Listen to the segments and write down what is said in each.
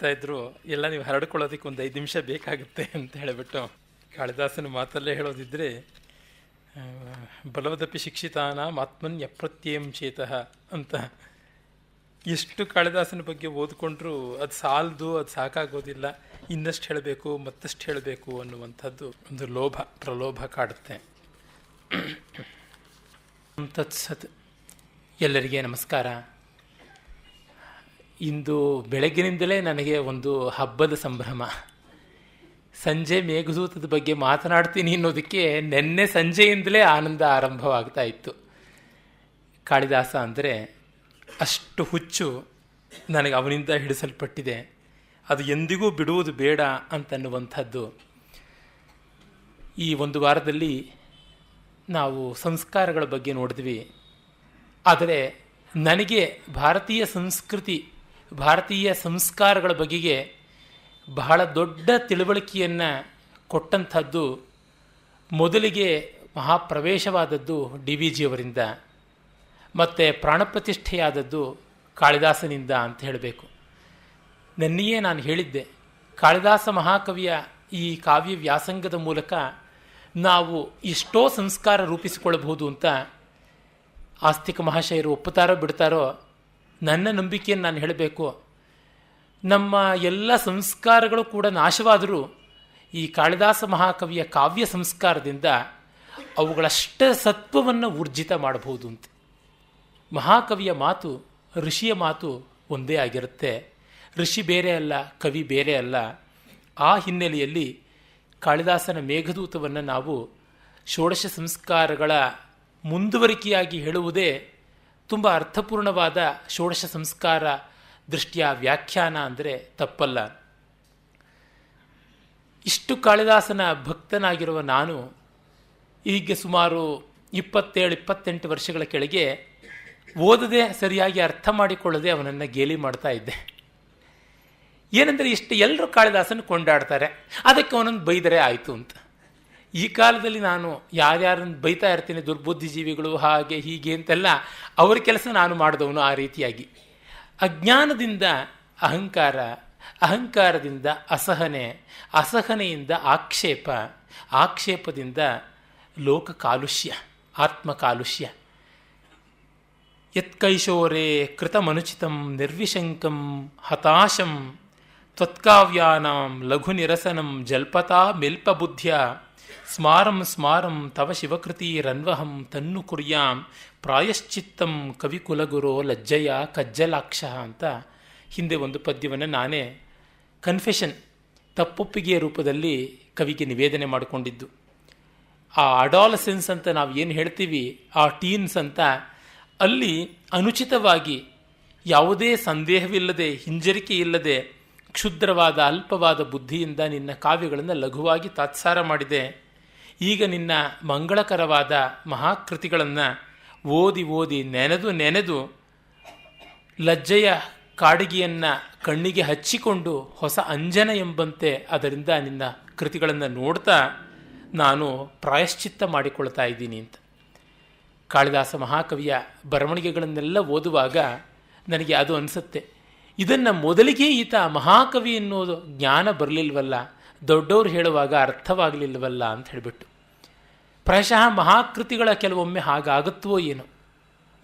ಹೇಳ್ತಾ ಇದ್ರು, ಎಲ್ಲ ನೀವು ಹರಡ್ಕೊಳ್ಳೋದಕ್ಕೆ ಒಂದು 5 ನಿಮಿಷ ಬೇಕಾಗುತ್ತೆ ಅಂತ ಹೇಳಿಬಿಟ್ಟು, ಕಾಳಿದಾಸನ ಮಾತಲ್ಲೇ ಹೇಳೋದಿದ್ರೆ ಬಲವದಪಿ ಶಿಕ್ಷಿತಾನಾಂ ಆತ್ಮನ್ ಅಪ್ರತ್ಯಯಂ ಚೇತಃ ಅಂತ. ಎಷ್ಟು ಕಾಳಿದಾಸನ ಬಗ್ಗೆ ಓದ್ಕೊಂಡ್ರೂ ಅದು ಸಾಲದು, ಅದು ಸಾಕಾಗೋದಿಲ್ಲ, ಇನ್ನಷ್ಟು ಹೇಳಬೇಕು ಮತ್ತಷ್ಟು ಹೇಳಬೇಕು ಅನ್ನುವಂಥದ್ದು ಒಂದು ಪ್ರಲೋಭ ಕಾಡುತ್ತೆ. ತತ್ಸತ್. ಎಲ್ಲರಿಗೆ ನಮಸ್ಕಾರ. ಇಂದು ಬೆಳಗ್ಗಿನಿಂದಲೇ ನನಗೆ ಒಂದು ಹಬ್ಬದ ಸಂಭ್ರಮ. ಸಂಜೆ ಮೇಘದೂತದ ಬಗ್ಗೆ ಮಾತನಾಡ್ತೀನಿ ಅನ್ನೋದಕ್ಕೆ ನಿನ್ನೆ ಸಂಜೆಯಿಂದಲೇ ಆನಂದ ಆರಂಭವಾಗ್ತಾ ಇತ್ತು. ಕಾಳಿದಾಸ ಅಂದರೆ ಅಷ್ಟು ಹುಚ್ಚು ನನಗೆ ಅವನಿಂದ ಹಿಡಿಸಲ್ಪಟ್ಟಿದೆ. ಅದು ಎಂದಿಗೂ ಬಿಡುವುದು ಬೇಡ ಅಂತನ್ನುವಂಥದ್ದು. ಈ ಒಂದು ವಾರದಲ್ಲಿ ನಾವು ಸಂಸ್ಕಾರಗಳ ಬಗ್ಗೆ ನೋಡಿದ್ವಿ. ಆದರೆ ನನಗೆ ಭಾರತೀಯ ಸಂಸ್ಕೃತಿ, ಭಾರತೀಯ ಸಂಸ್ಕಾರಗಳ ಬಗೆಗೆ ಬಹಳ ದೊಡ್ಡ ತಿಳುವಳಿಕೆಯನ್ನು ಕೊಟ್ಟಂಥದ್ದು, ಮೊದಲಿಗೆ ಮಹಾಪ್ರವೇಶವಾದದ್ದು DVG ಅವರಿಂದ, ಮತ್ತು ಪ್ರಾಣಪ್ರತಿಷ್ಠೆಯಾದದ್ದು ಕಾಳಿದಾಸನಿಂದ ಅಂತ ಹೇಳಬೇಕು. ನನ್ನೆಯೇ ನಾನು ಹೇಳಿದ್ದೆ, ಕಾಳಿದಾಸ ಮಹಾಕವಿಯ ಈ ಕಾವ್ಯ ವ್ಯಾಸಂಗದ ಮೂಲಕ ನಾವು ಎಷ್ಟೋ ಸಂಸ್ಕಾರ ರೂಪಿಸಿಕೊಳ್ಳಬಹುದು ಅಂತ. ಆಸ್ತಿಕ ಮಹಾಶಯರು ಒಪ್ಪುತ್ತಾರೋ ಬಿಡ್ತಾರೋ, ನನ್ನ ನಂಬಿಕೆಯನ್ನು ನಾನು ಹೇಳಬೇಕು. ನಮ್ಮ ಎಲ್ಲ ಸಂಸ್ಕಾರಗಳು ಕೂಡ ನಾಶವಾದರೂ ಈ ಕಾಳಿದಾಸ ಮಹಾಕವಿಯ ಕಾವ್ಯ ಸಂಸ್ಕಾರದಿಂದ ಅವುಗಳಷ್ಟ ಸತ್ವವನ್ನು ಊರ್ಜಿತ ಮಾಡಬಹುದು ಅಂತ. ಮಹಾಕವಿಯ ಮಾತು, ಋಷಿಯ ಮಾತು ಒಂದೇ ಆಗಿರುತ್ತೆ. ಋಷಿ ಬೇರೆ ಅಲ್ಲ, ಕವಿ ಬೇರೆ ಅಲ್ಲ. ಆ ಹಿನ್ನೆಲೆಯಲ್ಲಿ ಕಾಳಿದಾಸನ ಮೇಘದೂತವನ್ನು ನಾವು ಷೋಡಶ ಸಂಸ್ಕಾರಗಳ ಮುಂದುವರಿಕೆಯಾಗಿ ಹೇಳುವುದೇ ತುಂಬ ಅರ್ಥಪೂರ್ಣವಾದ ಷೋಡಶ ಸಂಸ್ಕಾರ ದೃಷ್ಟಿಯ ವ್ಯಾಖ್ಯಾನ ಅಂದರೆ ತಪ್ಪಲ್ಲ. ಇಷ್ಟು ಕಾಳಿದಾಸನ ಭಕ್ತನಾಗಿರುವ ನಾನು ಈಗ ಸುಮಾರು 27-28 ವರ್ಷಗಳ ಕೆಳಗೆ ಓದದೆ, ಸರಿಯಾಗಿ ಅರ್ಥ ಮಾಡಿಕೊಳ್ಳದೆ ಅವನನ್ನು ಗೇಲಿ ಮಾಡ್ತಾ ಇದ್ದೆ. ಏನೆಂದರೆ ಇಷ್ಟು ಎಲ್ಲರೂ ಕಾಳಿದಾಸನ ಕೊಂಡಾಡ್ತಾರೆ, ಅದಕ್ಕೆ ಅವನನ್ನು ಬೈದರೆ ಆಯಿತು ಅಂತ. ಈ ಕಾಲದಲ್ಲಿ ನಾನು ಯಾರ್ಯಾರನ್ನು ಬೈತಾ ಇರ್ತೀನಿ, ದುರ್ಬುದ್ಧಿಜೀವಿಗಳು ಹಾಗೆ ಹೀಗೆ ಅಂತೆಲ್ಲ, ಅವರ ಕೆಲಸ ನಾನು ಮಾಡಿದವನು. ಆ ರೀತಿಯಾಗಿ ಅಜ್ಞಾನದಿಂದ ಅಹಂಕಾರ, ಅಹಂಕಾರದಿಂದ ಅಸಹನೆ, ಅಸಹನೆಯಿಂದ ಆಕ್ಷೇಪ, ಆಕ್ಷೇಪದಿಂದ ಲೋಕ ಕಾಲುಷ್ಯ, ಆತ್ಮ ಕಾಲುಷ್ಯ. ಯತ್ಕೈಶೋರೇ ಕೃತಮನುಚಿತಂ ನಿರ್ವಿಶಂಕಂ ಹತಾಶಂ ತ್ವತ್ಕಾವ್ಯಾನಾಂ ಲಘು ನಿರಸನಂ ಜಲ್ಪತಾ ಮೆಲ್ಪಬುದ್ಧ್ಯ ಸ್ಮಾರಂ ಸ್ಮಾರಂ ತವ ಶಿವಕೃತಿರನ್ವಹಂ ತನ್ನು ಕುರ್ಯಾಂ ಪ್ರಾಯಶ್ಚಿತ್ತಂ ಕವಿಕುಲಗುರೋ ಲಜ್ಜಯ ಕಜ್ಜಲಾಕ್ಷ ಅಂತ ಹಿಂದೆ ಒಂದು ಪದ್ಯವನ್ನು ನಾನೇ ಕನ್ಫೆಷನ್, ತಪ್ಪೊಪ್ಪಿಗೆಯ ರೂಪದಲ್ಲಿ ಕವಿಗೆ ನಿವೇದನೆ ಮಾಡಿಕೊಂಡಿದ್ದು. ಆ ಅಡಾಲಸೆನ್ಸ್ ಅಂತ ನಾವು ಏನು ಹೇಳ್ತೀವಿ, ಆ ಟೀನ್ಸ್ ಅಂತ, ಅಲ್ಲಿ ಅನುಚಿತವಾಗಿ ಯಾವುದೇ ಸಂದೇಹವಿಲ್ಲದೆ, ಹಿಂಜರಿಕೆ ಇಲ್ಲದೆ, ಕ್ಷುದ್ರವಾದ ಅಲ್ಪವಾದ ಬುದ್ಧಿಯಿಂದ ನಿನ್ನ ಕಾವ್ಯಗಳನ್ನು ಲಘುವಾಗಿ ತಾತ್ಸಾರ ಮಾಡಿದೆ. ಈಗ ನಿನ್ನ ಮಂಗಳಕರವಾದ ಮಹಾಕೃತಿಗಳನ್ನು ಓದಿ ಓದಿ ನೆನೆದು ನೆನೆದು ಲಜ್ಜೆಯ ಕಾಡಿಗೆಯನ್ನು ಕಣ್ಣಿಗೆ ಹಚ್ಚಿಕೊಂಡು ಹೊಸ ಅಂಜನ ಎಂಬಂತೆ ಅದರಿಂದ ನಿನ್ನ ಕೃತಿಗಳನ್ನು ನೋಡ್ತಾ ನಾನು ಪ್ರಾಯಶ್ಚಿತ್ತ ಮಾಡಿಕೊಳ್ತಾ ಇದ್ದೀನಿ ಅಂತ. ಕಾಳಿದಾಸ ಮಹಾಕವಿಯ ಬರವಣಿಗೆಗಳನ್ನೆಲ್ಲ ಓದುವಾಗ ನನಗೆ ಅದು ಅನಿಸುತ್ತೆ, ಇದನ್ನು ಮೊದಲಿಗೆ ಈತ ಮಹಾಕವಿ ಎನ್ನುವುದು ಜ್ಞಾನ ಬರಲಿಲ್ವಲ್ಲ, ದೊಡ್ಡವರು ಹೇಳುವಾಗ ಅರ್ಥವಾಗಲಿಲ್ವಲ್ಲ ಅಂತ ಹೇಳಿಬಿಟ್ಟು. ಪ್ರಾಯಶಃ ಮಹಾಕೃತಿಗಳ ಕೆಲವೊಮ್ಮೆ ಹಾಗಾಗುತ್ತವೋ ಏನೋ.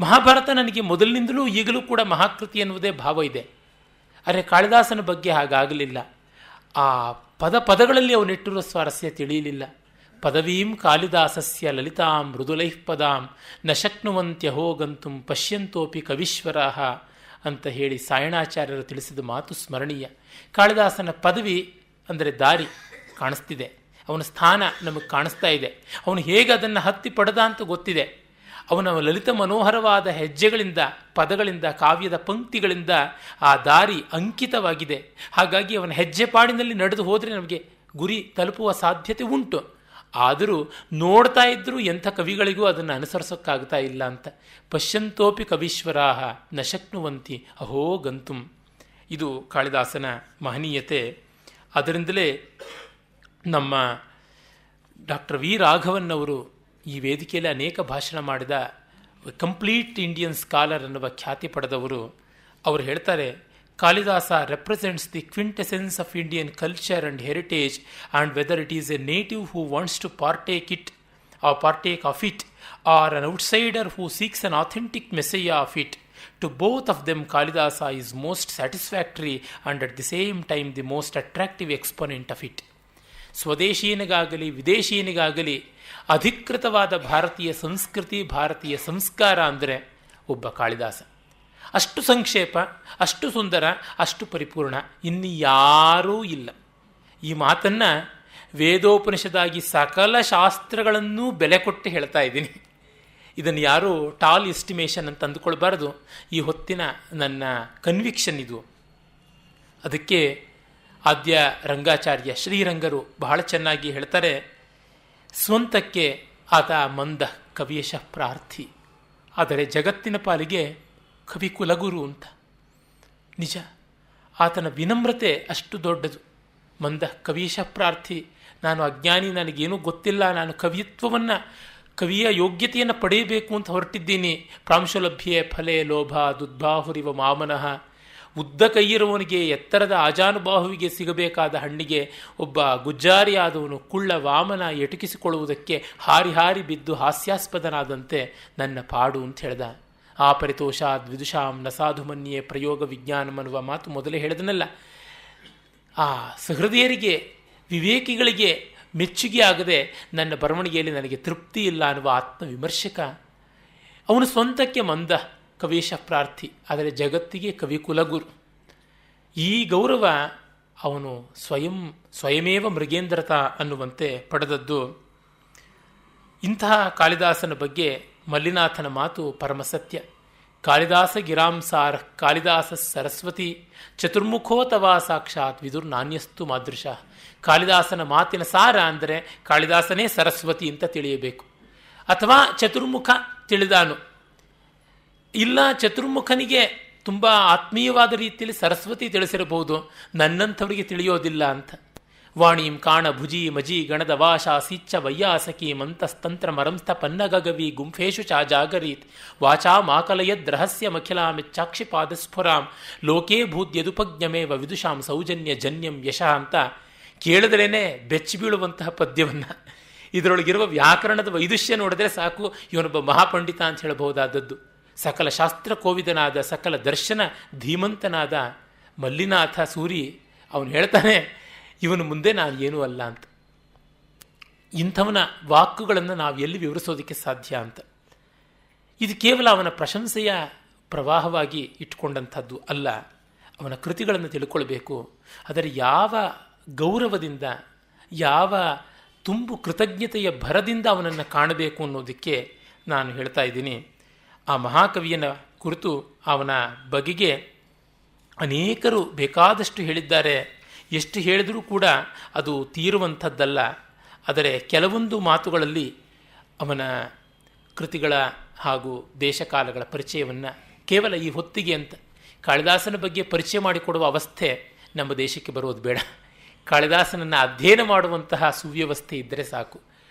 ಮಹಾಭಾರತ ನನಗೆ ಮೊದಲಿನಿಂದಲೂ ಈಗಲೂ ಕೂಡ ಮಹಾಕೃತಿ ಎನ್ನುವುದೇ ಭಾವ ಇದೆ. ಆದರೆ ಕಾಳಿದಾಸನ ಬಗ್ಗೆ ಹಾಗಾಗಲಿಲ್ಲ. ಆ ಪದಗಳಲ್ಲಿ ಅವನಿಟ್ಟಿರುವ ಸ್ವಾರಸ್ಯ ತಿಳಿಯಲಿಲ್ಲ. ಪದವೀಂ ಕಾಳಿದಾಸಸ್ಯ ಲಲಿತಾಂ ಮೃದುಲೈಃ ಪದಾಂ ನ ಶಕ್ನುವಂತ್ಯಹೋ ಗಂತುಂ ಪಶ್ಯಂತೋಪಿ ಕವೀಶ್ವರಾಃ ಅಂತ ಹೇಳಿ ಸಾಯಣಾಚಾರ್ಯರು ತಿಳಿಸಿದ ಮಾತು ಸ್ಮರಣೀಯ. ಕಾಳಿದಾಸನ ಪದವಿ ಅಂದರೆ ದಾರಿ ಕಾಣಿಸ್ತಿದೆ, ಅವನ ಸ್ಥಾನ ನಮಗೆ ಕಾಣಿಸ್ತಾ ಇದೆ, ಅವನು ಹೇಗೆ ಅದನ್ನು ಹತ್ತಿ ಪಡೆದ ಅಂತ ಗೊತ್ತಿದೆ. ಅವನ ಲಲಿತ ಮನೋಹರವಾದ ಹೆಜ್ಜೆಗಳಿಂದ, ಪದಗಳಿಂದ, ಕಾವ್ಯದ ಪಂಕ್ತಿಗಳಿಂದ ಆ ದಾರಿ ಅಂಕಿತವಾಗಿದೆ. ಹಾಗಾಗಿ ಅವನ ಹೆಜ್ಜೆ ಪಾಡಿನಲ್ಲಿ ನಡೆದು ಹೋದರೆ ನಮಗೆ ಗುರಿ ತಲುಪುವ ಸಾಧ್ಯತೆ ಉಂಟು. ಆದರೂ ನೋಡ್ತಾ ಇದ್ದರೂ ಎಂಥ ಕವಿಗಳಿಗೂ ಅದನ್ನು ಅನುಸರಿಸೋಕ್ಕಾಗ್ತಾ ಇಲ್ಲ ಅಂತ. ಪಶ್ಯಂತೋಪಿ ಕವೀಶ್ವರಾಹ ನ ಶಕ್ನುವಂತಿ ಅಹೋ ಗಂತುಂ. ಇದು ಕಾಳಿದಾಸನ ಮಹನೀಯತೆ. ಅದರಿಂದಲೇ ನಮ್ಮ ಡಾಕ್ಟರ್ ವಿ ರಾಘವನ್ ಅವರು ಈ ವೇದಿಕೆಯಲ್ಲಿ ಅನೇಕ ಭಾಷಣ ಮಾಡಿದ ಕಂಪ್ಲೀಟ್ ಇಂಡಿಯನ್ ಸ್ಕಾಲರ್ ಅನ್ನುವ ಖ್ಯಾತಿ ಪಡೆದವರು. ಅವರು ಹೇಳ್ತಾರೆ, Kalidasa represents the quintessence of Indian culture and heritage, and whether it is a native who wants to partake of it, or an outsider who seeks an authentic messiah of it, to both of them Kalidasa is most satisfactory and at the same time the most attractive exponent of it. ಸ್ವದೇಶೀಯನಿಗಾಗಲಿ ವಿದೇಶೀಯನಿಗಾಗಲಿ ಅಧಿಕೃತವಾದ ಭಾರತೀಯ ಸಂಸ್ಕೃತಿ, ಭಾರತೀಯ ಸಂಸ್ಕಾರ ಅಂದರೆ ಒಬ್ಬ ಕಾಳಿದಾಸ. ಅಷ್ಟು ಸಂಕ್ಷೇಪ, ಅಷ್ಟು ಸುಂದರ, ಅಷ್ಟು ಪರಿಪೂರ್ಣ ಇನ್ನು ಯಾರೂ ಇಲ್ಲ. ಈ ಮಾತನ್ನು ವೇದೋಪನಿಷದಾಗಿ ಸಕಲ ಶಾಸ್ತ್ರಗಳನ್ನೂ ಬೆಲೆ ಕೊಟ್ಟು ಹೇಳ್ತಾ ಇದ್ದೀನಿ. ಇದನ್ನು ಯಾರೂ ಟಾಲ್ ಎಸ್ಟಿಮೇಷನ್ ಅಂತ ಅಂದುಕೊಳ್ಬಾರ್ದು. ಈ ಹೊತ್ತಿನ ನನ್ನ ಕನ್ವಿಕ್ಷನ್ ಇದು. ಅದಕ್ಕೆ ಆದ್ಯ ರಂಗಾಚಾರ್ಯ ಶ್ರೀರಂಗರು ಬಹಳ ಚೆನ್ನಾಗಿ ಹೇಳ್ತಾರೆ, ಸ್ವಂತಕ್ಕೆ ಆತ ಮಂದ ಕವಿಯಶಃ ಪ್ರಾರ್ಥಿ, ಆದರೆ ಜಗತ್ತಿನ ಪಾಲಿಗೆ ಕವಿ ಕುಲಗುರು ಅಂತ. ನಿಜ, ಆತನ ವಿನಮ್ರತೆ ಅಷ್ಟು ದೊಡ್ಡದು. ಮಂದ ಕವಿಯಶಃ ಪ್ರಾರ್ಥಿ, ನಾನು ಅಜ್ಞಾನಿ, ನನಗೇನೂ ಗೊತ್ತಿಲ್ಲ, ನಾನು ಕವಿತ್ವವನ್ನು, ಕವಿಯ ಯೋಗ್ಯತೆಯನ್ನು ಪಡೆಯಬೇಕು ಅಂತ ಹೊರಟಿದ್ದೀನಿ. ಪ್ರಾಂಶುಲಭ್ಯೆ ಫಲೆ ಲೋಭ ದುದ್ಬಾಹುರಿವ ಮಾಮನಃ. ಉದ್ದ ಕೈಯಿರುವವನಿಗೆ, ಎತ್ತರದ ಆಜಾನುಬಾಹುವಿಗೆ ಸಿಗಬೇಕಾದ ಹಣ್ಣಿಗೆ ಒಬ್ಬ ಗುಜ್ಜಾರಿಯಾದವನು ಕುಳ್ಳ ವಾಮನ ಎಟುಕಿಸಿಕೊಳ್ಳುವುದಕ್ಕೆ ಹಾರಿ ಹಾರಿ ಬಿದ್ದು ಹಾಸ್ಯಾಸ್ಪದನಾದಂತೆ ನನ್ನ ಪಾಡು ಅಂತ ಹೇಳ್ದ. ಆ ಪರಿತೋಷಾದ್ ವಿದುಷಾಂ ನ ಸಾಧುಮನ್ಯೆ ಪ್ರಯೋಗ ವಿಜ್ಞಾನಂ ಅನ್ನುವ ಮಾತು ಮೊದಲೇ ಹೇಳಿದನಲ್ಲ. ಆ ಸಹೃದಯರಿಗೆ, ವಿವೇಕಿಗಳಿಗೆ ಮೆಚ್ಚುಗೆ ಆಗದೆ ನನ್ನ ಬರವಣಿಗೆಯಲ್ಲಿ ನನಗೆ ತೃಪ್ತಿ ಇಲ್ಲ ಅನ್ನುವ ಆತ್ಮವಿಮರ್ಶಕ. ಅವನು ಸ್ವಂತಕ್ಕೆ ಮಂದ ಕವೀಶ ಪ್ರಾರ್ಥಿ, ಆದರೆ ಜಗತ್ತಿಗೆ ಕವಿ ಕುಲಗುರು. ಈ ಗೌರವ ಅವನು ಸ್ವಯಮೇವ ಮೃಗೇಂದ್ರತ ಅನ್ನುವಂತೆ ಪಡೆದದ್ದು. ಇಂತಹ ಕಾಳಿದಾಸನ ಬಗ್ಗೆ ಮಲ್ಲಿನಾಥನ ಮಾತು ಪರಮಸತ್ಯ. ಕಾಳಿದಾಸ ಗಿರಾಂಸಾರ ಕಾಳಿದಾಸ ಸರಸ್ವತಿ ಚತುರ್ಮುಖೋತವಾ ಸಾಕ್ಷಾತ್ ವಿದುರ್ ನಾಣ್ಯಸ್ತು ಮಾದೃಶ. ಕಾಳಿದಾಸನ ಮಾತಿನ ಸಾರ ಅಂದರೆ ಕಾಳಿದಾಸನೇ ಸರಸ್ವತಿ ಅಂತ ತಿಳಿಯಬೇಕು. ಅಥವಾ ಚತುರ್ಮುಖ ತಿಳಿದಾನು, ಇಲ್ಲ ಚತುರ್ಮುಖನಿಗೆ ತುಂಬ ಆತ್ಮೀಯವಾದ ರೀತಿಯಲ್ಲಿ ಸರಸ್ವತಿ ತಿಳಿಸಿರಬಹುದು, ನನ್ನಂಥವರಿಗೆ ತಿಳಿಯೋದಿಲ್ಲ ಅಂತ. ವಾಣೀಂ ಕಾಣ ಭುಜಿ ಮಜಿ ಗಣದ ವಾಶ ಸಿಚ್ಚ ವಯ್ಯಾಸಕಿ ಮಂತಸ್ತಂತ್ರ ಮರಂಸ್ಥ ಪನ್ನಗಗವಿ ಗುಂಫೇಶು ಚಾ ಜಾಗರೀತ್ ವಾಚಾ ಮಾಕಲಯದ್ ರಹಸ್ಯಮಖಿಲಾಮಿಚ್ಚಾಕ್ಷಿಪಾದಸ್ಫುರಾಂ ಲೋಕೇ ಭೂದ್ಯದುಪಜ್ಞಮೇವ ವಿದುಷಾಂ ಸೌಜನ್ಯ ಜನ್ಯಂ ಯಶಃ ಅಂತ ಕೇಳಿದ್ರೇ ಬೆಚ್ಚಿ ಬೀಳುವಂತಹ ಪದ್ಯವನ್ನು, ಇದರೊಳಗಿರುವ ವ್ಯಾಕರಣದ ವೈದುಷ್ಯ ನೋಡಿದ್ರೆ ಸಾಕು ಇವನೊಬ್ಬ ಮಹಾಪಂಡಿತ ಅಂತ ಹೇಳಬಹುದಾದದ್ದು. ಸಕಲ ಶಾಸ್ತ್ರ ಕೋವಿದನಾದ, ಸಕಲ ದರ್ಶನ ಧೀಮಂತನಾದ ಮಲ್ಲಿನಾಥ ಸೂರಿ ಅವನು ಹೇಳ್ತಾನೆ, ಇವನು ಮುಂದೆ ನಾನು ಏನೂ ಅಲ್ಲ ಅಂತ. ಇಂಥವನ ವಾಕುಗಳನ್ನು ನಾವು ಎಲ್ಲಿ ವಿವರಿಸೋದಕ್ಕೆ ಸಾಧ್ಯ ಅಂತ. ಇದು ಕೇವಲ ಅವನ ಪ್ರಶಂಸೆಯ ಪ್ರವಾಹವಾಗಿ ಇಟ್ಟುಕೊಂಡಂಥದ್ದು ಅಲ್ಲ. ಅವನ ಕೃತಿಗಳನ್ನು ತಿಳ್ಕೊಳ್ಬೇಕು. ಆದರೆ ಯಾವ ಗೌರವದಿಂದ, ಯಾವ ತುಂಬು ಕೃತಜ್ಞತೆಯ ಭರದಿಂದ ಅವನನ್ನು ಕಾಣಬೇಕು ಅನ್ನೋದಕ್ಕೆ ನಾನು ಹೇಳ್ತಾ ಇದ್ದೀನಿ. ಆ ಮಹಾಕವಿಯನ ಕುರಿತು, ಅವನ ಬಗೆಗೆ ಅನೇಕರು ಬೇಕಾದಷ್ಟು ಹೇಳಿದ್ದಾರೆ. ಎಷ್ಟು ಹೇಳಿದರೂ ಕೂಡ ಅದು ತೀರುವಂಥದ್ದಲ್ಲ. ಆದರೆ ಕೆಲವೊಂದು ಮಾತುಗಳಲ್ಲಿ ಅವನ ಕೃತಿಗಳ ಹಾಗೂ ದೇಶಕಾಲಗಳ ಪರಿಚಯವನ್ನು ಕೇವಲ ಈ ಹೊತ್ತಿಗೆ ಅಂತ, ಕಾಳಿದಾಸನ ಬಗ್ಗೆ ಪರಿಚಯ ಮಾಡಿಕೊಡುವ ಅವಸ್ಥೆ ನಮ್ಮ ದೇಶಕ್ಕೆ ಬರೋದು ಬೇಡ. ಕಾಳಿದಾಸನನ್ನು ಅಧ್ಯಯನ ಮಾಡುವಂತಹ ಸುವ್ಯವಸ್ಥೆ ಇದ್ದರೆ ಸಾಕು.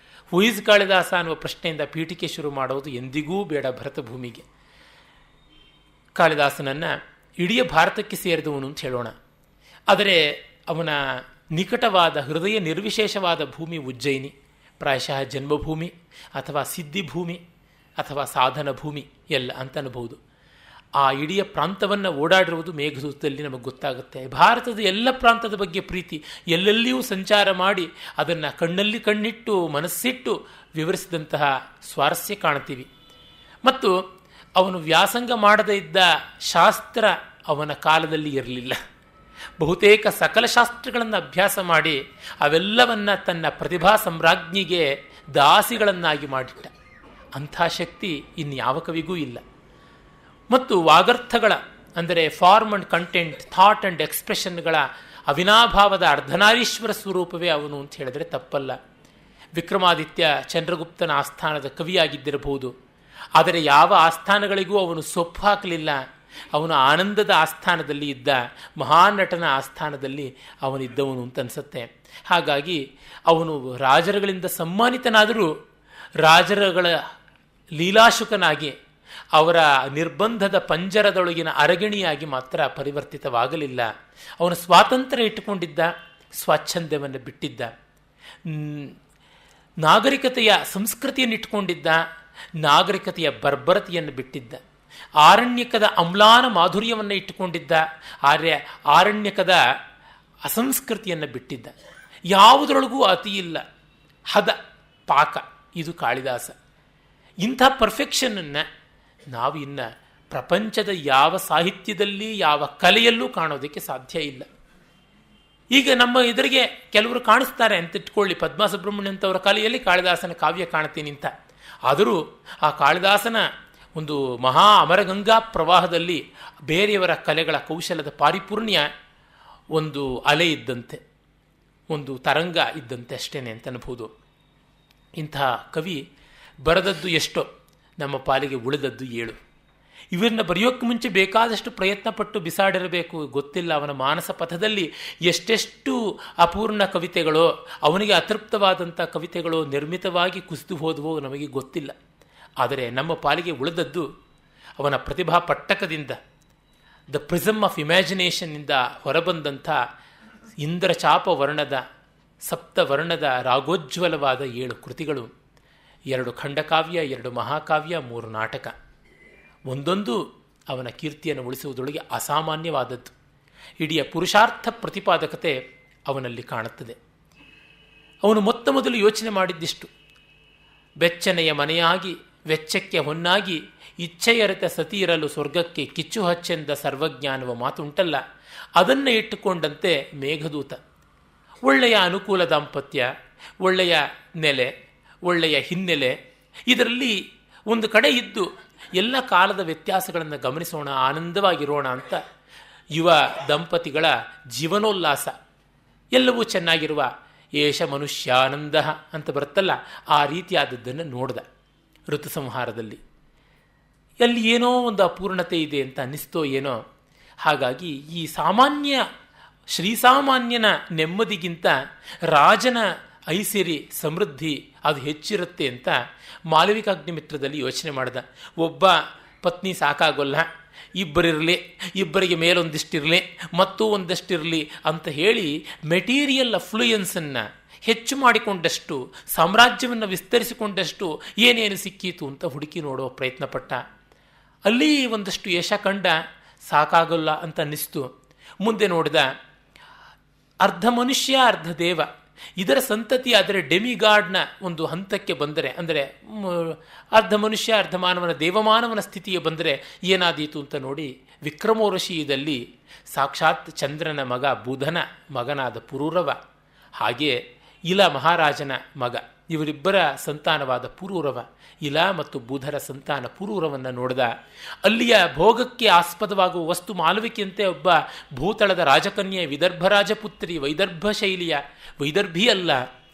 ಹೂ ಈಸ್ ಕಾಳಿದಾಸ ಅನ್ನುವ ಪ್ರಶ್ನೆಯಿಂದ ಪೀಠಿಕೆ ಶುರು ಮಾಡೋದು ಎಂದಿಗೂ ಬೇಡ ಭರತ ಭೂಮಿಗೆ. ಕಾಳಿದಾಸನನ್ನು ಇಡೀ ಭಾರತಕ್ಕೆ ಸೇರಿದವನು ಅಂತ ಹೇಳೋಣ. ಆದರೆ ಅವನ ನಿಕಟವಾದ ಹೃದಯ ನಿರ್ವಿಶೇಷವಾದ ಭೂಮಿ ಉಜ್ಜಯಿನಿ, ಪ್ರಾಯಶಃ ಜನ್ಮಭೂಮಿ ಅಥವಾ ಸಿದ್ಧಿಭೂಮಿ ಅಥವಾ ಸಾಧನ ಭೂಮಿ ಎಲ್ಲ ಅಂತ ಅನ್ಬೋದು. ಆ ಇಡೀ ಪ್ರಾಂತವನ್ನು ಓಡಾಡಿರುವುದು ಮೇಘದೂತದಲ್ಲಿ ನಮಗೆ ಗೊತ್ತಾಗುತ್ತೆ. ಭಾರತದ ಎಲ್ಲ ಪ್ರಾಂತದ ಬಗ್ಗೆ ಪ್ರೀತಿ, ಎಲ್ಲೆಲ್ಲಿಯೂ ಸಂಚಾರ ಮಾಡಿ ಅದನ್ನು ಕಣ್ಣಲ್ಲಿ ಕಣ್ಣಿಟ್ಟು ಮನಸ್ಸಿಟ್ಟು ವಿವರಿಸಿದಂತಹ ಸ್ವಾರಸ್ಯ ಕಾಣ್ತೀವಿ. ಮತ್ತು ಅವನು ವ್ಯಾಸಂಗ ಮಾಡದೇ ಇದ್ದ ಶಾಸ್ತ್ರ ಅವನ ಕಾಲದಲ್ಲಿ ಇರಲಿಲ್ಲ. ಬಹುತೇಕ ಸಕಲ ಶಾಸ್ತ್ರಗಳನ್ನು ಅಭ್ಯಾಸ ಮಾಡಿ ಅವೆಲ್ಲವನ್ನ ತನ್ನ ಪ್ರತಿಭಾ ಸಾಮ್ರಾಜ್ಞಿಗೆ ದಾಸಿಗಳನ್ನಾಗಿ ಮಾಡಿಟ್ಟ. ಅಂಥ ಶಕ್ತಿ ಇನ್ಯಾವ ಕವಿಗೂ ಇಲ್ಲ. ಮತ್ತು ವಾಗರ್ಥಗಳ ಅಂದರೆ form and content, thought and ಎಕ್ಸ್ಪ್ರೆಷನ್ಗಳ ಅವಿನಾಭಾವದ ಅರ್ಧನಾರೀಶ್ವರ ಸ್ವರೂಪವೇ ಅವನು ಅಂತ ಹೇಳಿದ್ರೆ ತಪ್ಪಲ್ಲ. ವಿಕ್ರಮಾದಿತ್ಯ ಚಂದ್ರಗುಪ್ತನ ಆಸ್ಥಾನದ ಕವಿಯಾಗಿದ್ದಿರಬಹುದು, ಆದರೆ ಯಾವ ಆಸ್ಥಾನಗಳಿಗೂ ಅವನು ಸೊಪ್ಪು ಹಾಕಲಿಲ್ಲ. ಅವನು ಆನಂದದ ಆಸ್ಥಾನದಲ್ಲಿ ಇದ್ದ, ಮಹಾನಟನ ಆಸ್ಥಾನದಲ್ಲಿ ಅವನಿದ್ದವನು ಅಂತ ಅನಿಸುತ್ತೆ. ಹಾಗಾಗಿ ಅವನು ರಾಜರುಗಳಿಂದ ಸಮ್ಮಾನಿತನಾದರೂ ರಾಜರುಗಳ ಲೀಲಾಶುಕನಾಗಿ ಅವರ ನಿರ್ಬಂಧದ ಪಂಜರದೊಳಗಿನ ಅರಗಿಣಿಯಾಗಿ ಮಾತ್ರ ಪರಿವರ್ತಿತವಾಗಲಿಲ್ಲ. ಅವನು ಸ್ವಾತಂತ್ರ್ಯ ಇಟ್ಟುಕೊಂಡಿದ್ದ, ಸ್ವಾಚ್ಛಂದ್ಯವನ್ನು ಬಿಟ್ಟಿದ್ದ, ನಾಗರಿಕತೆಯ ಸಂಸ್ಕೃತಿಯನ್ನು ಇಟ್ಟುಕೊಂಡಿದ್ದ, ನಾಗರಿಕತೆಯ ಬರ್ಬರತೆಯನ್ನು ಬಿಟ್ಟಿದ್ದ, ಆರಣ್ಯಕದ ಅಮ್ಲಾನ ಮಾಧುರ್ಯವನ್ನು ಇಟ್ಟುಕೊಂಡಿದ್ದ, ಆರಣ್ಯಕದ ಅಸಂಸ್ಕೃತಿಯನ್ನು ಬಿಟ್ಟಿದ್ದ. ಯಾವುದರೊಳಗೂ ಅತಿ ಇಲ್ಲ, ಹದ ಪಾಕ. ಇದು ಕಾಳಿದಾಸ. ಇಂಥ ಪರ್ಫೆಕ್ಷನನ್ನು ನಾವು ಇನ್ನು ಪ್ರಪಂಚದ ಯಾವ ಸಾಹಿತ್ಯದಲ್ಲಿ ಯಾವ ಕಲೆಯಲ್ಲೂ ಕಾಣೋದಕ್ಕೆ ಸಾಧ್ಯ ಇಲ್ಲ. ಈಗ ನಮ್ಮ ಎದುರಿಗೆ ಕೆಲವರು ಕಾಣಿಸ್ತಾರೆ ಅಂತ ಇಟ್ಕೊಳ್ಳಿ, ಪದ್ಮಾ ಸುಬ್ರಹ್ಮಣ್ಯ ಅಂತವರ ಕಲೆಯಲ್ಲಿ ಕಾಳಿದಾಸನ ಕಾವ್ಯ ಕಾಣ್ತೀನಿ ಅಂತ. ಆದರೂ ಆ ಕಾಳಿದಾಸನ ಒಂದು ಮಹಾ ಅಮರಗಂಗಾ ಪ್ರವಾಹದಲ್ಲಿ ಬೇರೆಯವರ ಕಲೆಗಳ ಕೌಶಲದ ಪಾರಿಪೂರ್ಣ್ಯ ಒಂದು ಅಲೆ ಇದ್ದಂತೆ, ಒಂದು ತರಂಗ ಇದ್ದಂತೆ ಅಷ್ಟೇನೆ ಅಂತ ಅನ್ಬೋದು. ಇಂತಹ ಕವಿ ಬರೆದದ್ದು ಎಷ್ಟೋ, ನಮ್ಮ ಪಾಲಿಗೆ ಉಳಿದದ್ದು 7. ಇವನ್ನ ಬರೆಯೋಕ್ಕೆ ಮುಂಚೆ ಬೇಕಾದಷ್ಟು ಪ್ರಯತ್ನ ಪಟ್ಟು ಬಿಸಾಡಿರಬೇಕು, ಗೊತ್ತಿಲ್ಲ. ಅವನ ಮಾನಸ ಪಥದಲ್ಲಿ ಎಷ್ಟೆಷ್ಟು ಅಪೂರ್ಣ ಕವಿತೆಗಳೋ, ಅವನಿಗೆ ಅತೃಪ್ತವಾದಂಥ ಕವಿತೆಗಳೋ ನಿರ್ಮಿತವಾಗಿ ಕುಸಿದು ಹೋದವೋ ನಮಗೆ ಗೊತ್ತಿಲ್ಲ. ಆದರೆ ನಮ್ಮ ಪಾಲಿಗೆ ಉಳಿದದ್ದು ಅವನ ಪ್ರತಿಭಾ ಪಟ್ಟಕದಿಂದ, ದ ಪ್ರಿಸಮ್ ಆಫ್ ಇಮ್ಯಾಜಿನೇಷನ್ನಿಂದ ಹೊರಬಂದಂಥ ಇಂದ್ರಚಾಪ ವರ್ಣದ ಸಪ್ತವರ್ಣದ ರಾಗೋಜ್ವಲವಾದ 7 ಕೃತಿಗಳು, 2 ಖಂಡಕಾವ್ಯ, 2 ಮಹಾಕಾವ್ಯ, 3 ನಾಟಕ. ಒಂದೊಂದು ಅವನ ಕೀರ್ತಿಯನ್ನು ಉಳಿಸುವುದರೊಳಗೆ ಅಸಾಮಾನ್ಯವಾದದ್ದು. ಇಡೀ ಪುರುಷಾರ್ಥ ಪ್ರತಿಪಾದಕತೆ ಅವನಲ್ಲಿ ಕಾಣುತ್ತದೆ. ಅವನು ಮೊತ್ತ ಮೊದಲು ಯೋಚನೆ ಮಾಡಿದ್ದಿಷ್ಟು: ಬೆಚ್ಚನೆಯ ಮನೆಯಾಗಿ ವೆಚ್ಚಕ್ಕೆ ಹೊನ್ನಾಗಿ ಇಚ್ಛೆಯರೆತ ಸತಿಯಿರಲು ಸ್ವರ್ಗಕ್ಕೆ ಕಿಚ್ಚು ಹಚ್ಚೆಂದ ಸರ್ವಜ್ಞಾನವ ಮಾತುಂಟಲ್ಲ, ಅದನ್ನು ಇಟ್ಟುಕೊಂಡಂತೆ ಮೇಘದೂತ. ಒಳ್ಳೆಯ ಅನುಕೂಲ ದಾಂಪತ್ಯ, ಒಳ್ಳೆಯ ನೆಲೆ, ಒಳ್ಳೆಯ ಹಿನ್ನೆಲೆ, ಇದರಲ್ಲಿ ಒಂದು ಕಡೆ ಇದ್ದು ಎಲ್ಲ ಕಾಲದ ವ್ಯತ್ಯಾಸಗಳನ್ನು ಗಮನಿಸೋಣ, ಆನಂದವಾಗಿರೋಣ ಅಂತ ಯುವ ದಂಪತಿಗಳ ಜೀವನೋಲ್ಲಾಸ ಎಲ್ಲವೂ ಚೆನ್ನಾಗಿರುವ ಏಷ ಮನುಷ್ಯಾನಂದ ಅಂತ ಬರುತ್ತಲ್ಲ, ಆ ರೀತಿಯಾದದ್ದನ್ನು ನೋಡ್ದ ಋತು ಸಂಹಾರದಲ್ಲಿ. ಅಲ್ಲಿ ಏನೋ ಒಂದು ಅಪೂರ್ಣತೆ ಇದೆ ಅಂತ ಅನ್ನಿಸ್ತೋ ಏನೋ. ಹಾಗಾಗಿ ಈ ಸಾಮಾನ್ಯ ಶ್ರೀಸಾಮಾನ್ಯನ ನೆಮ್ಮದಿಗಿಂತ ರಾಜನ ಐಸಿರಿ ಸಮೃದ್ಧಿ ಅದು ಹೆಚ್ಚಿರುತ್ತೆ ಅಂತ ಮಾಲವಿಕಾಗ್ನಿಮಿತ್ರದಲ್ಲಿ ಯೋಚನೆ ಮಾಡಿದ. ಒಬ್ಬ ಪತ್ನಿ ಸಾಕಾಗೋಲ್ಲ, ಇಬ್ಬರಿರಲಿ, ಇಬ್ಬರಿಗೆ ಮೇಲೊಂದಿಷ್ಟಿರಲಿ, ಮತ್ತೂ ಒಂದಷ್ಟಿರಲಿ ಅಂತ ಹೇಳಿ ಮೆಟೀರಿಯಲ್ ಅಫ್ಲೂಯೆನ್ಸನ್ನು ಹೆಚ್ಚು ಮಾಡಿಕೊಂಡಷ್ಟು, ಸಾಮ್ರಾಜ್ಯವನ್ನು ವಿಸ್ತರಿಸಿಕೊಂಡಷ್ಟು ಏನೇನು ಸಿಕ್ಕೀತು ಅಂತ ಹುಡುಕಿ ನೋಡೋ ಪ್ರಯತ್ನಪಟ್ಟ. ಅಲ್ಲಿ ಒಂದಷ್ಟು ಯಶ ಕಂಡ, ಸಾಕಾಗೋಲ್ಲ ಅಂತ ಅನ್ನಿಸ್ತು. ಮುಂದೆ ನೋಡಿದ, ಅರ್ಧ ಮನುಷ್ಯ ಅರ್ಧ ದೇವ, ಇದರ ಸಂತತಿ ಆದರೆ ಡೆಮಿಗಾಡ್ನ ಒಂದು ಹಂತಕ್ಕೆ ಬಂದರೆ, ಅಂದರೆ ಅರ್ಧ ಮನುಷ್ಯ ಅರ್ಧ ಮಾನವನ ದೇವಮಾನವನ ಸ್ಥಿತಿಗೆ ಬಂದರೆ ಏನಾದೀತು ಅಂತ ನೋಡಿ ವಿಕ್ರಮೋರ್ವಶೀಯದಲ್ಲಿ ಸಾಕ್ಷಾತ್ ಚಂದ್ರನ ಮಗ ಬುಧನ ಮಗನಾದ ಪುರೂರವ, ಹಾಗೆ ಇಲ ಮಹಾರಾಜನ ಮಗ, ಇವರಿಬ್ಬರ ಸಂತಾನವಾದ ಪುರೂರವ, ಇಲ ಮತ್ತು ಬುಧರ ಸಂತಾನ ಪುರೂರವನ್ನು ನೋಡಿದ. ಅಲ್ಲಿಯ ಭೋಗಕ್ಕೆ ಆಸ್ಪದವಾಗುವ ವಸ್ತು ಮಾಲವಿಕೆಯಂತೆ ಒಬ್ಬ ಭೂತಳದ ರಾಜಕನ್ಯೆ, ವಿದರ್ಭ ರಾಜಪುತ್ರಿ, ವೈದರ್ಭ ಶೈಲಿಯ, ವೈದರ್ಭಿ ಅಲ್ಲ,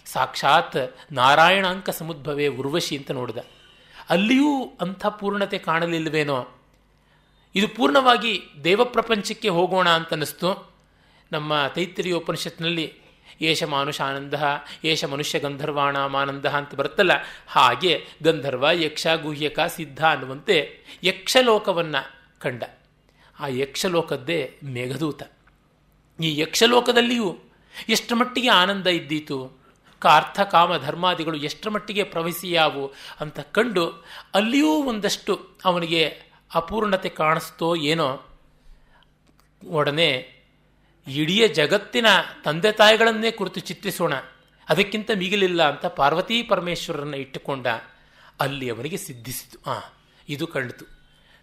ಸಾಕ್ಷಾತ್ ನಾರಾಯಣಾಂಕ ಸಮುದ್ಭವೇ ಉರ್ವಶಿ ಅಂತ ನೋಡಿದ. ಅಲ್ಲಿಯೂ ಅಂಥ ಪೂರ್ಣತೆ ಕಾಣಲಿಲ್ವೇನೋ. ಇದು ಪೂರ್ಣವಾಗಿ ದೇವಪ್ರಪಂಚಕ್ಕೆ ಹೋಗೋಣ ಅಂತ ಅನ್ನಿಸ್ತು. ನಮ್ಮ ತೈತ್ತಿರೀಯ ಉಪನಿಷತ್ನಲ್ಲಿ ಏಷ ಮಾನುಷಾನಂದ, ಏಷ ಮನುಷ್ಯ ಗಂಧರ್ವಾಣಾಮಾನಂದ ಅಂತ ಬರುತ್ತಲ್ಲ, ಹಾಗೆ ಗಂಧರ್ವ, ಯಕ್ಷ, ಗುಹ್ಯಕ, ಸಿದ್ಧ ಅನ್ನುವಂತೆ ಯಕ್ಷಲೋಕವನ್ನು ಕಂಡ. ಆ ಯಕ್ಷಲೋಕದ್ದೇ ಮೇಘದೂತ. ಈ ಯಕ್ಷಲೋಕದಲ್ಲಿಯೂ ಎಷ್ಟರ ಮಟ್ಟಿಗೆ ಆನಂದ ಇದ್ದೀತು, ಅರ್ಥ ಕಾಮ ಧರ್ಮಾದಿಗಳು ಎಷ್ಟರ ಮಟ್ಟಿಗೆ ಪ್ರವಹಿಸಿಯಾವು ಅಂತ ಕಂಡು ಅಲ್ಲಿಯೂ ಒಂದಷ್ಟು ಅವನಿಗೆ ಅಪೂರ್ಣತೆ ಕಾಣಿಸ್ತೋ ಏನೋ. ಒಡನೆ ಇಡೀ ಜಗತ್ತಿನ ತಂದೆ ತಾಯಿಗಳನ್ನೇ ಕುರಿತು ಚಿತ್ರಿಸೋಣ, ಅದಕ್ಕಿಂತ ಮಿಗಿಲಿಲ್ಲ ಅಂತ ಪಾರ್ವತೀ ಪರಮೇಶ್ವರರನ್ನು ಇಟ್ಟುಕೊಂಡ. ಅಲ್ಲಿ ಅವನಿಗೆ ಸಿದ್ಧಿಸಿತು. ಇದು ಕಂಡಿತು.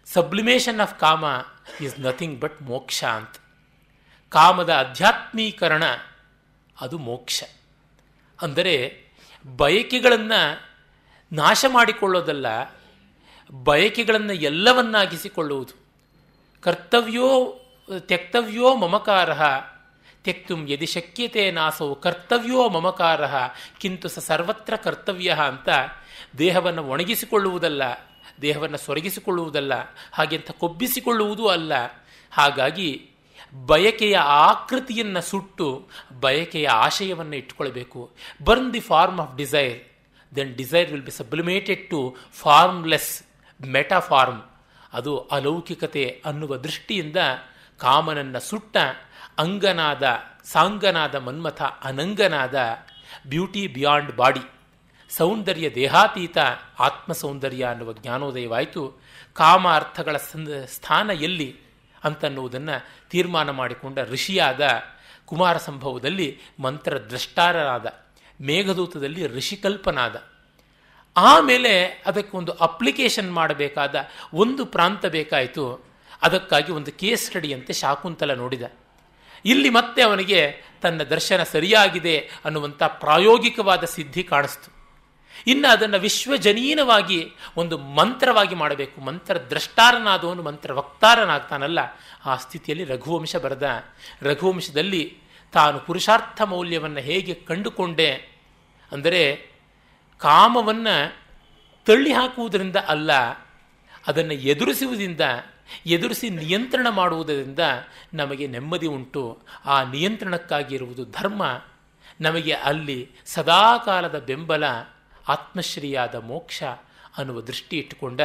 ಸಬ್ಲಿಮೇಷನ್ ಆಫ್ ಕಾಮ ಈಸ್ ನಥಿಂಗ್ ಬಟ್ ಮೋಕ್ಷ ಅಂತ. ಕಾಮದ ಅಧ್ಯಾತ್ಮೀಕರಣ ಅದು ಮೋಕ್ಷ. ಅಂದರೆ ಬಯಕೆಗಳನ್ನು ನಾಶ ಮಾಡಿಕೊಳ್ಳೋದಲ್ಲ, ಬಯಕೆಗಳನ್ನು ಎಲ್ಲವನ್ನಾಗಿಸಿಕೊಳ್ಳುವುದು. ಕರ್ತವ್ಯೋ ತ್ಯಕ್ತವ್ಯೋ ಮಮಕಾರ ತ್ಯಕ್ತುಂ ಯದಿ ಶಕ್ಯತೆ ನಾಸೌ ಕರ್ತವ್ಯೋ ಮಮಕಾರ ಕಿಂತು ಸರ್ವತ್ರ ಕರ್ತವ್ಯ ಅಂತ ದೇಹವನ್ನು ಒಣಗಿಸಿಕೊಳ್ಳುವುದಲ್ಲ, ದೇಹವನ್ನು ಸೊರಗಿಸಿಕೊಳ್ಳುವುದಲ್ಲ, ಹಾಗೆಂತ ಕೊಬ್ಬಿಸಿಕೊಳ್ಳುವುದೂ ಅಲ್ಲ. ಹಾಗಾಗಿ ಬಯಕೆಯ ಆಕೃತಿಯನ್ನು ಸುಟ್ಟು ಬಯಕೆಯ ಆಶಯವನ್ನು ಇಟ್ಟುಕೊಳ್ಬೇಕು. Burn the form of desire, then desire will be sublimated to formless metaform ಅದು ಅಲೌಕಿಕತೆ ಅನ್ನುವ ದೃಷ್ಟಿಯಿಂದ ಕಾಮನನ್ನ ಸುಟ್ಟ ಅಂಗನಾದ ಸಾಂಗನಾದ ಮನ್ಮಥ ಅನಂಗನಾದ ಬ್ಯೂಟಿ ಬಿಯಾಂಡ್ ಬಾಡಿ, ಸೌಂದರ್ಯ ದೇಹಾತೀತ ಆತ್ಮ ಸೌಂದರ್ಯ ಅನ್ನುವ ಜ್ಞಾನೋದಯವಾಯಿತು. ಕಾಮ ಅರ್ಥಗಳ ಸ್ಥಾನ ಎಲ್ಲಿ ಅಂತನ್ನುವುದನ್ನು ತೀರ್ಮಾನ ಮಾಡಿಕೊಂಡ ಋಷಿಯಾದ ಕುಮಾರ ಸಂಭವದಲ್ಲಿ ಮಂತ್ರದ್ರಷ್ಟಾರನಾದ, ಮೇಘದೂತದಲ್ಲಿ ಋಷಿಕಲ್ಪನಾದ. ಆಮೇಲೆ ಅದಕ್ಕೊಂದು ಅಪ್ಲಿಕೇಶನ್ ಮಾಡಬೇಕಾದ ಒಂದು ಪ್ರಾಂತ ಬೇಕಾಯಿತು. ಅದಕ್ಕಾಗಿ ಒಂದು ಕೇಸ್ ಸ್ಟಡಿಯಂತೆ ಶಾಕುಂತಲ ನೋಡಿದ. ಇಲ್ಲಿ ಮತ್ತೆ ಅವನಿಗೆ ತನ್ನ ದರ್ಶನ ಸರಿಯಾಗಿದೆ ಅನ್ನುವಂಥ ಪ್ರಾಯೋಗಿಕವಾದ ಸಿದ್ಧಿ ಕಾಣಿಸ್ತು. ಇನ್ನು ಅದನ್ನು ವಿಶ್ವಜನೀನವಾಗಿ ಒಂದು ಮಂತ್ರವಾಗಿ ಮಾಡಬೇಕು. ಮಂತ್ರ ದ್ರಷ್ಟಾರನಾದವನು ಮಂತ್ರ ವಕ್ತಾರನಾಗ್ತಾನಲ್ಲ, ಆ ಸ್ಥಿತಿಯಲ್ಲಿ ರಘುವಂಶ ಬರೆದ. ರಘುವಂಶದಲ್ಲಿ ತಾನು ಪುರುಷಾರ್ಥ ಮೌಲ್ಯವನ್ನು ಹೇಗೆ ಕಂಡುಕೊಂಡೆ ಅಂದರೆ, ಕಾಮವನ್ನು ತಳ್ಳಿ ಹಾಕುವುದರಿಂದ ಅಲ್ಲ, ಅದನ್ನು ಎದುರಿಸುವುದರಿಂದ, ಎದುರಿಸಿ ನಿಯಂತ್ರಣ ಮಾಡುವುದರಿಂದ ನಮಗೆ ನೆಮ್ಮದಿ ಉಂಟು. ಆ ನಿಯಂತ್ರಣಕ್ಕಾಗಿ ಇರುವುದು ಧರ್ಮ. ನಮಗೆ ಅಲ್ಲಿ ಸದಾಕಾಲದ ಬೆಂಬಲ ಆತ್ಮಶ್ರೀಯಾದ ಮೋಕ್ಷ ಅನ್ನುವ ದೃಷ್ಟಿ ಇಟ್ಟುಕೊಂಡ.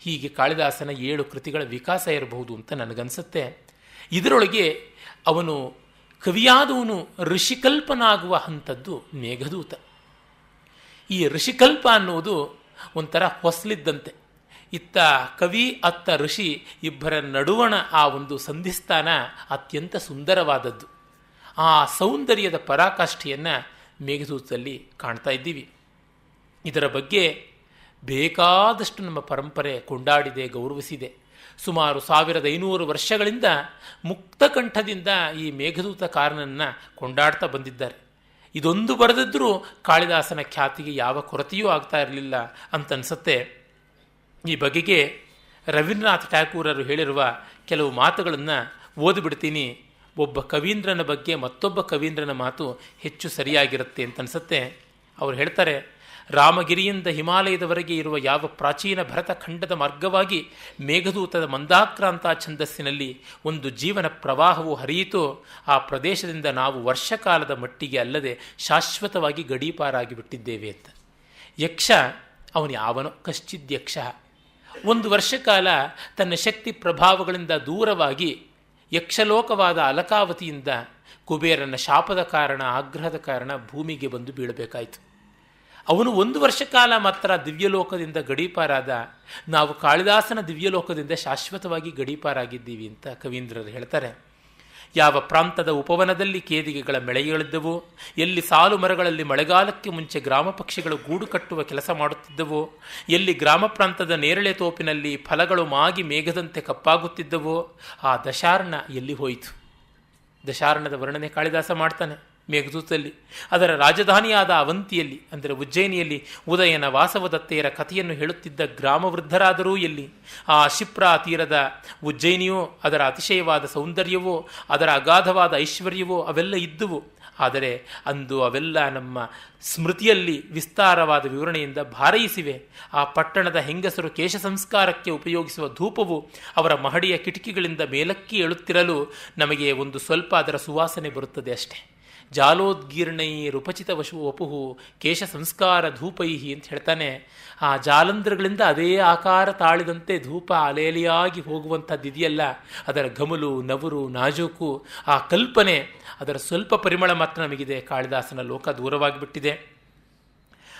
ಹೀಗೆ ಕಾಳಿದಾಸನ 7 ಕೃತಿಗಳ ವಿಕಾಸ ಇರಬಹುದು ಅಂತ ನನಗನ್ಸುತ್ತೆ. ಇದರೊಳಗೆ ಅವನು ಕವಿಯಾದವನು ಋಷಿಕಲ್ಪನಾಗುವ ಹಂತದ್ದು ಮೇಘದೂತ. ಈ ಋಷಿಕಲ್ಪ ಅನ್ನುವುದು ಒಂಥರ ಹೊಸಲಿದ್ದಂತೆ. ಇತ್ತ ಕವಿ ಅತ್ತ ಋಷಿ ಇಬ್ಬರ ನಡುವಣ ಆ ಒಂದು ಸಂಧಿಸ್ಥಾನ ಅತ್ಯಂತ ಸುಂದರವಾದದ್ದು. ಆ ಸೌಂದರ್ಯದ ಪರಾಕಾಷ್ಠೆಯನ್ನು ಮೇಘದೂತದಲ್ಲಿ ಕಾಣ್ತಾ ಇದ್ದೀವಿ. ಇದರ ಬಗ್ಗೆ ಬೇಕಾದಷ್ಟು ನಮ್ಮ ಪರಂಪರೆ ಕೊಂಡಾಡಿದೆ, ಗೌರವಿಸಿದೆ. ಸುಮಾರು 1500 ವರ್ಷಗಳಿಂದ ಮುಕ್ತಕಂಠದಿಂದ ಈ ಮೇಘದೂತಕಾರನನ್ನು ಕೊಂಡಾಡ್ತಾ ಬಂದಿದ್ದಾರೆ. ಇದೊಂದು ಬರೆದಿದ್ದರೂ ಕಾಳಿದಾಸನ ಖ್ಯಾತಿಗೆ ಯಾವ ಕೊರತೆಯೂ ಆಗ್ತಾ ಇರಲಿಲ್ಲ ಅಂತನ್ಸುತ್ತೆ. ಈ ಬಗೆಗೆ ರವೀಂದ್ರನಾಥ್ ಟ್ಯಾಗೂರರು ಹೇಳಿರುವ ಕೆಲವು ಮಾತುಗಳನ್ನು ಓದಿಬಿಡ್ತೀನಿ. ಒಬ್ಬ ಕವೀಂದ್ರನ ಬಗ್ಗೆ ಮತ್ತೊಬ್ಬ ಕವೀಂದ್ರನ ಮಾತು ಹೆಚ್ಚು ಸರಿಯಾಗಿರುತ್ತೆ ಅಂತನ್ಸುತ್ತೆ. ಅವರು ಹೇಳ್ತಾರೆ, ರಾಮಗಿರಿಯಿಂದ ಹಿಮಾಲಯದವರೆಗೆ ಇರುವ ಯಾವ ಪ್ರಾಚೀನ ಭರತ ಖಂಡದ ಮಾರ್ಗವಾಗಿ ಮೇಘದೂತದ ಮಂದಾಕ್ರಾಂತ ಛಂದಸ್ಸಿನಲ್ಲಿ ಒಂದು ಜೀವನ ಪ್ರವಾಹವು ಹರಿಯಿತೋ, ಆ ಪ್ರದೇಶದಿಂದ ನಾವು ವರ್ಷಕಾಲದ ಮಟ್ಟಿಗೆ ಅಲ್ಲದೆ ಶಾಶ್ವತವಾಗಿ ಗಡೀಪಾರಾಗಿ ಬಿಟ್ಟಿದ್ದೇವೆ ಅಂತ. ಯಕ್ಷ ಅವನು ಯಾವನೋ ಕಶ್ಚಿದ್ಯಕ್ಷ. 1 ವರ್ಷ ಕಾಲ ತನ್ನ ಶಕ್ತಿ ಪ್ರಭಾವಗಳಿಂದ ದೂರವಾಗಿ ಯಕ್ಷಲೋಕವಾದ ಅಲಕಾವತಿಯಿಂದ ಕುಬೇರನ ಶಾಪದ ಕಾರಣ, ಆಗ್ರಹದ ಕಾರಣ ಭೂಮಿಗೆ ಬಂದು ಬೀಳಬೇಕಾಯಿತು. ಅವನು 1 ವರ್ಷ ಕಾಲ ಮಾತ್ರ ದಿವ್ಯಲೋಕದಿಂದ ಗಡೀಪಾರಾದ. ನಾವು ಕಾಳಿದಾಸನ ದಿವ್ಯಲೋಕದಿಂದ ಶಾಶ್ವತವಾಗಿ ಗಡೀಪಾರಾಗಿದ್ದೀವಿ ಅಂತ ಕವೀಂದ್ರರು ಹೇಳ್ತಾರೆ. ಯಾವ ಪ್ರಾಂತದ ಉಪವನದಲ್ಲಿ ಕೇದಿಗೆಗಳ ಮೆಳೆಗಳಿದ್ದವೋ, ಎಲ್ಲಿ ಸಾಲು ಮರಗಳಲ್ಲಿ ಮಳೆಗಾಲಕ್ಕೆ ಮುಂಚೆ ಗ್ರಾಮ ಪಕ್ಷಿಗಳು ಗೂಡು ಕಟ್ಟುವ ಕೆಲಸ ಮಾಡುತ್ತಿದ್ದವೋ, ಎಲ್ಲಿ ಗ್ರಾಮ ಪ್ರಾಂತದ ನೇರಳೆ ತೋಪಿನಲ್ಲಿ ಫಲಗಳು ಮಾಗಿ ಮೇಘದಂತೆ ಕಪ್ಪಾಗುತ್ತಿದ್ದವೋ, ಆ ದಶಾರ್ಣ ಎಲ್ಲಿ ಹೋಯಿತು? ದಶಾರ್ಣದ ವರ್ಣನೆ ಕಾಳಿದಾಸ ಮಾಡ್ತಾನೆ ಮೇಘದೂತದಲ್ಲಿ. ಅದರ ರಾಜಧಾನಿಯಾದ ಅವಂತಿಯಲ್ಲಿ ಅಂದರೆ ಉಜ್ಜಯಿನಿಯಲ್ಲಿ ಉದಯನ ವಾಸವದತ್ತೆಯರ ಕಥೆಯನ್ನು ಹೇಳುತ್ತಿದ್ದ ಗ್ರಾಮವೃದ್ಧರಾದರೂ ಎಲ್ಲಿ? ಆ ಶಿಪ್ರಾ ತೀರದ ಉಜ್ಜಯಿನಿಯೋ, ಅದರ ಅತಿಶಯವಾದ ಸೌಂದರ್ಯವೋ, ಅದರ ಅಗಾಧವಾದ ಐಶ್ವರ್ಯವೋ ಅವೆಲ್ಲ ಇದ್ದುವು. ಆದರೆ ಅಂದು ಅವೆಲ್ಲ ನಮ್ಮ ಸ್ಮೃತಿಯಲ್ಲಿ ವಿಸ್ತಾರವಾದ ವಿವರಣೆಯಿಂದ ಭಾರಯಿಸಿವೆ. ಆ ಪಟ್ಟಣದ ಹೆಂಗಸರು ಕೇಶ ಸಂಸ್ಕಾರಕ್ಕೆ ಉಪಯೋಗಿಸುವ ಧೂಪವು ಅವರ ಮಹಡಿಯ ಕಿಟಕಿಗಳಿಂದ ಮೇಲಕ್ಕೆ ಏಳುತ್ತಿರಲು ನಮಗೆ ಒಂದು ಸ್ವಲ್ಪ ಅದರ ಸುವಾಸನೆ ಬರುತ್ತದೆ ಅಷ್ಟೇ. ಜಾಲೋದ್ಗೀರ್ಣೈರುಪಚಿತ ವಪುಹು ಕೇಶ ಸಂಸ್ಕಾರ ಧೂಪೈಹಿ ಅಂತ ಹೇಳ್ತಾನೆ. ಆ ಜಾಲಂಧ್ರಗಳಿಂದ ಅದೇ ಆಕಾರ ತಾಳಿದಂತೆ ಧೂಪ ಅಲೆಯಲಿಯಾಗಿ ಹೋಗುವಂಥದ್ದು ಇದೆಯಲ್ಲ, ಅದರ ಘಮಲು, ನವರು, ನಾಜೂಕು, ಆ ಕಲ್ಪನೆ, ಅದರ ಸ್ವಲ್ಪ ಪರಿಮಳ ಮಾತ್ರ ನಮಗಿದೆ. ಕಾಳಿದಾಸನ ಲೋಕ ದೂರವಾಗಿಬಿಟ್ಟಿದೆ.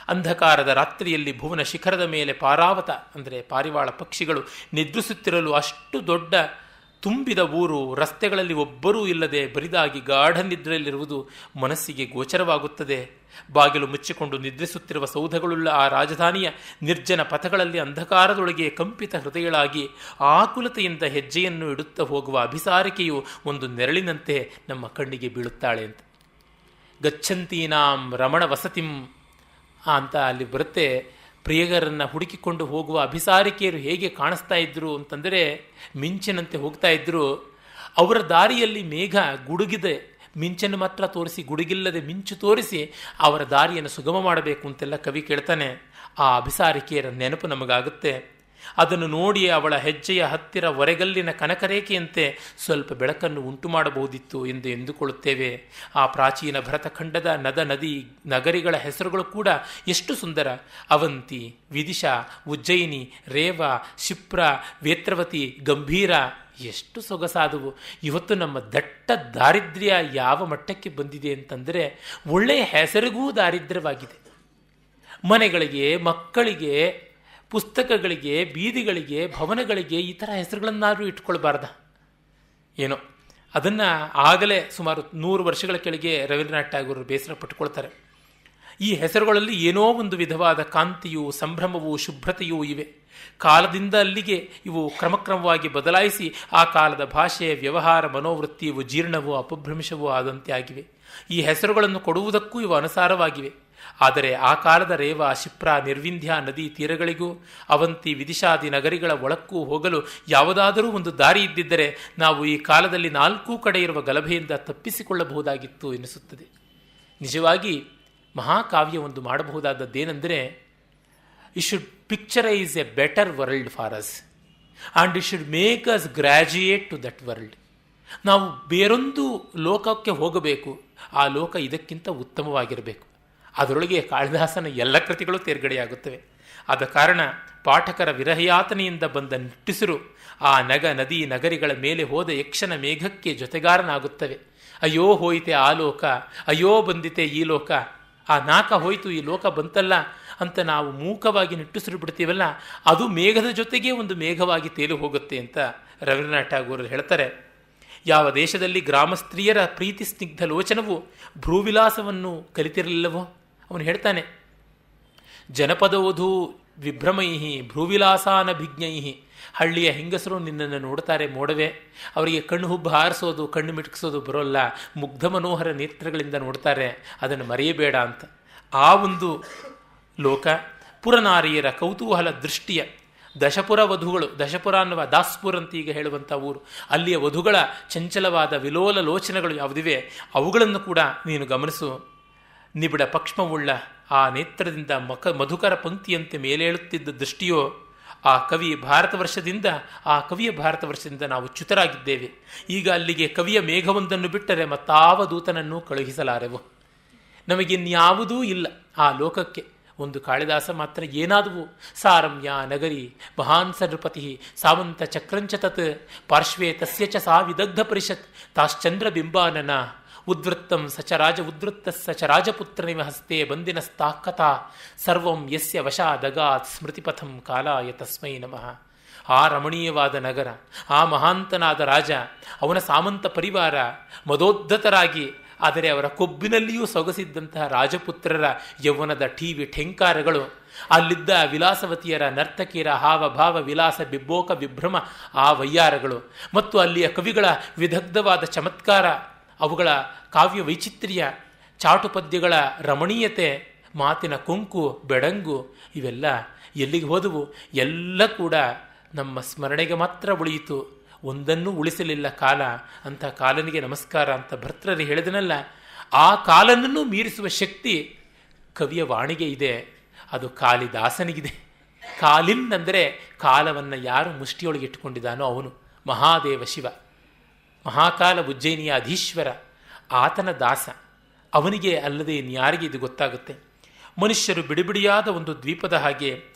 ಅಂಧಕಾರದ ರಾತ್ರಿಯಲ್ಲಿ ಭುವನ ಶಿಖರದ ಮೇಲೆ ಪಾರಾವತ ಅಂದರೆ ಪಾರಿವಾಳ ಪಕ್ಷಿಗಳು ನಿದ್ರಿಸುತ್ತಿರಲು ಅಷ್ಟು ದೊಡ್ಡ ತುಂಬಿದ ಊರು, ರಸ್ತೆಗಳಲ್ಲಿ ಒಬ್ಬರೂ ಇಲ್ಲದೆ ಬರಿದಾಗಿ ಗಾಢ ನಿದ್ರೆಯಲ್ಲಿರುವುದು ಮನಸ್ಸಿಗೆ ಗೋಚರವಾಗುತ್ತದೆ. ಬಾಗಿಲು ಮುಚ್ಚಿಕೊಂಡು ನಿದ್ರಿಸುತ್ತಿರುವ ಸೌಧಗಳುಳ್ಳ ಆ ರಾಜಧಾನಿಯ ನಿರ್ಜನ ಪಥಗಳಲ್ಲಿ ಅಂಧಕಾರದೊಳಗೆ ಕಂಪಿತ ಹೃದಯಗಳಾಗಿ ಆಕುಲತೆಯಿಂದ ಹೆಜ್ಜೆಯನ್ನು ಇಡುತ್ತಾ ಹೋಗುವ ಅಭಿಸಾರಿಕೆಯು ಒಂದು ನೆರಳಿನಂತೆ ನಮ್ಮ ಕಣ್ಣಿಗೆ ಬೀಳುತ್ತಾಳೆ ಅಂತ. ಗಚ್ಚಂತೀನಾಂ ರಮಣ ವಸತಿಂ ಅಂತ ಅಲ್ಲಿ ಬರುತ್ತೆ. ಪ್ರಿಯಗರನ್ನು ಹುಡುಕಿಕೊಂಡು ಹೋಗುವ ಅಭಿಸಾರಿಕೆಯರು ಹೇಗೆ ಕಾಣಿಸ್ತಾ ಇದ್ರು ಅಂತಂದರೆ ಮಿಂಚಿನಂತೆ ಹೋಗ್ತಾ ಇದ್ರು. ಅವರ ದಾರಿಯಲ್ಲಿ ಮೇಘ ಗುಡುಗಿದೆ, ಮಿಂಚನ್ನು ಮಾತ್ರ ತೋರಿಸಿ, ಗುಡುಗಿಲ್ಲದೆ ಮಿಂಚು ತೋರಿಸಿ ಅವರ ದಾರಿಯನ್ನು ಸುಗಮ ಮಾಡಬೇಕು ಅಂತೆಲ್ಲ ಕವಿ ಕೇಳ್ತಾನೆ. ಆ ಅಭಿಸಾರಿಕೆಯರ ನೆನಪು ನಮಗಾಗುತ್ತೆ. ಅದನ್ನು ನೋಡಿ ಅವಳ ಹೆಜ್ಜೆಯ ಹತ್ತಿರ ಒರೆಗಲ್ಲಿನ ಕನಕರೇಖೆಯಂತೆ ಸ್ವಲ್ಪ ಬೆಳಕನ್ನು ಉಂಟು ಮಾಡಬಹುದಿತ್ತು ಎಂದು ಎಂದುಕೊಳ್ಳುತ್ತೇವೆ. ಆ ಪ್ರಾಚೀನ ಭರತಖಂಡದ ನದಿ ನಗರಿಗಳ ಹೆಸರುಗಳು ಕೂಡ ಎಷ್ಟು ಸುಂದರ. ಅವಂತಿ, ವಿದಿಶಾ, ಉಜ್ಜಯಿನಿ, ರೇವ, ಶಿಪ್ರ, ವೇತ್ರವತಿ, ಗಂಭೀರ ಎಷ್ಟು ಸೊಗಸಾದವು. ಇವತ್ತು ನಮ್ಮ ದಟ್ಟ ದಾರಿದ್ರ್ಯ ಯಾವ ಮಟ್ಟಕ್ಕೆ ಬಂದಿದೆ ಅಂತಂದರೆ ಒಳ್ಳೆಯ ಹೆಸರಿಗೂ ದಾರಿದ್ರ್ಯವಾಗಿದೆ. ಮನೆಗಳಿಗೆ, ಮಕ್ಕಳಿಗೆ, ಪುಸ್ತಕಗಳಿಗೆ, ಬೀದಿಗಳಿಗೆ, ಭವನಗಳಿಗೆ ಈ ಥರ ಹೆಸರುಗಳನ್ನಾದರೂ ಇಟ್ಕೊಳ್ಬಾರ್ದ ಏನೋ. ಅದನ್ನು ಆಗಲೇ ಸುಮಾರು 100 ವರ್ಷಗಳ ಕೆಳಗೆ ರವೀಂದ್ರನಾಥ್ ಠಾಗೂರ್ ಬೇಸರ ಪಟ್ಟುಕೊಳ್ತಾರೆ. ಈ ಹೆಸರುಗಳಲ್ಲಿ ಏನೋ ಒಂದು ವಿಧವಾದ ಕಾಂತಿಯೂ ಸಂಭ್ರಮವೂ ಶುಭ್ರತೆಯೂ ಇವೆ. ಕಾಲದಿಂದ ಅಲ್ಲಿಗೆ ಇವು ಕ್ರಮಕ್ರಮವಾಗಿ ಬದಲಾಯಿಸಿ ಆ ಕಾಲದ ಭಾಷೆ, ವ್ಯವಹಾರ, ಮನೋವೃತ್ತಿ ಇವು ಜೀರ್ಣವೂ ಅಪಭ್ರಂಶವೂ ಆದಂತೆ ಆಗಿವೆ. ಈ ಹೆಸರುಗಳನ್ನು ಕೊಡುವುದಕ್ಕೂ ಇವು ಅನುಸಾರವಾಗಿವೆ. ಆದರೆ ಆ ಕಾಲದ ರೇವ, ಶಿಪ್ರ, ನಿರ್ವಿಂಧ್ಯ ನದಿ ತೀರಗಳಿಗೂ ಅವಂತಿ, ವಿದಿಶಾದಿ ನಗರಿಗಳ ಒಳಕ್ಕೂ ಹೋಗಲು ಯಾವುದಾದರೂ ಒಂದು ದಾರಿ ಇದ್ದಿದ್ದರೆ ನಾವು ಈ ಕಾಲದಲ್ಲಿ 4 ಕಡೆ ಇರುವ ಗಲಭೆಯಿಂದ ತಪ್ಪಿಸಿಕೊಳ್ಳಬಹುದಾಗಿತ್ತು ಎನಿಸುತ್ತದೆ. ನಿಜವಾಗಿ ಮಹಾಕಾವ್ಯ ಒಂದು ಮಾಡಬಹುದಾದದ್ದೇನೆಂದರೆ, it should picturise a better world for us and it should make us graduate to that world. ನಾವು ಬೇರೊಂದು ಲೋಕಕ್ಕೆ ಹೋಗಬೇಕು, ಆ ಲೋಕ ಇದಕ್ಕಿಂತ ಉತ್ತಮವಾಗಿರಬೇಕು. ಅದರೊಳಗೆ ಕಾಳಿದಾಸನ ಎಲ್ಲ ಕೃತಿಗಳು ತೇರ್ಗಡೆಯಾಗುತ್ತವೆ. ಆದ ಕಾರಣ ಪಾಠಕರ ವಿರಹಯಾತನೆಯಿಂದ ಬಂದ ನಿಟ್ಟುಸಿರು ಆ ನದಿ ನಗರಿಗಳ ಮೇಲೆ ಹೋದ ಯಕ್ಷನ ಮೇಘಕ್ಕೆ ಜೊತೆಗಾರನಾಗುತ್ತವೆ. ಅಯ್ಯೋ ಹೋಯಿತೆ ಆ ಲೋಕ, ಅಯ್ಯೋ ಬಂದಿತೆ ಈ ಲೋಕ, ಆ ನಾಕ ಹೋಯಿತು ಈ ಲೋಕ ಬಂತಲ್ಲ ಅಂತ ನಾವು ಮೂಕವಾಗಿ ನಿಟ್ಟುಸಿರು ಬಿಡ್ತೀವಲ್ಲ, ಅದು ಮೇಘದ ಜೊತೆಗೆ ಒಂದು ಮೇಘವಾಗಿ ತೇಲು ಹೋಗುತ್ತೆ ಅಂತ ರವೀಂದ್ರನಾಥ್ ಠಾಗೂರ್ ಹೇಳ್ತಾರೆ. ಯಾವ ದೇಶದಲ್ಲಿ ಗ್ರಾಮಸ್ತ್ರೀಯರ ಪ್ರೀತಿ ಸ್ನಿಗ್ಧ ಲೋಚನವು ಭ್ರೂವಿಲಾಸವನ್ನು ಕಲಿತಿರಲಿಲ್ಲವೋ ಅವನು ಹೇಳ್ತಾನೆ, ಜನಪದವಧೂ ವಿಭ್ರಮೈಹಿ ಭ್ರೂವಿಲಾಸಾನಭಿಜ್ಞೈಹಿ. ಹಳ್ಳಿಯ ಹೆಂಗಸರು ನಿನ್ನನ್ನು ನೋಡ್ತಾರೆ ಮೋಡವೇ, ಅವರಿಗೆ ಕಣ್ಣು ಹುಬ್ಬು ಹಾರಿಸೋದು, ಕಣ್ಣು ಮಿಟುಕಿಸೋದು ಬರೋಲ್ಲ, ಮುಗ್ಧ ಮನೋಹರ ನೇತ್ರಗಳಿಂದ ನೋಡ್ತಾರೆ, ಅದನ್ನು ಮರೆಯಬೇಡ ಅಂತ. ಆ ಒಂದು ಲೋಕ ಪುರನಾರಿಯರ ಕೌತೂಹಲ ದೃಷ್ಟಿಯ ದಶಪುರ ವಧುಗಳು, ದಶಪುರ ಅನ್ನುವ ದಾಸ್ಪುರ್ ಅಂತ ಈಗ ಹೇಳುವಂಥ ಊರು, ಅಲ್ಲಿಯ ವಧುಗಳ ಚಂಚಲವಾದ ವಿಲೋಲ ಲೋಚನೆಗಳು ಯಾವುದಿವೆ ಅವುಗಳನ್ನು ಕೂಡ ನೀನು ಗಮನಿಸು. ನಿಬಿಡ ಪಕ್ಷ್ಮವುಳ್ಳ ಆ ನೇತ್ರದಿಂದ ಮಧುಕರ ಪಂಕ್ತಿಯಂತೆ ಮೇಲೇಳುತ್ತಿದ್ದ ದೃಷ್ಟಿಯೋ ಆ ಕವಿಯ ಭಾರತ ವರ್ಷದಿಂದ ನಾವು ಚ್ಯುತರಾಗಿದ್ದೇವೆ. ಈಗ ಅಲ್ಲಿಗೆ ಕವಿಯ ಮೇಘವೊಂದನ್ನು ಬಿಟ್ಟರೆ ಮತ್ತಾವ ದೂತನನ್ನು ಕಳುಹಿಸಲಾರೆವು. ನಮಗಿನ್ಯಾವುದೂ ಇಲ್ಲ ಆ ಲೋಕಕ್ಕೆ. ಒಂದು ಕಾಳಿದಾಸ ಮಾತ್ರ ಏನಾದವು. ಸಾರಮ್ಯ ನಗರಿ ಮಹಾನ್ ಸನೃಪತಿ ಸಾವಂತ ಚಕ್ರಂಚ ತತ್ ಪಾರ್ಶ್ವೇ ತಸ್ಯ ಚ ಸಾ ವಿದಗ್ಧ ಪರಿಷತ್ ತಾಶ್ಚಂದ್ರ ಬಿಂಬಾನನ ಉದ್ವೃತ್ತಂ ಸಚ ರಾಜಪುತ್ರನಿವ ಹಸ್ತೆ ಬಂದಿನಸ್ತಾಕಥಾ ಸರ್ವಂ ಯಸ್ಯ ವಶಾದಗಾತ್ ಸ್ಮೃತಿಪಥಂ ಕಾಲಾಯ ತಸ್ಮೈ ನಮಃ. ಆ ರಮಣೀಯವಾದ ನಗರ, ಆ ಮಹಾಂತನಾದ ರಾಜ, ಅವನ ಸಾಮಂತ ಪರಿವಾರ ಮದೋದ್ಧತರಾಗಿ, ಆದರೆ ಅವರ ಕೊಬ್ಬಿನಲ್ಲಿಯೂ ಸೊಗಸಿದ್ದಂತಹ ರಾಜಪುತ್ರರ ಯೌವನದ ಠೇಂಕಾರಗಳು, ಅಲ್ಲಿದ್ದ ವಿಲಾಸವತಿಯರ ನರ್ತಕಿಯರ ಹಾವಭಾವ ವಿಲಾಸ ಬಿಬ್ಬೋಕ ವಿಭ್ರಮ ಆ ವಯ್ಯಾರಗಳು, ಮತ್ತು ಅಲ್ಲಿಯ ಕವಿಗಳ ವಿದಗ್ಧವಾದ ಚಮತ್ಕಾರ, ಅವುಗಳ ಕಾವ್ಯ ವೈಚಿತ್ರ್ಯ, ಚಾಟುಪದ್ಯಗಳ ರಮಣೀಯತೆ, ಮಾತಿನ ಕೊಂಕು ಬೆಡಂಗು, ಇವೆಲ್ಲ ಎಲ್ಲಿಗೆ ಹೋದವು? ಎಲ್ಲ ಕೂಡ ನಮ್ಮ ಸ್ಮರಣೆಗೆ ಮಾತ್ರ ಉಳಿಯಿತು, ಒಂದನ್ನೂ ಉಳಿಸಲಿಲ್ಲ ಕಾಲ. ಅಂಥ ಕಾಲನಿಗೆ ನಮಸ್ಕಾರ ಅಂತ ಭರ್ತೃರು ಹೇಳಿದನಲ್ಲ, ಆ ಕಾಲನನ್ನು ಮೀರಿಸುವ ಶಕ್ತಿ ಕವಿಯ ವಾಣಿಗೆ ಇದೆ, ಅದು ಕಾಳಿದಾಸನಿಗಿದೆ. ಕಾಲಿನ್ ಅಂದರೆ ಕಾಲವನ್ನು ಯಾರು ಮುಷ್ಟಿಯೊಳಗೆ ಇಟ್ಟುಕೊಂಡಿದ್ದಾನೋ ಅವನು ಮಹಾದೇವ ಶಿವ, ಮಹಾಕಾಲ ಉಜ್ಜಯಿನಿಯ ಅಧೀಶ್ವರ, ಆತನ ದಾಸ. ಅವನಿಗೆ ಅಲ್ಲದೆ ಇನ್ಯಾರಿಗೆ ಇದು ಗೊತ್ತಾಗುತ್ತೆ? ಮನುಷ್ಯರು ಬಿಡಿಬಿಡಿಯಾದ ಒಂದು ದ್ವೀಪದ ಹಾಗೆ,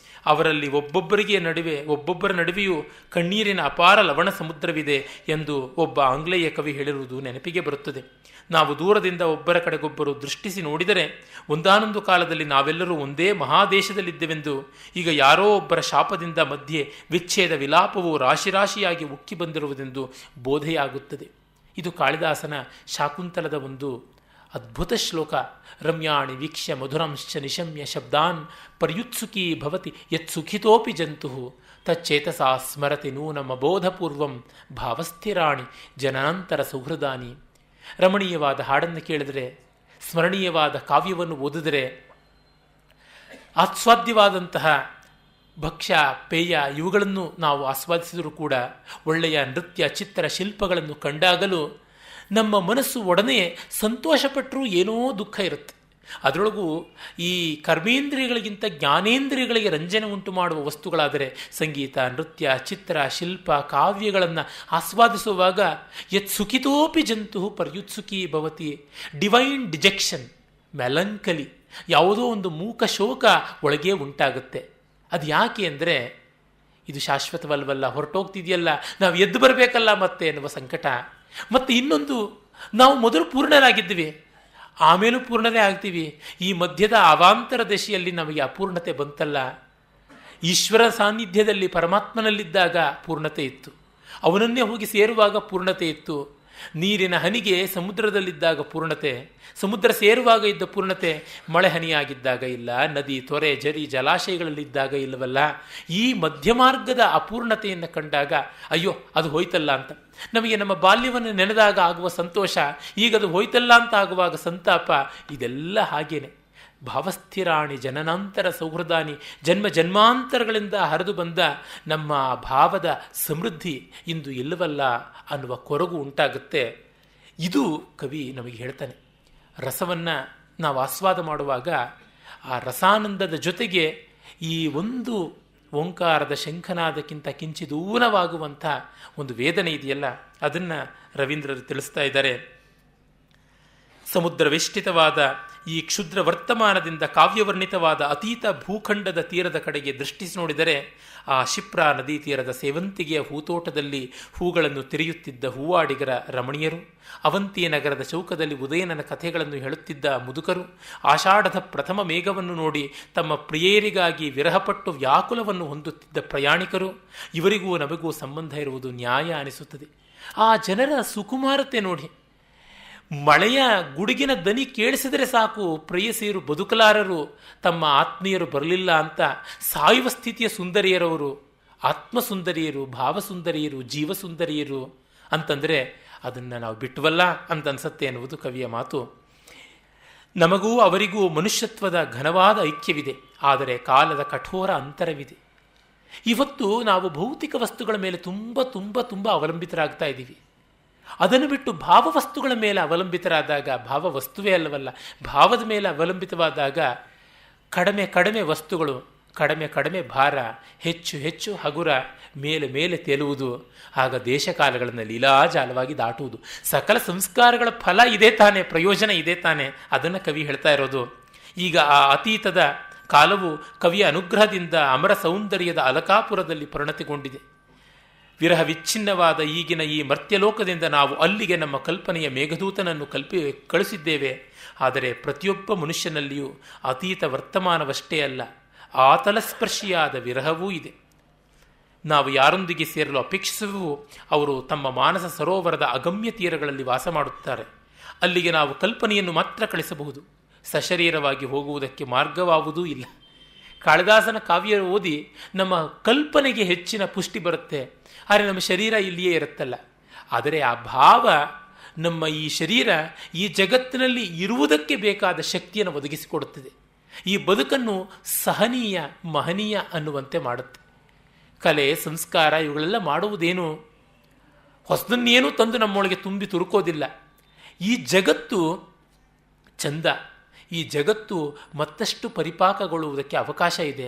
ಅವರಲ್ಲಿ ಒಬ್ಬೊಬ್ಬರ ನಡುವೆಯೂ ಕಣ್ಣೀರಿನ ಅಪಾರ ಲವಣ ಸಮುದ್ರವಿದೆ ಎಂದು ಒಬ್ಬ ಆಂಗ್ಲೇಯ ಕವಿ ಹೇಳಿರುವುದು ನೆನಪಿಗೆ ಬರುತ್ತದೆ. ನಾವು ದೂರದಿಂದ ಒಬ್ಬರ ಕಡೆಗೊಬ್ಬರು ದೃಷ್ಟಿಸಿ ನೋಡಿದರೆ ಒಂದಾನೊಂದು ಕಾಲದಲ್ಲಿ ನಾವೆಲ್ಲರೂ ಒಂದೇ ಮಹಾದೇಶದಲ್ಲಿದ್ದೆವೆಂದು, ಈಗ ಯಾರೋ ಒಬ್ಬರ ಶಾಪದಿಂದ ಮಧ್ಯೆ ವಿಚ್ಛೇದ ವಿಲಾಪವು ರಾಶಿಯಾಗಿ ಉಕ್ಕಿ ಬಂದಿರುವುದೆಂದು ಬೋಧೆಯಾಗುತ್ತದೆ. ಇದು ಕಾಳಿದಾಸನ ಶಾಕುಂತಲದ ಒಂದು ಅದ್ಭುತ ಶ್ಲೋಕ. ರಮ್ಯಾಣಿ ವೀಕ್ಷ್ಯ ಮಧುರಂಶ್ಚ ನಿಶಮ್ಯ ಶಬ್ದಾನ್ ಪರ್ಯುತ್ಸುಕೀ ಭವತಿ ಯತ್ಸುಖಿತೋಪಿ ಜಂತು ತಚ್ಚೇತಸಾ ಸ್ಮರತಿ ನೂನಮಬೋಧಪೂರ್ವಂ ಭಾವಸ್ಥಿರಾಣಿ ಜನಾಂತರ ಸೌಹೃದಾನಿ. ರಮಣೀಯವಾದ ಹಾಡನ್ನು ಕೇಳಿದರೆ, ಸ್ಮರಣೀಯವಾದ ಕಾವ್ಯವನ್ನು ಓದಿದರೆ, ಆಸ್ವಾದ್ಯವಾದಂತಹ ಭಕ್ಷ್ಯ ಪೇಯ ಇವುಗಳನ್ನು ನಾವು ಆಸ್ವಾದಿಸಿದರೂ ಕೂಡ, ಒಳ್ಳೆಯ ನೃತ್ಯ ಚಿತ್ರ ಶಿಲ್ಪಗಳನ್ನು ಕಂಡಾಗಲೂ ನಮ್ಮ ಮನಸ್ಸು ಒಡನೆ ಸಂತೋಷಪಟ್ಟರೂ ಏನೋ ದುಃಖ ಇರುತ್ತೆ. ಅದರೊಳಗೂ ಈ ಕರ್ಮೇಂದ್ರಿಯಗಳಿಗಿಂತ ಜ್ಞಾನೇಂದ್ರಿಯಗಳಿಗೆ ರಂಜನೆ ಉಂಟು ಮಾಡುವ ವಸ್ತುಗಳಾದರೆ ಸಂಗೀತ, ನೃತ್ಯ, ಚಿತ್ರ, ಶಿಲ್ಪ, ಕಾವ್ಯಗಳನ್ನು ಆಸ್ವಾದಿಸುವಾಗ ಯತ್ ಸುಖಿತೋಪಿ ಜಂತು ಪರ್ಯುತ್ಸುಖಿ ಭವತಿ, ಡಿವೈನ್ ಡಿಜೆಕ್ಷನ್, ಮೆಲಂಕಲಿ, ಯಾವುದೋ ಒಂದು ಮೂಕ ಶೋಕ ಒಳಗೆ ಉಂಟಾಗುತ್ತೆ. ಅದು ಯಾಕೆ ಅಂದರೆ ಇದು ಶಾಶ್ವತವಲ್ವಲ್ಲ, ಹೊರಟೋಗ್ತಿದೆಯಲ್ಲ, ನಾವು ಎದ್ದು ಬರಬೇಕಲ್ಲ ಮತ್ತೆ ಎನ್ನುವ ಸಂಕಟ. ಮತ್ತು ಇನ್ನೊಂದು, ನಾವು ಮೊದಲು ಪೂರ್ಣರಾಗಿದ್ವಿ, ಆಮೇಲೂ ಪೂರ್ಣರೇ ಆಗ್ತೀವಿ. ಈ ಮಧ್ಯದ ಅವಾಂತರ ದಶೆಯಲ್ಲಿ ನಮಗೆ ಅಪೂರ್ಣತೆ ಬಂತಲ್ಲ. ಈಶ್ವರ ಸಾನ್ನಿಧ್ಯದಲ್ಲಿ ಪರಮಾತ್ಮನಲ್ಲಿದ್ದಾಗ ಪೂರ್ಣತೆ ಇತ್ತು, ಅವನನ್ನೇ ಹೋಗಿ ಸೇರುವಾಗ ಪೂರ್ಣತೆ ಇತ್ತು. ನೀರಿನ ಹನಿಗೆ ಸಮುದ್ರದಲ್ಲಿದ್ದಾಗ ಪೂರ್ಣತೆ, ಸಮುದ್ರ ಸೇರುವಾಗ ಇದ್ದ ಪೂರ್ಣತೆ ಮಳೆ ಹನಿಯಾಗಿದ್ದಾಗ ಇಲ್ಲ, ನದಿ, ತೊರೆ, ಜರಿ, ಜಲಾಶಯಗಳಲ್ಲಿದ್ದಾಗ ಇಲ್ಲವಲ್ಲ. ಈ ಮಧ್ಯ ಮಾರ್ಗದ ಅಪೂರ್ಣತೆಯನ್ನು ಕಂಡಾಗ ಅಯ್ಯೋ ಅದು ಹೋಯ್ತಲ್ಲ ಅಂತ. ನಮಗೆ ನಮ್ಮ ಬಾಲ್ಯವನ್ನು ನೆನೆದಾಗ ಆಗುವ ಸಂತೋಷ, ಈಗ ಅದು ಹೋಯ್ತಲ್ಲ ಅಂತ ಆಗುವಾಗ ಸಂತಾಪ, ಇದೆಲ್ಲ ಹಾಗೇನೆ. ಭಾವಸ್ಥಿರಾಣಿ ಜನನಾಂತರ ಸೌಹೃದಾನಿ, ಜನ್ಮ ಜನ್ಮಾಂತರಗಳಿಂದ ಹರಿದು ಬಂದ ನಮ್ಮ ಭಾವದ ಸಮೃದ್ಧಿ ಇಂದು ಇಲ್ಲವಲ್ಲ ಅನ್ನುವ ಕೊರಗು ಉಂಟಾಗುತ್ತೆ. ಇದು ಕವಿ ನಮಗೆ ಹೇಳ್ತಾನೆ. ರಸವನ್ನು ನಾವು ಆಸ್ವಾದ ಮಾಡುವಾಗ ಆ ರಸಾನಂದದ ಜೊತೆಗೆ ಈ ಒಂದು ಓಂಕಾರದ ಶಂಖನಾದಕ್ಕಿಂತ ಕಿಂಚಿದೂರವಾಗುವಂಥ ಒಂದು ವೇದನೆ ಇದೆಯಲ್ಲ, ಅದನ್ನು ರವೀಂದ್ರರು ತಿಳಿಸ್ತಾ ಇದ್ದಾರೆ. ಸಮುದ್ರವೇಷ್ಟಿತವಾದ ಈ ಕ್ಷುದ್ರ ವರ್ತಮಾನದಿಂದ ಕಾವ್ಯವರ್ಣಿತವಾದ ಅತೀತ ಭೂಖಂಡದ ತೀರದ ಕಡೆಗೆ ದೃಷ್ಟಿಸಿ ನೋಡಿದರೆ ಆ ಶಿಪ್ರಾ ನದಿ ತೀರದ ಸೇವಂತಿಗೆಯ ಹೂತೋಟದಲ್ಲಿ ಹೂಗಳನ್ನು ತಿರಿಯುತ್ತಿದ್ದ ಹೂವಾಡಿಗರ ರಮಣೀಯರು, ಅವಂತಿ ನಗರದ ಚೌಕದಲ್ಲಿ ಉದಯನನ ಕಥೆಗಳನ್ನು ಹೇಳುತ್ತಿದ್ದ ಮುದುಕರು, ಆಷಾಢದ ಪ್ರಥಮ ಮೇಘವನ್ನು ನೋಡಿ ತಮ್ಮ ಪ್ರಿಯರಿಗಾಗಿ ವಿರಹಪಟ್ಟು ವ್ಯಾಕುಲವನ್ನು ಹೊಂದುತ್ತಿದ್ದ ಪ್ರಯಾಣಿಕರು, ಇವರಿಗೂ ನಮಗೂ ಸಂಬಂಧ ಇರುವುದು ನ್ಯಾಯ ಅನಿಸುತ್ತದೆ. ಆ ಜನರ ಸುಕುಮಾರತೆ ನೋಡಿ. ಮಳೆಯ ಗುಡುಗಿನ ದನಿ ಕೇಳಿಸಿದರೆ ಸಾಕು ಪ್ರೇಯಸಿಯರು ಬದುಕಲಾರರು, ತಮ್ಮ ಆತ್ಮೀಯರು ಬರಲಿಲ್ಲ ಅಂತ ಸಾಯುವ ಸ್ಥಿತಿಯ ಸುಂದರಿಯರವರು, ಆತ್ಮಸುಂದರಿಯರು, ಭಾವಸುಂದರಿಯರು, ಜೀವಸುಂದರಿಯರು ಅಂತಂದರೆ ಅದನ್ನು ನಾವು ಬಿಟ್ಟವಲ್ಲ ಅಂತ ಅನ್ಸತ್ತೆ ಎನ್ನುವುದು ಕವಿಯ ಮಾತು. ನಮಗೂ ಅವರಿಗೂ ಮನುಷ್ಯತ್ವದ ಘನವಾದ ಐಕ್ಯವಿದೆ, ಆದರೆ ಕಾಲದ ಕಠೋರ ಅಂತರವಿದೆ. ಇವತ್ತು ನಾವು ಭೌತಿಕ ವಸ್ತುಗಳ ಮೇಲೆ ತುಂಬ ತುಂಬ ತುಂಬ ಅವಲಂಬಿತರಾಗ್ತಾ ಇದ್ದೀವಿ. ಅದನ್ನು ಬಿಟ್ಟು ಭಾವವಸ್ತುಗಳ ಮೇಲೆ ಅವಲಂಬಿತರಾದಾಗ, ಭಾವ ವಸ್ತುವೇ ಅಲ್ಲವಲ್ಲ, ಭಾವದ ಮೇಲೆ ಅವಲಂಬಿತವಾದಾಗ ಕಡಿಮೆ ಕಡಿಮೆ ವಸ್ತುಗಳು, ಕಡಿಮೆ ಕಡಿಮೆ ಭಾರ, ಹೆಚ್ಚು ಹೆಚ್ಚು ಹಗುರ, ಮೇಲೆ ಮೇಲೆ ತೇಲುವುದು, ಆಗ ದೇಶಕಾಲಗಳನ್ನು ಲೀಲಾಜಾಲವಾಗಿ ದಾಟುವುದು. ಸಕಲ ಸಂಸ್ಕಾರಗಳ ಫಲ ಇದೇ ತಾನೇ, ಪ್ರಯೋಜನ ಇದೇ ತಾನೇ. ಅದನ್ನು ಕವಿ ಹೇಳ್ತಾ ಇರೋದು. ಈಗ ಆ ಅತೀತದ ಕಾಲವು ಕವಿಯ ಅನುಗ್ರಹದಿಂದ ಅಮರ ಸೌಂದರ್ಯದ ಅಲಕಾಪುರದಲ್ಲಿ ಪರಿಣತಿಗೊಂಡಿದೆ. ವಿರಹ ವಿಚ್ಛಿನ್ನವಾದ ಈಗಿನ ಈ ಮರ್ತ್ಯಲೋಕದಿಂದ ನಾವು ಅಲ್ಲಿಗೆ ನಮ್ಮ ಕಲ್ಪನೆಯ ಮೇಘದೂತನನ್ನು ಕಳಿಸಿದ್ದೇವೆ. ಆದರೆ ಪ್ರತಿಯೊಬ್ಬ ಮನುಷ್ಯನಲ್ಲಿಯೂ ಅತೀತ ವರ್ತಮಾನವಷ್ಟೇ ಅಲ್ಲ, ಆತಲಸ್ಪರ್ಶಿಯಾದ ವಿರಹವೂ ಇದೆ. ನಾವು ಯಾರೊಂದಿಗೆ ಸೇರಲು ಅಪೇಕ್ಷಿಸುವೋ ಅವರು ತಮ್ಮ ಮಾನಸ ಸರೋವರದ ಅಗಮ್ಯ ತೀರಗಳಲ್ಲಿ ವಾಸ ಮಾಡುತ್ತಾರೆ. ಅಲ್ಲಿಗೆ ನಾವು ಕಲ್ಪನೆಯನ್ನು ಮಾತ್ರ ಕಳಿಸಬಹುದು, ಸಶರೀರವಾಗಿ ಹೋಗುವುದಕ್ಕೆ ಮಾರ್ಗವಾವುದೂ ಇಲ್ಲ. ಕಾಳಿದಾಸನ ಕಾವ್ಯ ಓದಿ ನಮ್ಮ ಕಲ್ಪನೆಗೆ ಹೆಚ್ಚಿನ ಪುಷ್ಟಿ ಬರುತ್ತೆ, ಆದರೆ ನಮ್ಮ ಶರೀರ ಇಲ್ಲಿಯೇ ಇರುತ್ತಲ್ಲ. ಆದರೆ ಆ ಭಾವ ನಮ್ಮ ಈ ಶರೀರ ಈ ಜಗತ್ತಿನಲ್ಲಿ ಇರುವುದಕ್ಕೆ ಬೇಕಾದ ಶಕ್ತಿಯನ್ನು ಒದಗಿಸಿಕೊಡುತ್ತದೆ. ಈ ಬದುಕನ್ನು ಸಹನೀಯ, ಮಹನೀಯ ಅನ್ನುವಂತೆ ಮಾಡುತ್ತೆ. ಕಲೆ, ಸಂಸ್ಕಾರ ಇವುಗಳೆಲ್ಲ ಮಾಡುವುದೇನು, ಹೊಸದನ್ನೇನೂ ತಂದು ನಮ್ಮೊಳಗೆ ತುಂಬಿ ತುರುಕೋದಿಲ್ಲ. ಈ ಜಗತ್ತು ಚಂದ, ಈ ಜಗತ್ತು ಮತ್ತಷ್ಟು ಪರಿಪಾಕಗೊಳ್ಳುವುದಕ್ಕೆ ಅವಕಾಶ ಇದೆ.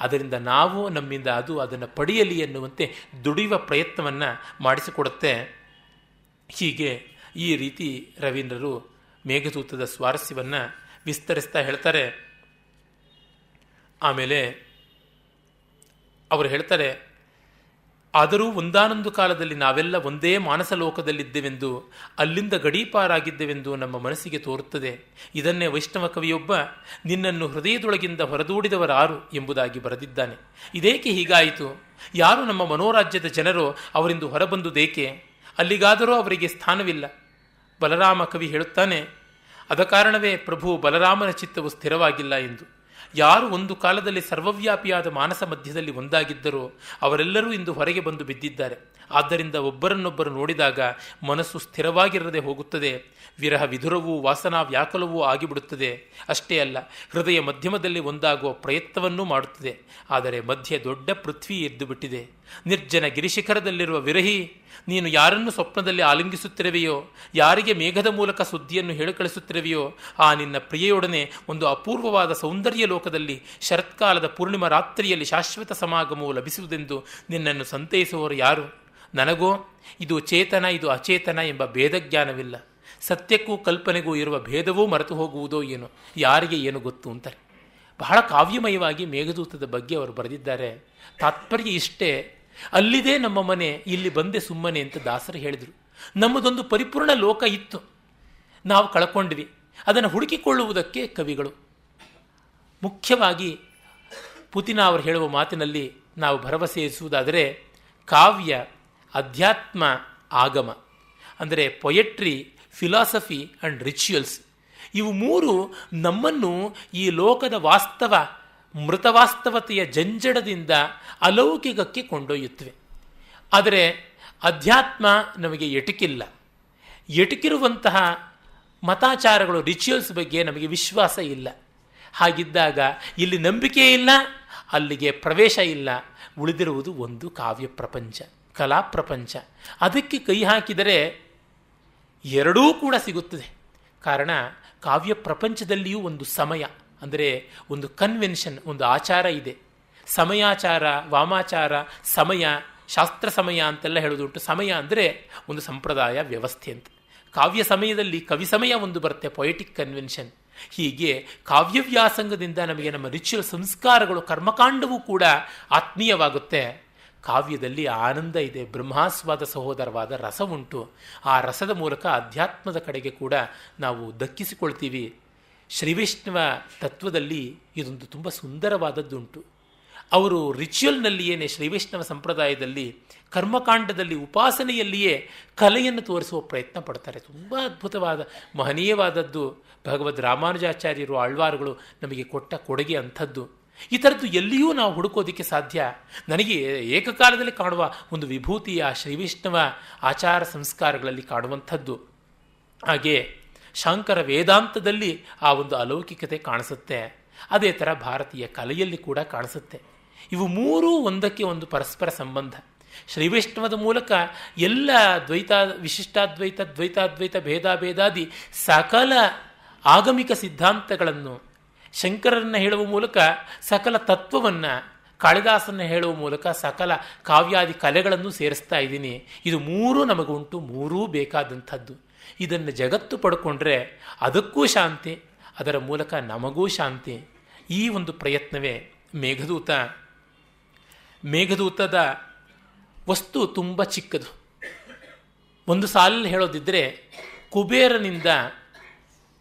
ಅದರಿಂದ ನಾವು ನಮ್ಮಿಂದ ಅದು ಅದನ್ನು ಪಡೆಯಲಿ ಎನ್ನುವಂತೆ ದುಡಿಯುವ ಪ್ರಯತ್ನವನ್ನು ಮಾಡಿಸಿಕೊಡುತ್ತೆ. ಹೀಗೆ ಈ ರೀತಿ ರವೀಂದ್ರರು ಮೇಘದೂತದ ಸ್ವಾರಸ್ಯವನ್ನು ವಿಸ್ತರಿಸ್ತಾ ಹೇಳ್ತಾರೆ. ಆಮೇಲೆ ಅವರು ಹೇಳ್ತಾರೆ, ಆದರೂ ಒಂದಾನೊಂದು ಕಾಲದಲ್ಲಿ ನಾವೆಲ್ಲ ಒಂದೇ ಮಾನಸ ಲೋಕದಲ್ಲಿದ್ದೆವೆಂದು, ಅಲ್ಲಿಂದ ಗಡೀಪಾರಾಗಿದ್ದೆವೆಂದು ನಮ್ಮ ಮನಸ್ಸಿಗೆ ತೋರುತ್ತದೆ. ಇದನ್ನೇ ವೈಷ್ಣವ ಕವಿಯೊಬ್ಬ ನಿನ್ನನ್ನು ಹೃದಯದೊಳಗಿಂದ ಹೊರದೂಡಿದವರಾರು ಎಂಬುದಾಗಿ ಬರೆದಿದ್ದಾನೆ. ಇದೇಕೆ ಹೀಗಾಯಿತು? ಯಾರು ನಮ್ಮ ಮನೋರಾಜ್ಯದ ಜನರೋ ಅವರಿಂದ ಹೊರಬಂದುದೇಕೆ? ಅಲ್ಲಿಗಾದರೂ ಅವರಿಗೆ ಸ್ಥಾನವಿಲ್ಲ. ಬಲರಾಮ ಕವಿ ಹೇಳುತ್ತಾನೆ, ಅದ ಕಾರಣವೇ ಪ್ರಭು ಬಲರಾಮನ ಚಿತ್ತವು ಸ್ಥಿರವಾಗಿಲ್ಲ ಎಂದು. ಯಾರು ಒಂದು ಕಾಲದಲ್ಲಿ ಸರ್ವವ್ಯಾಪಿಯಾದ ಮಾನಸ ಮಧ್ಯದಲ್ಲಿ ಒಂದಾಗಿದ್ದರೋ ಅವರೆಲ್ಲರೂ ಇಂದು ಹೊರಗೆ ಬಂದು ಬಿದ್ದಿದ್ದಾರೆ. ಆದ್ದರಿಂದ ಒಬ್ಬರನ್ನೊಬ್ಬರು ನೋಡಿದಾಗ ಮನಸ್ಸು ಸ್ಥಿರವಾಗಿರದೆ ಹೋಗುತ್ತದೆ. ವಿರಹ ವಿಧುರವೂ ವಾಸನಾ ವ್ಯಾಕುಲವೂ ಆಗಿಬಿಡುತ್ತದೆ. ಅಷ್ಟೇ ಅಲ್ಲ, ಹೃದಯ ಮಧ್ಯಮದಲ್ಲಿ ಒಂದಾಗುವ ಪ್ರಯತ್ನವನ್ನೂ ಮಾಡುತ್ತದೆ. ಆದರೆ ಮಧ್ಯೆ ದೊಡ್ಡ ಪೃಥ್ವಿ ಎದ್ದು ಬಿಟ್ಟಿದೆ, ನಿರ್ಜನ ಗಿರಿಶಿಖರದಲ್ಲಿರುವ ವಿರಹಿ, ನೀನು ಯಾರನ್ನು ಸ್ವಪ್ನದಲ್ಲಿ ಆಲಿಂಗಿಸುತ್ತಿರುವೆಯೋ, ಯಾರಿಗೆ ಮೇಘದ ಮೂಲಕ ಸುದ್ದಿಯನ್ನು ಹೇಳಿ ಕಳಿಸುತ್ತಿರುವೆಯೋ, ಆ ನಿನ್ನ ಪ್ರಿಯೆಯೊಡನೆ ಒಂದು ಅಪೂರ್ವವಾದ ಸೌಂದರ್ಯ ಲೋಕದಲ್ಲಿ ಶರತ್ಕಾಲದ ಪೂರ್ಣಿಮಾ ರಾತ್ರಿಯಲ್ಲಿ ಶಾಶ್ವತ ಸಮಾಗಮವು ಲಭಿಸುವುದೆಂದು ನಿನ್ನನ್ನು ಸಂತೈಸುವವರು ಯಾರು? ನನಗೋ ಇದು ಚೇತನ, ಇದು ಅಚೇತನ ಎಂಬ ಭೇದಜ್ಞಾನವಿಲ್ಲ. ಸತ್ಯಕ್ಕೂ ಕಲ್ಪನೆಗೂ ಇರುವ ಭೇದವೂ ಮರೆತು ಹೋಗುವುದೋ ಏನೋ, ಯಾರಿಗೆ ಏನು ಗೊತ್ತು ಅಂತಾರೆ. ಬಹಳ ಕಾವ್ಯಮಯವಾಗಿ ಮೇಘದೂತದ ಬಗ್ಗೆ ಅವರು ಬರೆದಿದ್ದಾರೆ. ತಾತ್ಪರ್ಯ ಇಷ್ಟೇ, ಅಲ್ಲಿದೆ ನಮ್ಮ ಮನೆ, ಇಲ್ಲಿ ಬಂದೆ ಸುಮ್ಮನೆ ಅಂತ ದಾಸರು ಹೇಳಿದರು. ನಮ್ಮದೊಂದು ಪರಿಪೂರ್ಣ ಲೋಕ ಇತ್ತು, ನಾವು ಕಳ್ಕೊಂಡ್ವಿ. ಅದನ್ನು ಹುಡುಕಿಕೊಳ್ಳುವುದಕ್ಕೆ ಕವಿಗಳು. ಮುಖ್ಯವಾಗಿ ಪುತಿನ ಅವರು ಹೇಳುವ ಮಾತಿನಲ್ಲಿ ನಾವು ಭರವಸೆಯಿಸುವುದಾದರೆ, ಕಾವ್ಯ, ಅಧ್ಯಾತ್ಮ, ಆಗಮ ಅಂದರೆ ಪೊಯೆಟ್ರಿ, ಫಿಲಾಸಫಿ ಆ್ಯಂಡ್ ರಿಚುವಲ್ಸ್, ಇವು ಮೂರು ನಮ್ಮನ್ನು ಈ ಲೋಕದ ವಾಸ್ತವ, ಮೃತವಾಸ್ತವತೆಯ ಜಂಜಡದಿಂದ ಅಲೌಕಿಕಕ್ಕೆ ಕೊಂಡೊಯ್ಯುತ್ತವೆ. ಆದರೆ ಅಧ್ಯಾತ್ಮ ನಮಗೆ ಎಟುಕಿಲ್ಲ. ಎಟುಕಿರುವಂತಹ ಮತಾಚಾರಗಳು, ರಿಚುವಲ್ಸ್ ಬಗ್ಗೆ ನಮಗೆ ವಿಶ್ವಾಸ ಇಲ್ಲ. ಹಾಗಿದ್ದಾಗ ಇಲ್ಲಿ ನಂಬಿಕೆ ಇಲ್ಲ, ಅಲ್ಲಿಗೆ ಪ್ರವೇಶ ಇಲ್ಲ. ಉಳಿದಿರುವುದು ಒಂದು ಕಾವ್ಯ ಪ್ರಪಂಚ, ಕಲಾ ಪ್ರಪಂಚ. ಅದಕ್ಕೆ ಕೈ ಹಾಕಿದರೆ ಎರಡೂ ಕೂಡ ಸಿಗುತ್ತದೆ. ಕಾರಣ, ಕಾವ್ಯ ಪ್ರಪಂಚದಲ್ಲಿಯೂ ಒಂದು ಸಮಯ ಅಂದರೆ ಒಂದು ಕನ್ವೆನ್ಷನ್, ಒಂದು ಆಚಾರ ಇದೆ. ಸಮಯಾಚಾರ, ವಾಮಾಚಾರ, ಸಮಯ, ಶಾಸ್ತ್ರ ಸಮಯ ಅಂತೆಲ್ಲ ಹೇಳೋದುಂಟು. ಸಮಯ ಅಂದರೆ ಒಂದು ಸಂಪ್ರದಾಯ ವ್ಯವಸ್ಥೆ ಅಂತ. ಕಾವ್ಯ ಸಮಯದಲ್ಲಿ ಕವಿ ಸಮಯ ಒಂದು ಬರುತ್ತೆ, ಪೊಯೆಟಿಕ್ ಕನ್ವೆನ್ಷನ್. ಹೀಗೆ ಕಾವ್ಯವ್ಯಾಸಂಗದಿಂದ ನಮಗೆ ನಮ್ಮ ರಿಚುವಲ್ ಸಂಸ್ಕಾರಗಳು, ಕರ್ಮಕಾಂಡವೂ ಕೂಡ ಆತ್ಮೀಯವಾಗುತ್ತೆ. ಕಾವ್ಯದಲ್ಲಿ ಆನಂದ ಇದೆ, ಬ್ರಹ್ಮಾಸ್ವಾದ ಸಹೋದರವಾದ ರಸ ಉಂಟು. ಆ ರಸದ ಮೂಲಕ ಅಧ್ಯಾತ್ಮದ ಕಡೆಗೆ ಕೂಡ ನಾವು ದಕ್ಕಿಸಿಕೊಳ್ತೀವಿ. ಶ್ರೀವೈಷ್ಣವ ತತ್ವದಲ್ಲಿ ಇದೊಂದು ತುಂಬ ಸುಂದರವಾದದ್ದುಂಟು. ಅವರು ರಿಚುವಲ್ನಲ್ಲಿಯೇ, ಶ್ರೀವೈಷ್ಣವ ಸಂಪ್ರದಾಯದಲ್ಲಿ ಕರ್ಮಕಾಂಡದಲ್ಲಿ, ಉಪಾಸನೆಯಲ್ಲಿಯೇ ಕಲೆಯನ್ನು ತೋರಿಸುವ ಪ್ರಯತ್ನ ಪಡ್ತಾರೆ. ತುಂಬ ಅದ್ಭುತವಾದ, ಮಹನೀಯವಾದದ್ದು. ಭಗವದ್ ರಾಮಾನುಜಾಚಾರ್ಯರು, ಆಳ್ವಾರುಗಳು ನಮಗೆ ಕೊಟ್ಟ ಕೊಡುಗೆ ಅಂಥದ್ದು. ಈ ಥರದ್ದು ಎಲ್ಲಿಯೂ ನಾವು ಹುಡುಕೋದಕ್ಕೆ ಸಾಧ್ಯ. ನನಗೆ ಏಕಕಾಲದಲ್ಲಿ ಕಾಣುವ ಒಂದು ವಿಭೂತಿಯ ಶ್ರೀವೈಷ್ಣವ ಆಚಾರ ಸಂಸ್ಕಾರಗಳಲ್ಲಿ ಕಾಣುವಂಥದ್ದು. ಹಾಗೆ ಶಾಂಕರ ವೇದಾಂತದಲ್ಲಿ ಆ ಒಂದು ಅಲೌಕಿಕತೆ ಕಾಣಿಸುತ್ತೆ. ಅದೇ ಥರ ಭಾರತೀಯ ಕಲೆಯಲ್ಲಿ ಕೂಡ ಕಾಣಿಸುತ್ತೆ. ಇವು ಮೂರೂ ಒಂದಕ್ಕೆ ಒಂದು ಪರಸ್ಪರ ಸಂಬಂಧ. ಶ್ರೀವೈಷ್ಣವದ ಮೂಲಕ ಎಲ್ಲ ದ್ವೈತ, ವಿಶಿಷ್ಟಾದ್ವೈತ, ದ್ವೈತಾದ್ವೈತ, ಭೇದಾಭೇದಾದಿ ಸಕಲ ಆಗಮಿಕ ಸಿದ್ಧಾಂತಗಳನ್ನು, ಶಂಕರರನ್ನು ಹೇಳುವ ಮೂಲಕ ಸಕಲ ತತ್ವವನ್ನು, ಕಾಳಿದಾಸನ್ನು ಹೇಳುವ ಮೂಲಕ ಸಕಲ ಕಾವ್ಯಾದಿ ಕಲೆಗಳನ್ನು ಸೇರಿಸ್ತಾ ಇದ್ದೀನಿ. ಇದು ಮೂರೂ ನಮಗುಂಟು, ಮೂರೂ ಬೇಕಾದಂಥದ್ದು. ಇದನ್ನು ಜಗತ್ತು ಪಡ್ಕೊಂಡ್ರೆ ಅದಕ್ಕೂ ಶಾಂತಿ, ಅದರ ಮೂಲಕ ನಮಗೂ ಶಾಂತಿ. ಈ ಒಂದು ಪ್ರಯತ್ನವೇ ಮೇಘದೂತ. ಮೇಘದೂತದ ವಸ್ತು ತುಂಬ ಚಿಕ್ಕದು. ಒಂದು ಸಾಲಲ್ಲಿ ಹೇಳೋದಿದ್ದರೆ, ಕುಬೇರನಿಂದ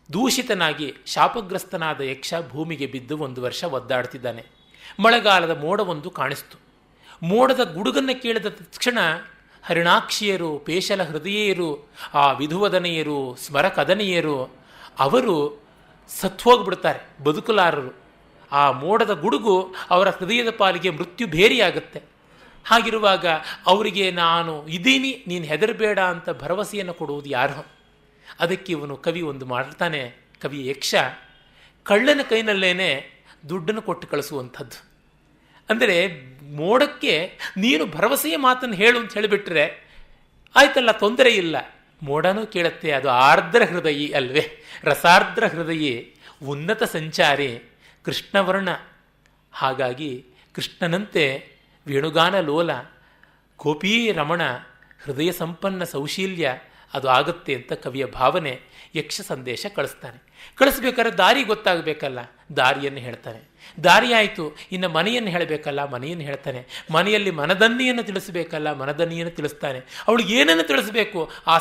ದೂಷಿತನಾಗಿ ಶಾಪಗ್ರಸ್ತನಾದ ಯಕ್ಷ ಭೂಮಿಗೆ ಬಿದ್ದು 1 ವರ್ಷ ಒದ್ದಾಡ್ತಿದ್ದಾನೆ. ಮಳೆಗಾಲದ ಮೋಡವೊಂದು ಕಾಣಿಸ್ತು. ಮೋಡದ ಗುಡುಗನ್ನು ಕೇಳಿದ ತಕ್ಷಣ ಹರಿಣಾಕ್ಷಿಯರು, ಪೇಶಲ ಹೃದಯರು, ಆ ವಿಧುವದನೆಯರು, ಸ್ಮರಕದನೆಯರು ಅವರು ಸತ್ವೋಗ್ಬಿಡ್ತಾರೆ, ಬದುಕಲಾರರು. ಆ ಮೋಡದ ಗುಡುಗು ಅವರ ಹೃದಯದ ಪಾಲಿಗೆ ಮೃತ್ಯು ಭೇರಿಯಾಗುತ್ತೆ. ಹಾಗಿರುವಾಗ ಅವರಿಗೆ ನಾನು ಇದೀನಿ, ನೀನು ಹೆದರಬೇಡ ಅಂತ ಭರವಸೆಯನ್ನು ಕೊಡುವುದು ಯಾರು? ಅದಕ್ಕೆ ಇವನು ಕವಿ ಒಂದು ಮಾಡ್ತಾನೆ. ಕವಿ ಯಕ್ಷ ಕಳ್ಳನ ಕೈನಲ್ಲೇನೆ ದುಡ್ಡನ್ನು ಕೊಟ್ಟು ಕಳಿಸುವಂಥದ್ದು. ಅಂದರೆ ಮೋಡಕ್ಕೆ ನೀನು ಭರವಸೆಯ ಮಾತನ್ನು ಹೇಳು ಅಂತ ಹೇಳಿಬಿಟ್ರೆ ಆಯ್ತಲ್ಲ, ತೊಂದರೆ ಇಲ್ಲ, ಮೋಡನೂ ಕೇಳುತ್ತೆ. ಅದು ಆರ್ದ್ರ ಹೃದಯಿ ಅಲ್ವೇ, ರಸಾರ್ದ್ರ ಹೃದಯಿ, ಉನ್ನತ ಸಂಚಾರಿ, ಕೃಷ್ಣವರ್ಣ. ಹಾಗಾಗಿ ಕೃಷ್ಣನಂತೆ ವೇಣುಗಾನ ಲೋಲ, ಗೋಪೀ ರಮಣ, ಹೃದಯ ಸಂಪನ್ನ ಸೌಶೀಲ್ಯ ಅದು ಆಗುತ್ತೆ ಅಂತ ಕವಿಯ ಭಾವನೆ. ಯಕ್ಷ ಸಂದೇಶ ಕಳಿಸ್ತಾನೆ. ಕಳಿಸ್ಬೇಕಾದ್ರೆ ದಾರಿ ಗೊತ್ತಾಗಬೇಕಲ್ಲ, ದಾರಿಯನ್ನು ಹೇಳ್ತಾನೆ. ದಾರಿ ಆಯಿತು, ಇನ್ನು ಮನೆಯನ್ನು ಹೇಳಬೇಕಲ್ಲ, ಮನೆಯನ್ನು ಹೇಳ್ತಾನೆ. ಮನೆಯಲ್ಲಿ ಮನದನ್ನಿಯನ್ನು ತಿಳಿಸಬೇಕಲ್ಲ, ಮನದನ್ನಿಯನ್ನು ತಿಳಿಸ್ತಾನೆ. ಅವಳಿಗೆ ಏನನ್ನು ತಿಳಿಸಬೇಕು? ಆ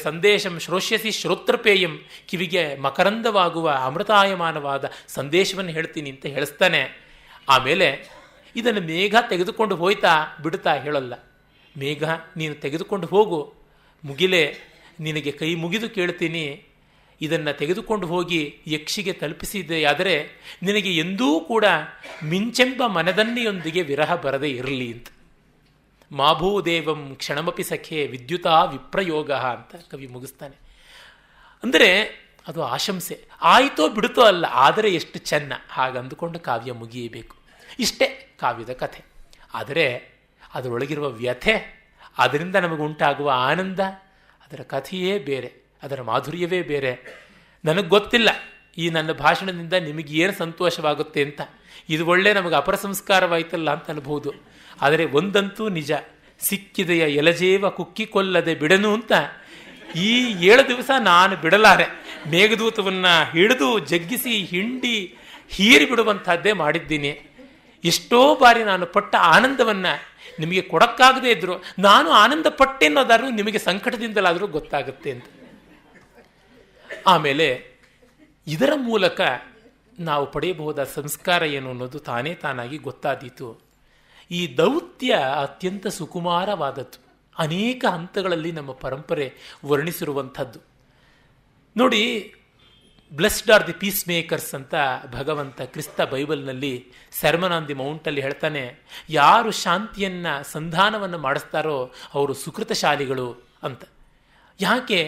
ಸಂದೇಶಂ ಶ್ರೋಷ್ಯಸಿ ಶ್ರೋತ್ರಪೇಯಂ, ಕಿವಿಗೆ ಮಕರಂದವಾಗುವ ಅಮೃತಾಯಮಾನವಾದ ಸಂದೇಶವನ್ನು ಹೇಳ್ತೀನಿ ಅಂತ ಹೇಳಿಸ್ತಾನೆ. ಆಮೇಲೆ ಇದನ್ನು ಮೇಘ ತೆಗೆದುಕೊಂಡು ಹೋಯ್ತಾ ಬಿಡ್ತಾ ಹೇಳಲ್ಲ. ಮೇಘ ನೀನು ತೆಗೆದುಕೊಂಡು ಹೋಗು, ಮುಗಿಲೆ, ನಿನಗೆ ಕೈ ಮುಗಿದು ಕೇಳ್ತೀನಿ, ಇದನ್ನು ತೆಗೆದುಕೊಂಡು ಹೋಗಿ ಯಕ್ಷಿಗೆ ತಲುಪಿಸಿದೆಯಾದರೆ ನಿನಗೆ ಎಂದೂ ಕೂಡ ಮಿಂಚೆಂಬ ಮನದನ್ನೆಯೊಂದಿಗೆ ವಿರಹ ಬರದೇ ಇರಲಿ ಅಂತ. ಮಾಭೂದೇವಂ ಕ್ಷಣಮಪಿ ಸಖೆ ವಿದ್ಯುತಾ ವಿಪ್ರಯೋಗ ಅಂತ ಕವಿ ಮುಗಿಸ್ತಾನೆ. ಅಂದರೆ ಅದು ಆಶಂಸೆ. ಆಯಿತೋ ಬಿಡುತ್ತೋ ಅಲ್ಲ, ಆದರೆ ಎಷ್ಟು ಚೆನ್ನ, ಹಾಗಂದುಕೊಂಡು ಕಾವ್ಯ ಮುಗಿಯಬೇಕು. ಇಷ್ಟೇ ಕಾವ್ಯದ ಕಥೆ. ಆದರೆ ಅದರೊಳಗಿರುವ ವ್ಯಥೆ, ಅದರಿಂದ ನಮಗುಂಟಾಗುವ ಆನಂದ, ಅದರ ಕಥೆಯೇ ಬೇರೆ, ಅದರ ಮಾಧುರ್ಯವೇ ಬೇರೆ. ನನಗೆ ಗೊತ್ತಿಲ್ಲ ಈ ನನ್ನ ಭಾಷಣದಿಂದ ನಿಮಗೆ ಏನು ಸಂತೋಷವಾಗುತ್ತೆ ಅಂತ. ಇದು ಒಳ್ಳೆ ನಮಗೆ ಅಪರ ಸಂಸ್ಕಾರವಾಯ್ತಲ್ಲ ಅಂತ ಅನ್ಬೋದು. ಆದರೆ ಒಂದಂತೂ ನಿಜ, ಸಿಕ್ಕಿದೆಯ ಎಲಜೇವ ಕುಕ್ಕಿಕೊಲ್ಲದೆ ಬಿಡನು ಅಂತ ಈ 7 ದಿವಸ ನಾನು ಬಿಡಲಾರೆ. ಮೇಘದೂತವನ್ನು ಹಿಡಿದು ಜಗ್ಗಿಸಿ ಹಿಂಡಿ ಹೀರಿ ಬಿಡುವಂಥದ್ದೇ ಮಾಡಿದ್ದೀನಿ. ಎಷ್ಟೋ ಬಾರಿ ನಾನು ಪಟ್ಟ ಆನಂದವನ್ನು ನಿಮಗೆ ಕೊಡಕ್ಕಾಗದೇ ಇದ್ರು ನಾನು ಆನಂದ ಪಟ್ಟೆನ್ನೋದಾದ್ರೂ ನಿಮಗೆ ಸಂಕಟದಿಂದಲಾದರೂ ಗೊತ್ತಾಗುತ್ತೆ ಅಂತ. ಆಮೇಲೆ ಇದರ ಮೂಲಕ ನಾವು ಪಡೆಯಬಹುದಾದ ಸಂಸ್ಕಾರ ಏನು ಅನ್ನೋದು ತಾನೇ ತಾನಾಗಿ ಗೊತ್ತಾದೀತು. ಈ ದೌತ್ಯ ಅತ್ಯಂತ ಸುಕುಮಾರವಾದದ್ದು, ಅನೇಕ ಹಂತಗಳಲ್ಲಿ ನಮ್ಮ ಪರಂಪರೆ ವರ್ಣಿಸಿರುವಂಥದ್ದು. ನೋಡಿ, blessed are the peacemakers ಅಂತ ಭಗವಂತ ಕ್ರಿಸ್ತ ಬೈಬಲ್ನಲ್ಲಿ ಸರ್ಮನ್ ಆನ್ ದಿ ಮೌಂಟಲ್ಲಿ ಹೇಳ್ತಾನೆ. ಯಾರು ಶಾಂತಿಯನ್ನು ಸಂಧಾನವನ್ನು ಮಾಡಿಸ್ತಾರೋ ಅವರು ಸುಕೃತಶಾಲಿಗಳು ಅಂತ. ಯಾಕೆ?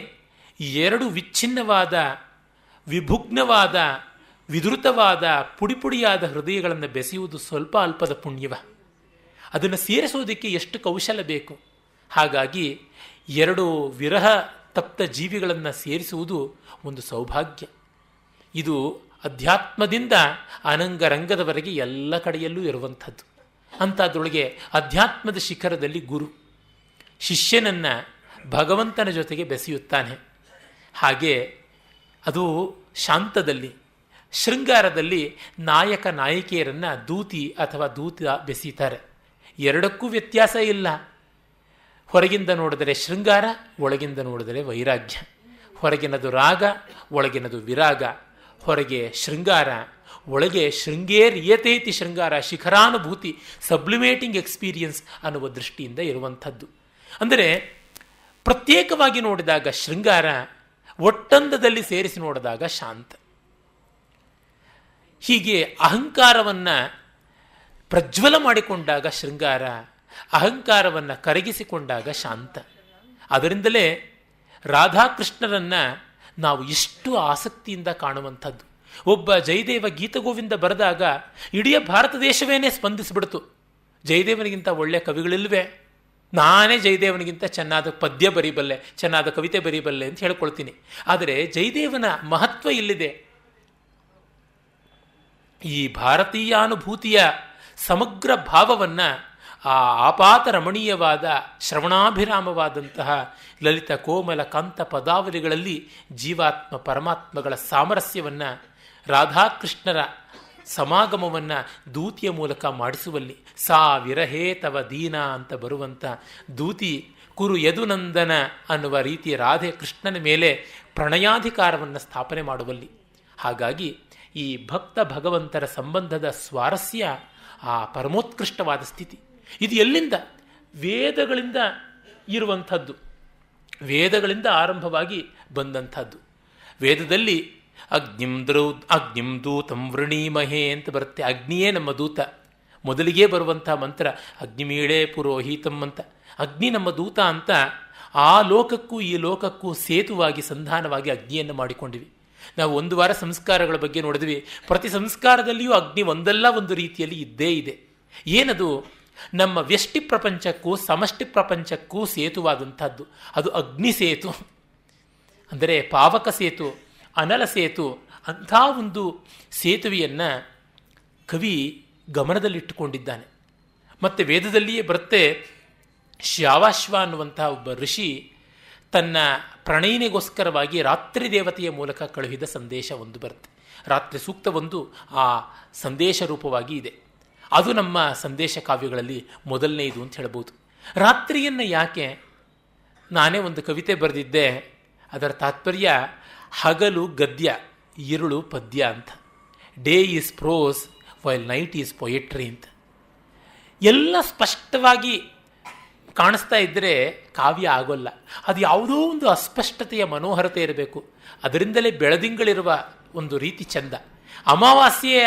2 ವಿಚ್ಛಿನ್ನವಾದ, ವಿಭುಗ್ನವಾದ, ವಿಧೃತವಾದ, ಪುಡಿಪುಡಿಯಾದ ಹೃದಯಗಳನ್ನು ಬೆಸೆಯುವುದು ಸ್ವಲ್ಪ ಅಲ್ಪದ ಪುಣ್ಯವ. ಅದನ್ನು ಸೇರಿಸೋದಕ್ಕೆ ಎಷ್ಟು ಕೌಶಲ ಬೇಕು. ಹಾಗಾಗಿ 2 ವಿರಹ ತಪ್ತ ಜೀವಿಗಳನ್ನು ಸೇರಿಸುವುದು ಒಂದು ಸೌಭಾಗ್ಯ. ಇದು ಅಧ್ಯಾತ್ಮದಿಂದ ಅನಂಗರಂಗದವರೆಗೆ ಎಲ್ಲ ಕಡೆಯಲ್ಲೂ ಇರುವಂಥದ್ದು. ಅಂಥದ್ರೊಳಗೆ ಅಧ್ಯಾತ್ಮದ ಶಿಖರದಲ್ಲಿ ಗುರು ಶಿಷ್ಯನನ್ನು ಭಗವಂತನ ಜೊತೆಗೆ ಬೆಸೆಯುತ್ತಾನೆ. ಹಾಗೆ ಅದು ಶಾಂತದಲ್ಲಿ. ಶೃಂಗಾರದಲ್ಲಿ ನಾಯಕ ನಾಯಕಿಯರನ್ನು ದೂತಿ ಅಥವಾ ದೂತ ಬೆಸೀತಾರೆ. 2ಕ್ಕೂ ವ್ಯತ್ಯಾಸ ಇಲ್ಲ. ಹೊರಗಿಂದ ನೋಡಿದರೆ ಶೃಂಗಾರ, ಒಳಗಿಂದ ನೋಡಿದರೆ ವೈರಾಗ್ಯ. ಹೊರಗಿನದು ರಾಗ, ಒಳಗಿನದು ವಿರಾಗ. ಹೊರಗೆ ಶೃಂಗಾರ, ಒಳಗೆ ಶೃಂಗೇರಿಯತೇತಿ ಶೃಂಗಾರ, ಶಿಖರಾನುಭೂತಿ, ಸಬ್ಲಿಮೇಟಿಂಗ್ ಎಕ್ಸ್ಪೀರಿಯನ್ಸ್ ಅನ್ನುವ ದೃಷ್ಟಿಯಿಂದ ಇರುವಂಥದ್ದು. ಅಂದರೆ ಪ್ರತ್ಯೇಕವಾಗಿ ನೋಡಿದಾಗ ಶೃಂಗಾರ, ಒಟ್ಟಂದದಲ್ಲಿ ಸೇರಿಸಿ ನೋಡಿದಾಗ ಶಾಂತ. ಹೀಗೆ ಅಹಂಕಾರವನ್ನು ಪ್ರಜ್ವಲ ಮಾಡಿಕೊಂಡಾಗ ಶೃಂಗಾರ, ಅಹಂಕಾರವನ್ನು ಕರಗಿಸಿಕೊಂಡಾಗ ಶಾಂತ. ಅದರಿಂದಲೇ ರಾಧಾಕೃಷ್ಣರನ್ನು ನಾವು ಎಷ್ಟು ಆಸಕ್ತಿಯಿಂದ ಕಾಣುವಂಥದ್ದು. ಒಬ್ಬ ಜಯದೇವ ಗೀತಗೋವಿಂದ ಬರೆದಾಗ ಇಡೀ ಭಾರತ ದೇಶವೇನೇ ಸ್ಪಂದಿಸಿಬಿಡ್ತು. ಜಯದೇವನಿಗಿಂತ ಒಳ್ಳೆಯ ಕವಿಗಳಿಲ್ವೇ? ನಾನೇ ಜಯದೇವನಿಗಿಂತ ಚೆನ್ನಾದ ಪದ್ಯ ಬರೀಬಲ್ಲೆ, ಚೆನ್ನಾದ ಕವಿತೆ ಬರೀಬಲ್ಲೆ ಅಂತ ಹೇಳ್ಕೊಳ್ತೀನಿ. ಆದರೆ ಜಯದೇವನ ಮಹತ್ವ ಇಲ್ಲಿದೆ. ಈ ಭಾರತೀಯಾನುಭೂತಿಯ ಸಮಗ್ರ ಭಾವವನ್ನು ಆ ಆಪಾತ ರಮಣೀಯವಾದ ಶ್ರವಣಾಭಿರಾಮವಾದಂತಹ ಲಲಿತ ಕೋಮಲ ಕಾಂತ ಪದಾವಲಿಗಳಲ್ಲಿ ಜೀವಾತ್ಮ ಪರಮಾತ್ಮಗಳ ಸಾಮರಸ್ಯವನ್ನು, ರಾಧಾಕೃಷ್ಣರ ಸಮಾಗಮವನ್ನು ದೂತಿಯ ಮೂಲಕ ಮಾಡಿಸುವಲ್ಲಿ ಸಾ ವಿರಹೇ ತವ ದೀನ ಅಂತ ಬರುವಂಥ ದೂತಿ ಕುರು ಯದುನಂದನ ಅನ್ನುವ ರೀತಿ ರಾಧೆ ಕೃಷ್ಣನ ಮೇಲೆ ಪ್ರಣಯಾಧಿಕಾರವನ್ನು ಸ್ಥಾಪನೆ ಮಾಡುವಲ್ಲಿ. ಹಾಗಾಗಿ ಈ ಭಕ್ತ ಭಗವಂತರ ಸಂಬಂಧದ ಸ್ವಾರಸ್ಯ ಆ ಪರಮೋತ್ಕೃಷ್ಟವಾದ ಸ್ಥಿತಿ. ಇದು ಎಲ್ಲಿಂದ? ವೇದಗಳಿಂದ ಇರುವಂಥದ್ದು, ವೇದಗಳಿಂದ ಆರಂಭವಾಗಿ ಬಂದಂಥದ್ದು. ವೇದದಲ್ಲಿ ಅಗ್ನಿಂ ದೂತಂ ವೃಣೀಮಹೇ ಅಂತ ಬರುತ್ತೆ. ಅಗ್ನಿಯೇ ನಮ್ಮ ದೂತ. ಮೊದಲಿಗೆ ಬರುವಂಥ ಮಂತ್ರ ಅಗ್ನಿಮೀಳೇ ಪುರೋಹಿತಂ ಅಂತ. ಅಗ್ನಿ ನಮ್ಮ ದೂತ ಅಂತ ಆ ಲೋಕಕ್ಕೂ ಈ ಲೋಕಕ್ಕೂ ಸೇತುವಾಗಿ ಸಂಧಾನವಾಗಿ ಅಗ್ನಿಯನ್ನು ಮಾಡಿಕೊಂಡಿವಿ. ನಾವು 1 ವಾರ ಸಂಸ್ಕಾರಗಳ ಬಗ್ಗೆ ನೋಡಿದ್ವಿ. ಪ್ರತಿ ಸಂಸ್ಕಾರದಲ್ಲಿಯೂ ಅಗ್ನಿ ಒಂದಲ್ಲ ಒಂದು ರೀತಿಯಲ್ಲಿ ಇದ್ದೇ ಇದೆ. ಏನದು? ನಮ್ಮ ವ್ಯಷ್ಟಿ ಪ್ರಪಂಚಕ್ಕೂ ಸಮಷ್ಟಿ ಪ್ರಪಂಚಕ್ಕೂ ಸೇತುವಾದಂಥದ್ದು. ಅದು ಅಗ್ನಿ ಸೇತು, ಅಂದರೆ ಪಾವಕ ಸೇತು, ಅನಲ ಸೇತು. ಅಂಥ ಒಂದು ಸೇತುವೆಯನ್ನು ಕವಿ ಗಮನದಲ್ಲಿಟ್ಟುಕೊಂಡಿದ್ದಾನೆ. ಮತ್ತು ವೇದದಲ್ಲಿಯೇ ಬರುತ್ತೆ, ಶ್ಯಾವಾಶ್ವ ಅನ್ನುವಂಥ ಒಬ್ಬ ಋಷಿ ತನ್ನ ಪ್ರಣಯಿನಿಗೋಸ್ಕರವಾಗಿ ರಾತ್ರಿ ದೇವತೆಯ ಮೂಲಕ ಕಳುಹಿದ ಸಂದೇಶ ಒಂದು ಬರುತ್ತೆ. ರಾತ್ರಿ ಸೂಕ್ತ ಒಂದು ಆ ಸಂದೇಶ ರೂಪವಾಗಿ ಇದೆ. ಅದು ನಮ್ಮ ಸಂದೇಶ ಕಾವ್ಯಗಳಲ್ಲಿ ಮೊದಲನೆಯದು ಅಂತ ಹೇಳ್ಬೋದು. ರಾತ್ರಿಯನ್ನು ಯಾಕೆ? ನಾನೇ ಒಂದು ಕವಿತೆ ಬರೆದಿದ್ದೆ. ಅದರ ತಾತ್ಪರ್ಯ ಹಗಲು ಗದ್ಯ, ഇരുಳು ಪದ್ಯ ಅಂತ. Day is prose while night is poetry ಅಂತ. ಎಲ್ಲ ಸ್ಪಷ್ಟವಾಗಿ ಕಾಣಿಸ್ತಾ ಇದ್ದರೆ ಕಾವ್ಯ ಆಗೋಲ್ಲ. ಅದು ಯಾವುದೋ ಒಂದು ಅಸ್ಪಷ್ಟತೆಯ ಮನೋಹರತೆ ಇರಬೇಕು. ಅದರಿಂದಲೇ ಬೆಳದಿಂಗಳಿರುವ ಒಂದು ರೀತಿ ಚಂದ. ಅಮಾವಾಸ್ಯೆಯ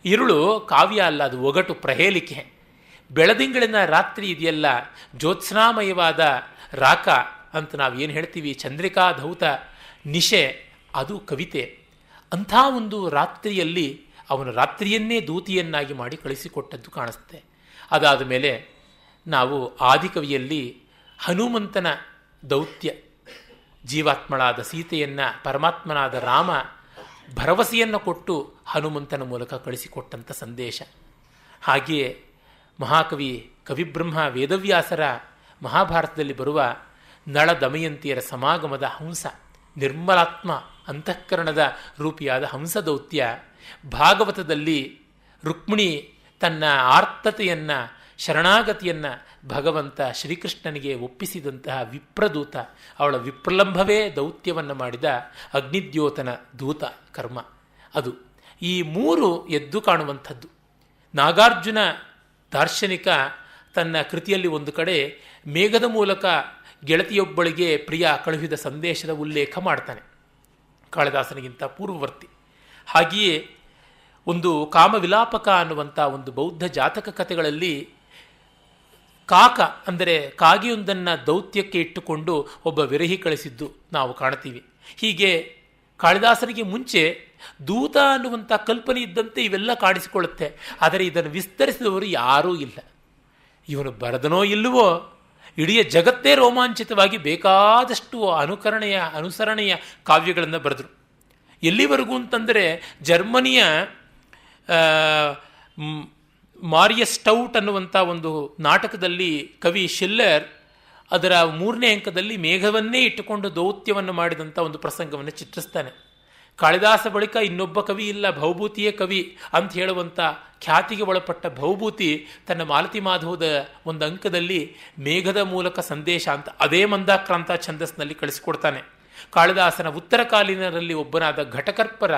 ഇരുಳು ಕಾವ್ಯ ಅಲ್ಲ, ಅದು ಒಗಟು, ಪ್ರಹೇಳಿಕೆ. ಬೆಳದಿಂಗಳಿನ ರಾತ್ರಿ ಇದೆಯಲ್ಲ, ಜ್ಯೋತ್ಸ್ನಾಮಯವಾದ ರಾಕ ಅಂತ ನಾವು ಏನು ಹೇಳ್ತೀವಿ, ಚಂದ್ರಿಕಾ ಧೌತ ನಿಶೆ, ಅದು ಕವಿತೆ. ಅಂಥ ಒಂದು ರಾತ್ರಿಯಲ್ಲಿ ಅವನು ರಾತ್ರಿಯನ್ನೇ ದೂತಿಯನ್ನಾಗಿ ಮಾಡಿ ಕಳಿಸಿಕೊಟ್ಟದ್ದು ಕಾಣಿಸುತ್ತೆ. ಅದಾದ ಮೇಲೆ ನಾವು ಆದಿಕವಿಯಲ್ಲಿ ಹನುಮಂತನ ದೌತ್ಯ, ಜೀವಾತ್ಮಳಾದ ಸೀತೆಯನ್ನು ಪರಮಾತ್ಮನಾದ ರಾಮ ಭರವಸೆಯನ್ನು ಕೊಟ್ಟು ಹನುಮಂತನ ಮೂಲಕ ಕಳಿಸಿಕೊಟ್ಟಂಥ ಸಂದೇಶ. ಹಾಗೆಯೇ ಮಹಾಕವಿ ಕವಿಬ್ರಹ್ಮ ವೇದವ್ಯಾಸರ ಮಹಾಭಾರತದಲ್ಲಿ ಬರುವ ನಳ ದಮಯಂತಿಯರ ಸಮಾಗಮದ ಹಂಸ, ನಿರ್ಮಲಾತ್ಮ ಅಂತಃಕರಣದ ರೂಪಿಯಾದ ಹಂಸ ದೌತ್ಯ. ಭಾಗವತದಲ್ಲಿ ರುಕ್ಮಿಣಿ ತನ್ನ ಆರ್ತತೆಯನ್ನು, ಶರಣಾಗತಿಯನ್ನು ಭಗವಂತ ಶ್ರೀಕೃಷ್ಣನಿಗೆ ಒಪ್ಪಿಸಿದಂತಹ ವಿಪ್ರದೂತ, ಅವಳ ವಿಪ್ರಲಂಭವೇ ದೌತ್ಯವನ್ನು ಮಾಡಿದ ಅಗ್ನಿದ್ಯೋತನ ದೂತ ಕರ್ಮ ಅದು. ಈ ಮೂರು ಎದ್ದು ಕಾಣುವಂಥದ್ದು. ನಾಗಾರ್ಜುನ ದಾರ್ಶನಿಕ ತನ್ನ ಕೃತಿಯಲ್ಲಿ ಒಂದು ಕಡೆ ಮೇಘದ ಮೂಲಕ ಗೆಳತಿಯೊಬ್ಬಳಿಗೆ ಪ್ರಿಯ ಕಳುಹಿದ ಸಂದೇಶದ ಉಲ್ಲೇಖ ಮಾಡ್ತಾನೆ, ಕಾಳಿದಾಸನಿಗಿಂತ ಪೂರ್ವವರ್ತಿ. ಹಾಗೆಯೇ ಒಂದು ಕಾಮವಿಲಾಪಕ ಅನ್ನುವಂಥ ಒಂದು ಬೌದ್ಧ ಜಾತಕ ಕಥೆಗಳಲ್ಲಿ ಕಾಕ ಅಂದರೆ ಕಾಗಿಯೊಂದನ್ನು ದೌತ್ಯಕ್ಕೆ ಇಟ್ಟುಕೊಂಡು ಒಬ್ಬ ವಿರಹಿ ಕಳಿಸಿದ್ದು ನಾವು ಕಾಣ್ತೀವಿ. ಹೀಗೆ ಕಾಳಿದಾಸನಿಗೆ ಮುಂಚೆ ದೂತ ಅನ್ನುವಂಥ ಕಲ್ಪನೆ ಇದ್ದಂತೆ ಇವೆಲ್ಲ ಕಾಣಿಸಿಕೊಳ್ಳುತ್ತೆ. ಆದರೆ ಇದನ್ನು ವಿಸ್ತರಿಸಿದವರು ಯಾರೂ ಇಲ್ಲ. ಇವನು ಬರೆದನೋ ಇಲ್ಲವೋ, ಇಡೀ ಜಗತ್ತೇ ರೋಮಾಂಚಿತವಾಗಿ ಬೇಕಾದಷ್ಟು ಅನುಸರಣೆಯ ಕಾವ್ಯಗಳನ್ನು ಬರೆದರು. ಎಲ್ಲಿವರೆಗೂ ಅಂತಂದರೆ ಜರ್ಮನಿಯ ಮಾರಿಯಸ್ ಸ್ಟೌಟ್ ಅನ್ನುವಂಥ ಒಂದು ನಾಟಕದಲ್ಲಿ ಕವಿ ಶಿಲ್ಲರ್ ಅದರ 3ನೇ ಅಂಕದಲ್ಲಿ ಮೇಘವನ್ನೇ ಇಟ್ಟುಕೊಂಡು ದೌತ್ಯವನ್ನು ಮಾಡಿದಂಥ ಒಂದು ಪ್ರಸಂಗವನ್ನು ಚಿತ್ರಿಸ್ತಾನೆ. ಕಾಳಿದಾಸ ಬಳಿಕ ಇನ್ನೊಬ್ಬ ಕವಿ ಇಲ್ಲ, ಭವಭೂತಿಯೇ ಕವಿ ಅಂತ ಹೇಳುವಂಥ ಖ್ಯಾತಿಗೆ ಒಳಪಟ್ಟ ಭವಭೂತಿ ತನ್ನ ಮಾಲತಿ ಮಾಧವದ ಒಂದು ಅಂಕದಲ್ಲಿ ಮೇಘದ ಮೂಲಕ ಸಂದೇಶ ಅಂತ ಅದೇ ಮಂದಾಕ್ರಾಂತ ಛಂದಸ್ನಲ್ಲಿ ಕಳಿಸಿಕೊಡ್ತಾನೆ. ಕಾಳಿದಾಸನ ಉತ್ತರಕಾಲೀನರಲ್ಲಿ ಒಬ್ಬನಾದ ಘಟಕರ್ಪರ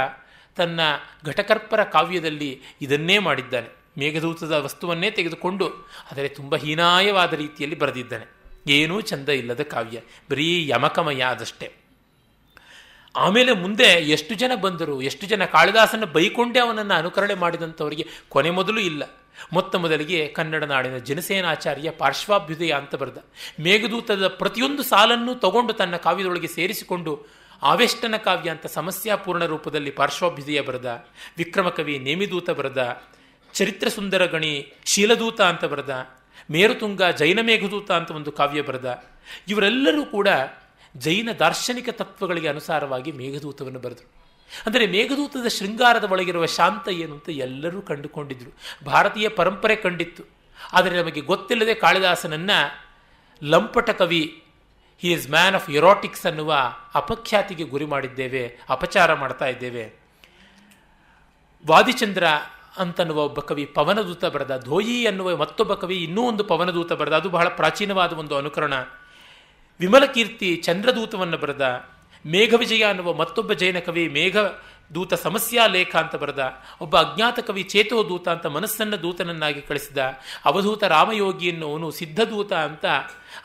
ತನ್ನ ಘಟಕರ್ಪರ ಕಾವ್ಯದಲ್ಲಿ ಇದನ್ನೇ ಮಾಡಿದ್ದಾನೆ. ಮೇಘದೂತದ ವಸ್ತುವನ್ನೇ ತೆಗೆದುಕೊಂಡು ಆದರೆ ತುಂಬ ಹೀನಾಯವಾದ ರೀತಿಯಲ್ಲಿ ಬರೆದಿದ್ದಾನೆ. ಏನೂ ಚಂದ ಇಲ್ಲದ ಕಾವ್ಯ, ಬರೀ ಯಮಕಮಯ ಅದಷ್ಟೇ. ಆಮೇಲೆ ಮುಂದೆ ಎಷ್ಟು ಜನ ಬಂದರು, ಎಷ್ಟು ಜನ ಕಾಳಿದಾಸನ ಬೈಕೊಂಡೇ ಅವನನ್ನು ಅನುಕರಣೆ ಮಾಡಿದಂಥವರಿಗೆ ಕೊನೆ ಮೊದಲು ಇಲ್ಲ. ಮೊದಲಿಗೆ ಕನ್ನಡ ನಾಡಿನ ಜನಸೇನಾಚಾರ್ಯ ಪಾರ್ಶ್ವಾಭ್ಯುದಯ ಅಂತ ಬರೆದ. ಮೇಘದೂತದ ಪ್ರತಿಯೊಂದು ಸಾಲನ್ನು ತಗೊಂಡು ತನ್ನ ಕಾವ್ಯದೊಳಗೆ ಸೇರಿಸಿಕೊಂಡು ಆವೇಷ್ಟನ ಕಾವ್ಯ ಅಂತ ಸಮಸ್ಯಾಪೂರ್ಣ ರೂಪದಲ್ಲಿ ಪಾರ್ಶ್ವಾಭ್ಯುದಯ ಬರೆದ. ವಿಕ್ರಮಕವಿ ನೇಮಿದೂತ ಬರೆದ. ಚರಿತ್ರ ಸುಂದರ ಗಣಿ ಶೀಲದೂತ ಅಂತ ಬರೆದ. ಮೇರುತುಂಗ ಜೈನ ಮೇಘದೂತ ಅಂತ ಒಂದು ಕಾವ್ಯ ಬರೆದ. ಇವರೆಲ್ಲರೂ ಕೂಡ ಜೈನ ದಾರ್ಶನಿಕ ತತ್ವಗಳಿಗೆ ಅನುಸಾರವಾಗಿ ಮೇಘದೂತವನ್ನು ಬರೆದರು. ಅಂದರೆ ಮೇಘದೂತದ ಶೃಂಗಾರದ ಒಳಗಿರುವ ಶಾಂತ ಏನು ಅಂತ ಎಲ್ಲರೂ ಕಂಡುಕೊಂಡಿದ್ರು. ಭಾರತೀಯ ಪರಂಪರೆ ಕಂಡಿತ್ತು. ಆದರೆ ನಮಗೆ ಗೊತ್ತಿಲ್ಲದೆ ಕಾಳಿದಾಸನನ್ನು ಲಂಪಟ ಕವಿ, ಹಿ ಈಸ್ ಮ್ಯಾನ್ ಆಫ್ ಎರೋಟಿಕ್ಸ್ ಅನ್ನುವ ಅಪಖ್ಯಾತಿಗೆ ಗುರಿ ಮಾಡಿದ್ದೇವೆ, ಅಪಚಾರ ಮಾಡ್ತಾ ಇದ್ದೇವೆ. ವಾದಿಚಂದ್ರ ಅಂತನ್ನುವ ಒಬ್ಬ ಕವಿ ಪವನದೂತ ಬರೆದ. ಧೋಯಿ ಅನ್ನುವ ಮತ್ತೊಬ್ಬ ಕವಿ ಇನ್ನೂ ಒಂದು ಪವನದೂತ ಬರೆದ. ಅದು ಬಹಳ ಪ್ರಾಚೀನವಾದ ಒಂದು ಅನುಕರಣ. ವಿಮಲಕೀರ್ತಿ ಚಂದ್ರದೂತವನ್ನು ಬರೆದ. ಮೇಘವಿಜಯ ಅನ್ನುವ ಮತ್ತೊಬ್ಬ ಜೈನ ಕವಿ ಮೇಘದೂತ ಸಮಸ್ಯಾ ಲೇಖ ಅಂತ ಬರೆದ. ಒಬ್ಬ ಅಜ್ಞಾತ ಕವಿ ಚೇತೋದೂತ ಅಂತ ಮನಸ್ಸನ್ನು ದೂತನನ್ನಾಗಿ ಕಳಿಸಿದ. ಅವಧೂತ ರಾಮಯೋಗಿ ಎನ್ನುವನು ಸಿದ್ಧದೂತ ಅಂತ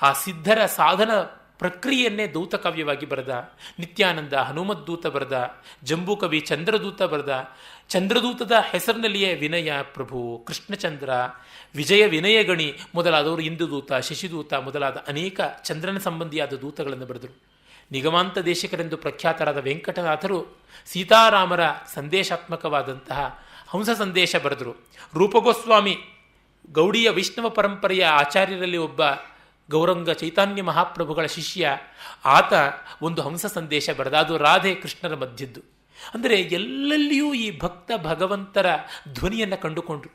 ಆ ಸಿದ್ಧರ ಸಾಧನ ಪ್ರಕ್ರಿಯೆಯನ್ನೇ ದೂತ ಕಾವ್ಯವಾಗಿ ಬರೆದ. ನಿತ್ಯಾನಂದ ಹನುಮದ್ದೂತ ಬರೆದ. ಜಂಬೂಕವಿ ಚಂದ್ರದೂತ ಬರೆದ. ಚಂದ್ರದೂತದ ಹೆಸರಿನಲ್ಲಿಯೇ ವಿನಯ ಪ್ರಭು, ಕೃಷ್ಣಚಂದ್ರ, ವಿಜಯ ವಿನಯಗಣಿ ಮೊದಲಾದವರು ಇಂದುದೂತ, ಶಶಿದೂತ ಮೊದಲಾದ ಅನೇಕ ಚಂದ್ರನ ಸಂಬಂಧಿಯಾದ ದೂತಗಳನ್ನು ಬರೆದರು. ನಿಗಮಾಂತ ದೇಶಿಕರೆಂದು ಪ್ರಖ್ಯಾತರಾದ ವೆಂಕಟನಾಥರು ಸೀತಾರಾಮರ ಸಂದೇಶಾತ್ಮಕವಾದಂತಹ ಹಂಸ ಸಂದೇಶ ಬರೆದರು. ರೂಪಗೋಸ್ವಾಮಿ ಗೌಡಿಯ ವೈಷ್ಣವ ಪರಂಪರೆಯ ಆಚಾರ್ಯರಲ್ಲಿ ಒಬ್ಬ ಗೌರಂಗ ಚೈತನ್ಯ ಮಹಾಪ್ರಭುಗಳ ಶಿಷ್ಯ, ಆತ ಒಂದು ಹಂಸ ಸಂದೇಶ ಬರೆದ. ಅದು ರಾಧೆ ಕೃಷ್ಣರ ಮಧ್ಯದ್ದು. ಅಂದರೆ ಎಲ್ಲೆಲ್ಲಿಯೂ ಈ ಭಕ್ತ ಭಗವಂತರ ಧ್ವನಿಯನ್ನು ಕಂಡುಕೊಂಡ್ರು.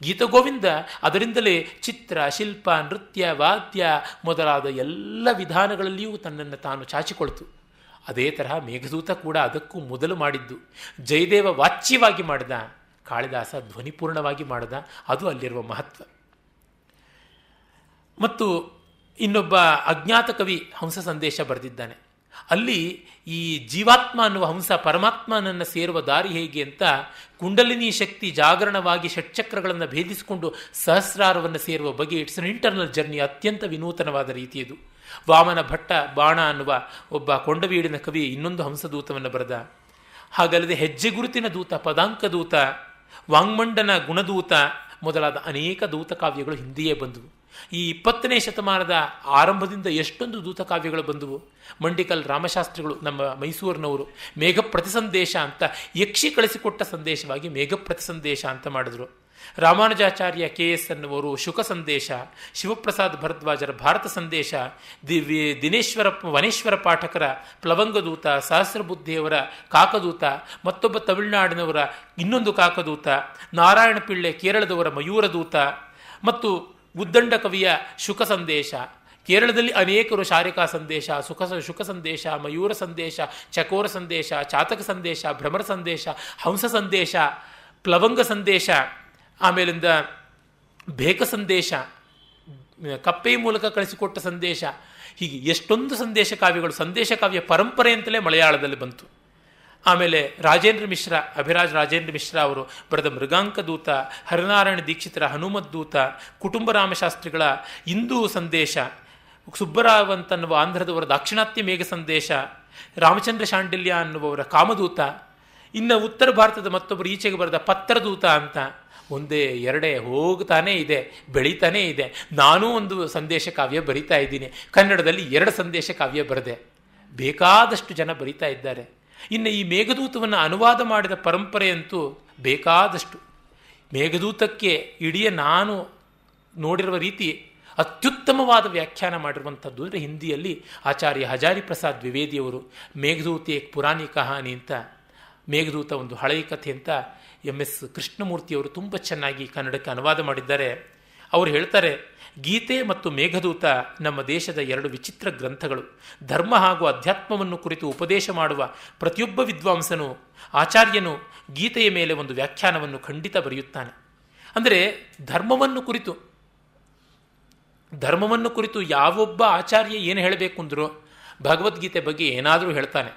ಗೀತಗೋವಿಂದ ಅದರಿಂದಲೇ ಚಿತ್ರ, ಶಿಲ್ಪ, ನೃತ್ಯ, ವಾದ್ಯ ಮೊದಲಾದ ಎಲ್ಲ ವಿಧಾನಗಳಲ್ಲಿಯೂ ತನ್ನನ್ನು ತಾನು ಚಾಚಿಕೊಳ್ತು. ಅದೇ ತರಹ ಮೇಘದೂತ ಕೂಡ ಅದಕ್ಕೂ ಮೊದಲು ಮಾಡಿದ್ದು. ಜಯದೇವ ವಾಚ್ಯವಾಗಿ ಮಾಡಿದ, ಕಾಳಿದಾಸ ಧ್ವನಿಪೂರ್ಣವಾಗಿ ಮಾಡಿದ. ಅದು ಅಲ್ಲಿರುವ ಮಹತ್ವ. ಮತ್ತು ಇನ್ನೊಬ್ಬ ಅಜ್ಞಾತ ಕವಿ ಹಂಸ ಸಂದೇಶ ಬರೆದಿದ್ದಾನೆ. ಅಲ್ಲಿ ಈ ಜೀವಾತ್ಮ ಅನ್ನುವ ಹಂಸ ಪರಮಾತ್ಮನನ್ನು ಸೇರುವ ದಾರಿ ಹೇಗೆ ಅಂತ ಕುಂಡಲಿನಿ ಶಕ್ತಿ ಜಾಗರಣವಾಗಿ ಷಟ್ಚಕ್ರಗಳನ್ನು ಭೇದಿಸಿಕೊಂಡು ಸಹಸ್ರಾರವನ್ನು ಸೇರುವ ಬಗೆ. ಇಟ್ಸ್ ಅನ್ ಇಂಟರ್ನಲ್ ಜರ್ನಿ, ಅತ್ಯಂತ ವಿನೂತನವಾದ ರೀತಿಯದು. ವಾಮನ ಭಟ್ಟ ಬಾಣ ಅನ್ನುವ ಒಬ್ಬ ಕೊಂಡವೀಡಿನ ಕವಿ ಇನ್ನೊಂದು ಹಂಸದೂತವನ್ನು ಬರೆದ. ಹಾಗಲ್ಲದೆ ಹೆಜ್ಜೆ ಗುರುತಿನ ದೂತ, ಪದಾಂಕ ದೂತ, ವಾಂಗ್ಮಂಡನ ಗುಣದೂತ ಮೊದಲಾದ ಅನೇಕ ದೂತ ಕಾವ್ಯಗಳು ಹಿಂದೆಯೇ ಬಂದವು. ಈ 20ನೇ ಶತಮಾನದ ಆರಂಭದಿಂದ ಎಷ್ಟೊಂದು ದೂತಕಾವ್ಯಗಳು ಬಂದವು. ಮಂಡಿಕಲ್ ರಾಮಶಾಸ್ತ್ರಿಗಳು, ನಮ್ಮ ಮೈಸೂರಿನವರು, ಮೇಘ ಪ್ರತಿಸಂದೇಶ ಅಂತ ಯಕ್ಷಿ ಕಳಿಸಿಕೊಟ್ಟ ಸಂದೇಶವಾಗಿ ಮೇಘ ಪ್ರತಿಸಂದೇಶ ಅಂತ ಮಾಡಿದ್ರು. ರಾಮಾನುಜಾಚಾರ್ಯ KS ಅನ್ನುವರು ಶುಕ ಸಂದೇಶ, ಶಿವಪ್ರಸಾದ್ ಭರದ್ವಾಜರ ಭಾರತ ಸಂದೇಶ, ವನೇಶ್ವರ ಪಾಠಕರ ಪ್ಲವಂಗದೂತ, ಸಹಸ್ರಬುದ್ಧಿಯವರ ಕಾಕದೂತ, ಮತ್ತೊಬ್ಬ ತಮಿಳುನಾಡಿನವರ ಇನ್ನೊಂದು ಕಾಕದೂತ, ನಾರಾಯಣ ಪಿಳ್ಳೆ ಕೇರಳದವರ ಮಯೂರದೂತ ಮತ್ತು ಉದ್ದಂಡ ಕವಿಯ ಶುಕ ಸಂದೇಶ. ಕೇರಳದಲ್ಲಿ ಅನೇಕರು ಶಾರಿಕಾ ಸಂದೇಶ, ಶುಕ ಸಂದೇಶ, ಮಯೂರ ಸಂದೇಶ, ಚಕೋರ ಸಂದೇಶ, ಚಾತಕ ಸಂದೇಶ, ಭ್ರಮರ ಸಂದೇಶ, ಹಂಸ ಸಂದೇಶ, ಪ್ಲವಂಗ ಸಂದೇಶ, ಆಮೇಲಿಂದ ಬೇಕ ಸಂದೇಶ, ಕಪ್ಪೆ ಮೂಲಕ ಕಳಿಸಿಕೊಟ್ಟ ಸಂದೇಶ, ಹೀಗೆ ಎಷ್ಟೊಂದು ಸಂದೇಶ ಕಾವ್ಯಗಳು, ಸಂದೇಶ ಕಾವ್ಯ ಪರಂಪರೆ ಅಂತಲೇ ಮಲಯಾಳದಲ್ಲಿ ಬಂತು. ಆಮೇಲೆ ಅಭಿರಾಜ್ ರಾಜೇಂದ್ರ ಮಿಶ್ರಾ ಅವರು ಬರೆದ ಮೃಗಾಂಕ ದೂತ, ಹರಿನಾರಾಯಣ ದೀಕ್ಷಿತರ ಹನುಮತ್ ದೂತ, ಕುಟುಂಬ ರಾಮಶಾಸ್ತ್ರಿಗಳ ಇಂದೂ ಸಂದೇಶ, ಸುಬ್ಬರಾವಂತ್ ಅನ್ನುವ ಆಂಧ್ರದವರ ದಾಕ್ಷಿಣಾತ್ಯ ಮೇಘ ಸಂದೇಶ, ರಾಮಚಂದ್ರ ಶಾಂಡಿಲ್ಯ ಅನ್ನುವವರ ಕಾಮದೂತ, ಇನ್ನು ಉತ್ತರ ಭಾರತದ ಮತ್ತೊಬ್ಬರು ಈಚೆಗೆ ಬರೆದ ಪತ್ರದೂತ ಅಂತ ಒಂದೇ ಎರಡೇ ಹೋಗ್ತಾನೇ ಇದೆ, ಬೆಳೀತಾನೇ ಇದೆ. ನಾನೂ ಒಂದು ಸಂದೇಶ ಕಾವ್ಯ ಬರಿತಾ ಇದ್ದೀನಿ. ಕನ್ನಡದಲ್ಲಿ 2 ಸಂದೇಶ ಕಾವ್ಯ ಬರೆದೆ. ಬೇಕಾದಷ್ಟು ಜನ ಬರಿತಾ ಇದ್ದಾರೆ. ಇನ್ನು ಈ ಮೇಘದೂತವನ್ನು ಅನುವಾದ ಮಾಡಿದ ಪರಂಪರೆಯಂತೂ ಬೇಕಾದಷ್ಟು. ಮೇಘದೂತಕ್ಕೆ ಇಡೀ ನಾನು ನೋಡಿರುವ ರೀತಿ ಅತ್ಯುತ್ತಮವಾದ ವ್ಯಾಖ್ಯಾನ ಮಾಡಿರುವಂಥದ್ದು ಅಂದರೆ ಹಿಂದಿಯಲ್ಲಿ ಆಚಾರ್ಯ ಹಜಾರಿ ಪ್ರಸಾದ್ ದ್ವಿವೇದಿಯವರು ಮೇಘದೂತ ಏಕ್ ಪುರಾಣಿ ಕಹಾನಿ ಅಂತ, ಮೇಘದೂತ ಒಂದು ಹಳೆಯ ಕಥೆ ಅಂತ MS ಕೃಷ್ಣಮೂರ್ತಿಯವರು ತುಂಬ ಚೆನ್ನಾಗಿ ಕನ್ನಡಕ್ಕೆ ಅನುವಾದ ಮಾಡಿದ್ದಾರೆ. ಅವರು ಹೇಳ್ತಾರೆ, ಗೀತೆ ಮತ್ತು ಮೇಘದೂತ ನಮ್ಮ ದೇಶದ 2 ವಿಚಿತ್ರ ಗ್ರಂಥಗಳು. ಧರ್ಮ ಹಾಗೂ ಅಧ್ಯಾತ್ಮವನ್ನು ಕುರಿತು ಉಪದೇಶ ಮಾಡುವ ಪ್ರತಿಯೊಬ್ಬ ವಿದ್ವಾಂಸನು, ಆಚಾರ್ಯನು ಗೀತೆಯ ಮೇಲೆ ಒಂದು ವ್ಯಾಖ್ಯಾನವನ್ನು ಖಂಡಿತ ಬರೆಯುತ್ತಾನೆ. ಅಂದರೆ ಧರ್ಮವನ್ನು ಕುರಿತು ಯಾವೊಬ್ಬ ಆಚಾರ್ಯ ಏನು ಹೇಳಬೇಕು ಅಂದರೂ ಭಗವದ್ಗೀತೆ ಬಗ್ಗೆ ಏನಾದರೂ ಹೇಳ್ತಾನೆ.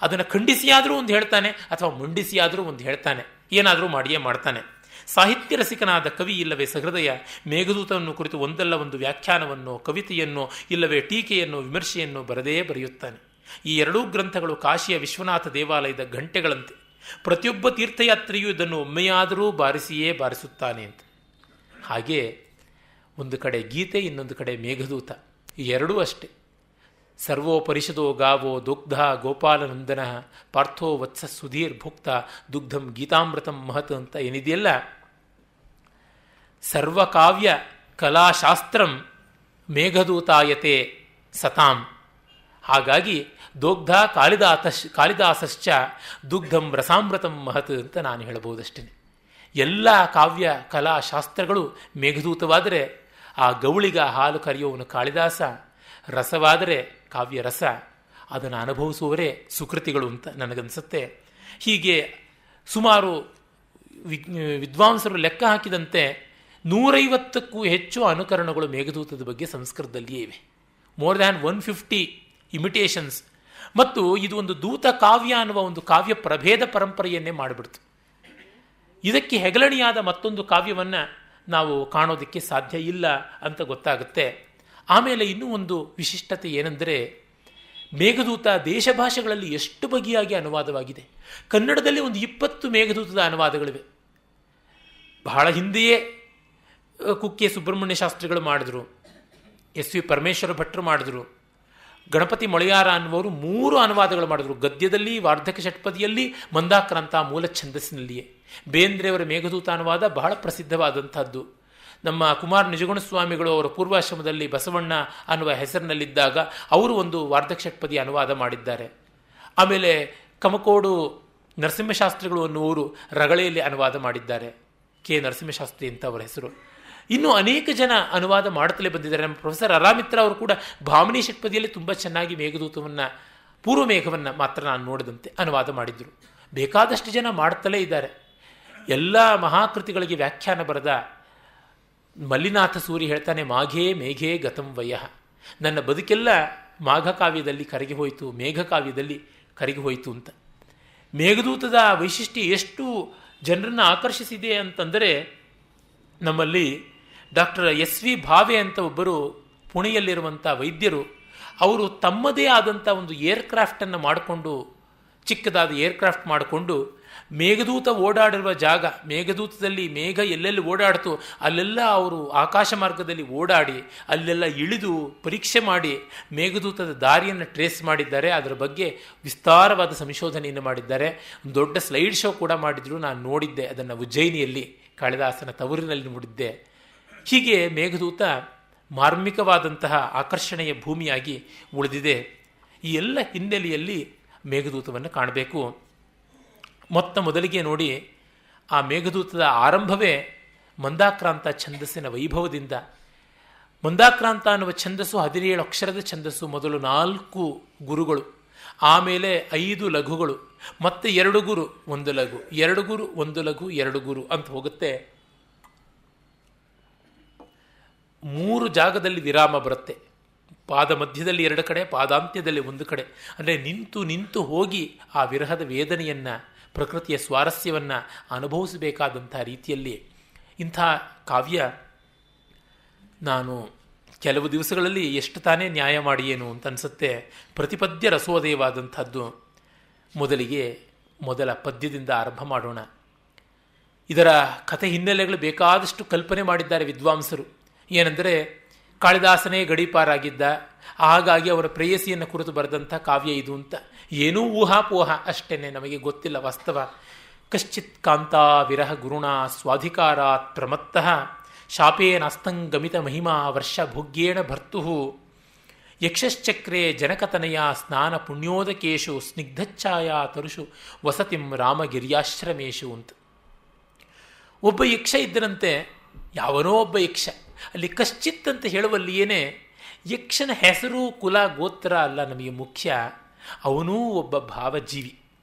ಅದನ್ನು ಖಂಡಿಸಿಯಾದರೂ ಒಂದು ಹೇಳ್ತಾನೆ, ಅಥವಾ ಮುಂಡಿಸಿಯಾದರೂ ಒಂದು ಹೇಳ್ತಾನೆ, ಏನಾದರೂ ಮಾಡಿಯೇ ಮಾಡ್ತಾನೆ. ಸಾಹಿತ್ಯ ರಸಿಕನಾದ ಕವಿ ಇಲ್ಲವೇ ಸಹೃದಯ ಮೇಘದೂತವನ್ನು ಕುರಿತು ಒಂದಲ್ಲ ಒಂದು ವ್ಯಾಖ್ಯಾನವನ್ನು, ಕವಿತೆಯನ್ನು, ಇಲ್ಲವೇ ಟೀಕೆಯನ್ನು, ವಿಮರ್ಶೆಯನ್ನು ಬರೆಯುತ್ತಾನೆ. ಈ 2 ಗ್ರಂಥಗಳು ಕಾಶಿಯ ವಿಶ್ವನಾಥ ದೇವಾಲಯದ ಗಂಟೆಗಳಂತೆ. ಪ್ರತಿಯೊಬ್ಬ ತೀರ್ಥಯಾತ್ರೆಯೂ ಇದನ್ನು ಒಮ್ಮೆಯಾದರೂ ಬಾರಿಸುತ್ತಾನೆ ಅಂತ. ಹಾಗೆ ಒಂದು ಕಡೆ ಗೀತೆ, ಇನ್ನೊಂದು ಕಡೆ ಮೇಘದೂತ, ಈ 2 ಅಷ್ಟೇ. ಸರ್ವೋಪರಿಷದೋ ಗಾವೋ ದುಗ್ಧ ಗೋಪಾಲನಂದನ ಪಾರ್ಥೋ ವತ್ಸ ಸುಧೀರ್ ಭುಕ್ತ ದುಗ್ಧಂ ಗೀತಾಮೃತಂ ಮಹತ್ ಅಂತ ಏನಿದೆಯಲ್ಲ, ಸರ್ವಕಾವ್ಯ ಕಲಾಶಾಸ್ತ್ರಂ ಮೇಘದೂತಾಯತೆ ಸತಾಂ. ಹಾಗಾಗಿ ದೋಗ್ಧ ಕಾಳಿದಾಸಶ್ಚ ದುಗ್ಧಂ ರಸಾಮೃತಂ ಮಹತ್ ಅಂತ ನಾನು ಹೇಳಬಹುದಷ್ಟೇ. ಎಲ್ಲ ಕಾವ್ಯ ಕಲಾಶಾಸ್ತ್ರಗಳು ಮೇಘದೂತವಾದರೆ ಆ ಗೌಳಿಗ ಹಾಲು ಕರೆಯುವವನು ಕಾಳಿದಾಸ, ರಸವಾದರೆ ಕಾವ್ಯ ರಸ, ಅದನ್ನು ಅನುಭವಿಸುವವರೇ ಸುಕೃತಿಗಳು ಅಂತ ನನಗನ್ಸುತ್ತೆ. ಹೀಗೆ ಸುಮಾರು ವಿದ್ವಾಂಸರು ಲೆಕ್ಕ ಹಾಕಿದಂತೆ 150ಕ್ಕೂ ಹೆಚ್ಚು ಅನುಕರಣಗಳು ಮೇಘದೂತದ ಬಗ್ಗೆ ಸಂಸ್ಕೃತದಲ್ಲಿಯೇ ಇವೆ. More than 150 imitations. ಮತ್ತು ಇದು ಒಂದು ದೂತ ಕಾವ್ಯ ಅನ್ನುವ ಒಂದು ಕಾವ್ಯ ಪ್ರಭೇದ ಪರಂಪರೆಯನ್ನೇ ಮಾಡಿಬಿಡ್ತು. ಇದಕ್ಕೆ ಹೆಗಲಣಿಯಾದ ಮತ್ತೊಂದು ಕಾವ್ಯವನ್ನು ನಾವು ಕಾಣೋದಕ್ಕೆ ಸಾಧ್ಯ ಇಲ್ಲ ಅಂತ ಗೊತ್ತಾಗುತ್ತೆ. ಆಮೇಲೆ ಇನ್ನೂ ಒಂದು ವಿಶಿಷ್ಟತೆ ಏನೆಂದರೆ, ಮೇಘದೂತ ದೇಶ ಭಾಷೆಗಳಲ್ಲಿ ಎಷ್ಟು ಬಗೆಯಾಗಿ ಅನುವಾದವಾಗಿದೆ. ಕನ್ನಡದಲ್ಲಿ ಒಂದು 20 ಮೇಘದೂತದ ಅನುವಾದಗಳಿವೆ. ಬಹಳ ಹಿಂದೆಯೇ ಕುಕ್ಕೆ ಸುಬ್ರಹ್ಮಣ್ಯ ಶಾಸ್ತ್ರಿಗಳು ಮಾಡಿದ್ರು, SV ಪರಮೇಶ್ವರ ಭಟ್ರು ಮಾಡಿದ್ರು, ಗಣಪತಿ ಮೊಳೆಯಾರ ಅನ್ನುವರು 3 ಅನುವಾದಗಳು ಮಾಡಿದ್ರು. ಗದ್ಯದಲ್ಲಿ, ವಾರ್ಧಕ ಷಟ್ಪದಿಯಲ್ಲಿ, ಮಂದಾಕ್ರಾಂತ ಮೂಲ ಛಂದಸ್ಸಿನಲ್ಲಿಯೇ. ಬೇಂದ್ರೆಯವರ ಮೇಘದೂತ ಅನುವಾದ ಬಹಳ ಪ್ರಸಿದ್ಧವಾದಂಥದ್ದು. ನಮ್ಮ ಕುಮಾರ ನಿಜಗುಣ ಸ್ವಾಮಿಗಳು ಅವರ ಪೂರ್ವಾಶ್ರಮದಲ್ಲಿ ಬಸವಣ್ಣ ಅನ್ನುವ ಹೆಸರಿನಲ್ಲಿದ್ದಾಗ ಅವರು ಒಂದು ವಾರ್ಧಕ ಷಟ್ಪದಿ ಅನುವಾದ ಮಾಡಿದ್ದಾರೆ. ಆಮೇಲೆ ಕಮಕೋಡು ನರಸಿಂಹಶಾಸ್ತ್ರಿಗಳು ಅನ್ನುವರು ರಗಳೆಯಲ್ಲಿ ಅನುವಾದ ಮಾಡಿದ್ದಾರೆ. ಕೆ ನರಸಿಂಹಶಾಸ್ತ್ರಿ ಅಂತ ಅವರ ಹೆಸರು. ಇನ್ನೂ ಅನೇಕ ಜನ ಅನುವಾದ ಮಾಡುತ್ತಲೇ ಬಂದಿದ್ದಾರೆ. ನಮ್ಮ ಪ್ರೊಫೆಸರ್ ಅರಾಮಿತ್ರ ಅವರು ಕೂಡ ಭಾಮಿನಿ ಷಟ್ಪದಿಯಲ್ಲಿ ತುಂಬ ಚೆನ್ನಾಗಿ ಮೇಘದೂತವನ್ನು, ಪೂರ್ವ ಮೇಘವನ್ನು ಮಾತ್ರ ನಾನು ನೋಡಿದಂತೆ ಅನುವಾದ ಮಾಡಿದ್ರು. ಬೇಕಾದಷ್ಟು ಜನ ಮಾಡುತ್ತಲೇ ಇದ್ದಾರೆ. ಎಲ್ಲ ಮಹಾಕೃತಿಗಳಿಗೆ ವ್ಯಾಖ್ಯಾನ ಬರೆದ ಮಲ್ಲಿನಾಥ ಸೂರಿ ಹೇಳ್ತಾನೆ, ಮಾಘೇ ಮೇಘೇ ಗತಂ ವಯಃ. ನನ್ನ ಬದುಕೆಲ್ಲ ಮಾಘ ಕಾವ್ಯದಲ್ಲಿ ಕರಗಿ ಹೋಯಿತು, ಮೇಘ ಕಾವ್ಯದಲ್ಲಿ ಕರಗಿ ಹೋಯಿತು ಅಂತ. ಮೇಘದೂತದ ವೈಶಿಷ್ಟ್ಯ ಎಷ್ಟು ಜನರನ್ನು ಆಕರ್ಷಿಸಿದೆ ಅಂತಂದರೆ, ನಮ್ಮಲ್ಲಿ ಡಾಕ್ಟರ್ SV ಭಾವೆ ಅಂತ ಒಬ್ಬರು ಪುಣೆಯಲ್ಲಿರುವಂಥ ವೈದ್ಯರು, ಅವರು ತಮ್ಮದೇ ಆದಂಥ ಒಂದು ಏರ್ಕ್ರಾಫ್ಟನ್ನು ಮಾಡಿಕೊಂಡು, ಚಿಕ್ಕದಾದ ಏರ್ಕ್ರಾಫ್ಟ್ ಮಾಡಿಕೊಂಡು ಮೇಘದೂತ ಓಡಾಡಿರುವ ಜಾಗ, ಮೇಘದೂತದಲ್ಲಿ ಮೇಘ ಎಲ್ಲೆಲ್ಲಿ ಓಡಾಡ್ತು ಅಲ್ಲೆಲ್ಲ ಅವರು ಆಕಾಶ ಮಾರ್ಗದಲ್ಲಿ ಓಡಾಡಿ ಅಲ್ಲೆಲ್ಲ ಇಳಿದು ಪರೀಕ್ಷೆ ಮಾಡಿ ಮೇಘದೂತದ ದಾರಿಯನ್ನು ಟ್ರೇಸ್ ಮಾಡಿದ್ದಾರೆ. ಅದರ ಬಗ್ಗೆ ವಿಸ್ತಾರವಾದ ಸಂಶೋಧನೆಯನ್ನು ಮಾಡಿದ್ದಾರೆ. ಒಂದು ದೊಡ್ಡ ಸ್ಲೈಡ್ ಶೋ ಕೂಡ ಮಾಡಿದ್ರು, ನಾನು ನೋಡಿದ್ದೆ ಅದನ್ನು ಉಜ್ಜಯಿನಿಯಲ್ಲಿ ಕಾಳಿದಾಸನ ತವರಿನಲ್ಲಿ ಮೂಡಿದ್ದೆ. ಹೀಗೆ ಮೇಘದೂತ ಮಾರ್ಮಿಕವಾದಂತಹ ಆಕರ್ಷಣೆಯ ಭೂಮಿಯಾಗಿ ಉಳಿದಿದೆ. ಈ ಎಲ್ಲ ಹಿನ್ನೆಲೆಯಲ್ಲಿ ಮೇಘದೂತವನ್ನು ಕಾಣಬೇಕು. ಮೊದಲಿಗೆ ನೋಡಿ, ಆ ಮೇಘದೂತದ ಆರಂಭವೇ ಮಂದಾಕ್ರಾಂತ ಛಂದಸ್ಸಿನ ವೈಭವದಿಂದ. ಮಂದಾಕ್ರಾಂತ ಅನ್ನುವ ಛಂದಸ್ಸು 17 ಅಕ್ಷರದ ಛಂದಸ್ಸು. ಮೊದಲು 4 ಗುರುಗಳು, ಆಮೇಲೆ 5 ಲಘುಗಳು, ಮತ್ತೆ 2 ಗುರು 1 ಲಘು, 2 ಗುರು 1 ಲಘು 2 ಗುರು ಅಂತ ಹೋಗುತ್ತೆ. 3 ಜಾಗದಲ್ಲಿ ವಿರಾಮ ಬರುತ್ತೆ. ಪಾದ ಮಧ್ಯದಲ್ಲಿ 2 ಕಡೆ, ಪಾದಾಂತ್ಯದಲ್ಲಿ 1 ಕಡೆ. ಅಂದರೆ ನಿಂತು ಹೋಗಿ ಆ ವಿರಹದ ವೇದನೆಯನ್ನು, ಪ್ರಕೃತಿಯ ಸ್ವಾರಸ್ಯವನ್ನು ಅನುಭವಿಸಬೇಕಾದಂಥ ರೀತಿಯಲ್ಲಿ ಇಂಥ ಕಾವ್ಯ ನಾನು ಕೆಲವು ದಿವಸಗಳಲ್ಲಿ ಎಷ್ಟು ತಾನೇ ನ್ಯಾಯ ಮಾಡಿಯೇನು ಅಂತ ಅನಿಸುತ್ತೆ. ಪ್ರತಿಪದ್ಯ ರಸೋದಯವಾದಂಥದ್ದು. ಮೊದಲಿಗೆ ಮೊದಲ ಪದ್ಯದಿಂದ ಆರಂಭ ಮಾಡೋಣ. ಇದರ ಕಥೆ ಹಿನ್ನೆಲೆಗಳು ಬೇಕಾದಷ್ಟು ಕಲ್ಪನೆ ಮಾಡಿದ್ದಾರೆ ವಿದ್ವಾಂಸರು. ಏನೆಂದರೆ, ಕಾಳಿದಾಸನೇ ಗಡೀಪಾರಾಗಿದ್ದ, ಹಾಗಾಗಿ ಅವರ ಪ್ರೇಯಸಿಯನ್ನು ಕುರಿತು ಬರೆದಂಥ ಕಾವ್ಯ ಇದು ಅಂತ. ಏನೂ ಊಹಾಪೋಹ ಅಷ್ಟೇನೆ, ನಮಗೆ ಗೊತ್ತಿಲ್ಲ ವಾಸ್ತವ. ಕಶ್ಚಿತ್ ಕಾಂತಾ ವಿರಹ ಗುರುಣ ಸ್ವಾಧಿಕಾರಾತ್ ಪ್ರಮತ್ತಃ ಶಾಪೇನಾಸ್ತಂಗಮಿತ ಮಹಿಮಾ ವರ್ಷ ಭೋಗ್ಯೇಣ ಭರ್ತು ಯಕ್ಷಶ್ಚಕ್ರೆ ಜನಕತನಯ ಸ್ನಾನ ಪುಣ್ಯೋದಕೇಶು ಸ್ನಿಗ್ಧಚ್ಛಾಯಾ ತರುಷು ವಸತಿಂ ರಾಮಗಿರ್ಯಾಶ್ರಮೇಶು ಅಂತ. ಒಬ್ಬ ಯಕ್ಷ ಇದ್ದರಂತೆ, ಯಾವನೋ ಒಬ್ಬ ಯಕ್ಷ. ಅಲ್ಲಿ ಕಶ್ಚಿತ್ ಅಂತ ಹೇಳುವಲ್ಲಿಯೇನೆ ಯಕ್ಷನ ಹೆಸರು ಕುಲ ಗೋತ್ರ ಅಲ್ಲ ನಮಗೆ ಮುಖ್ಯ, ಅವನೂ ಒಬ್ಬ ಭಾವಜೀವಿ.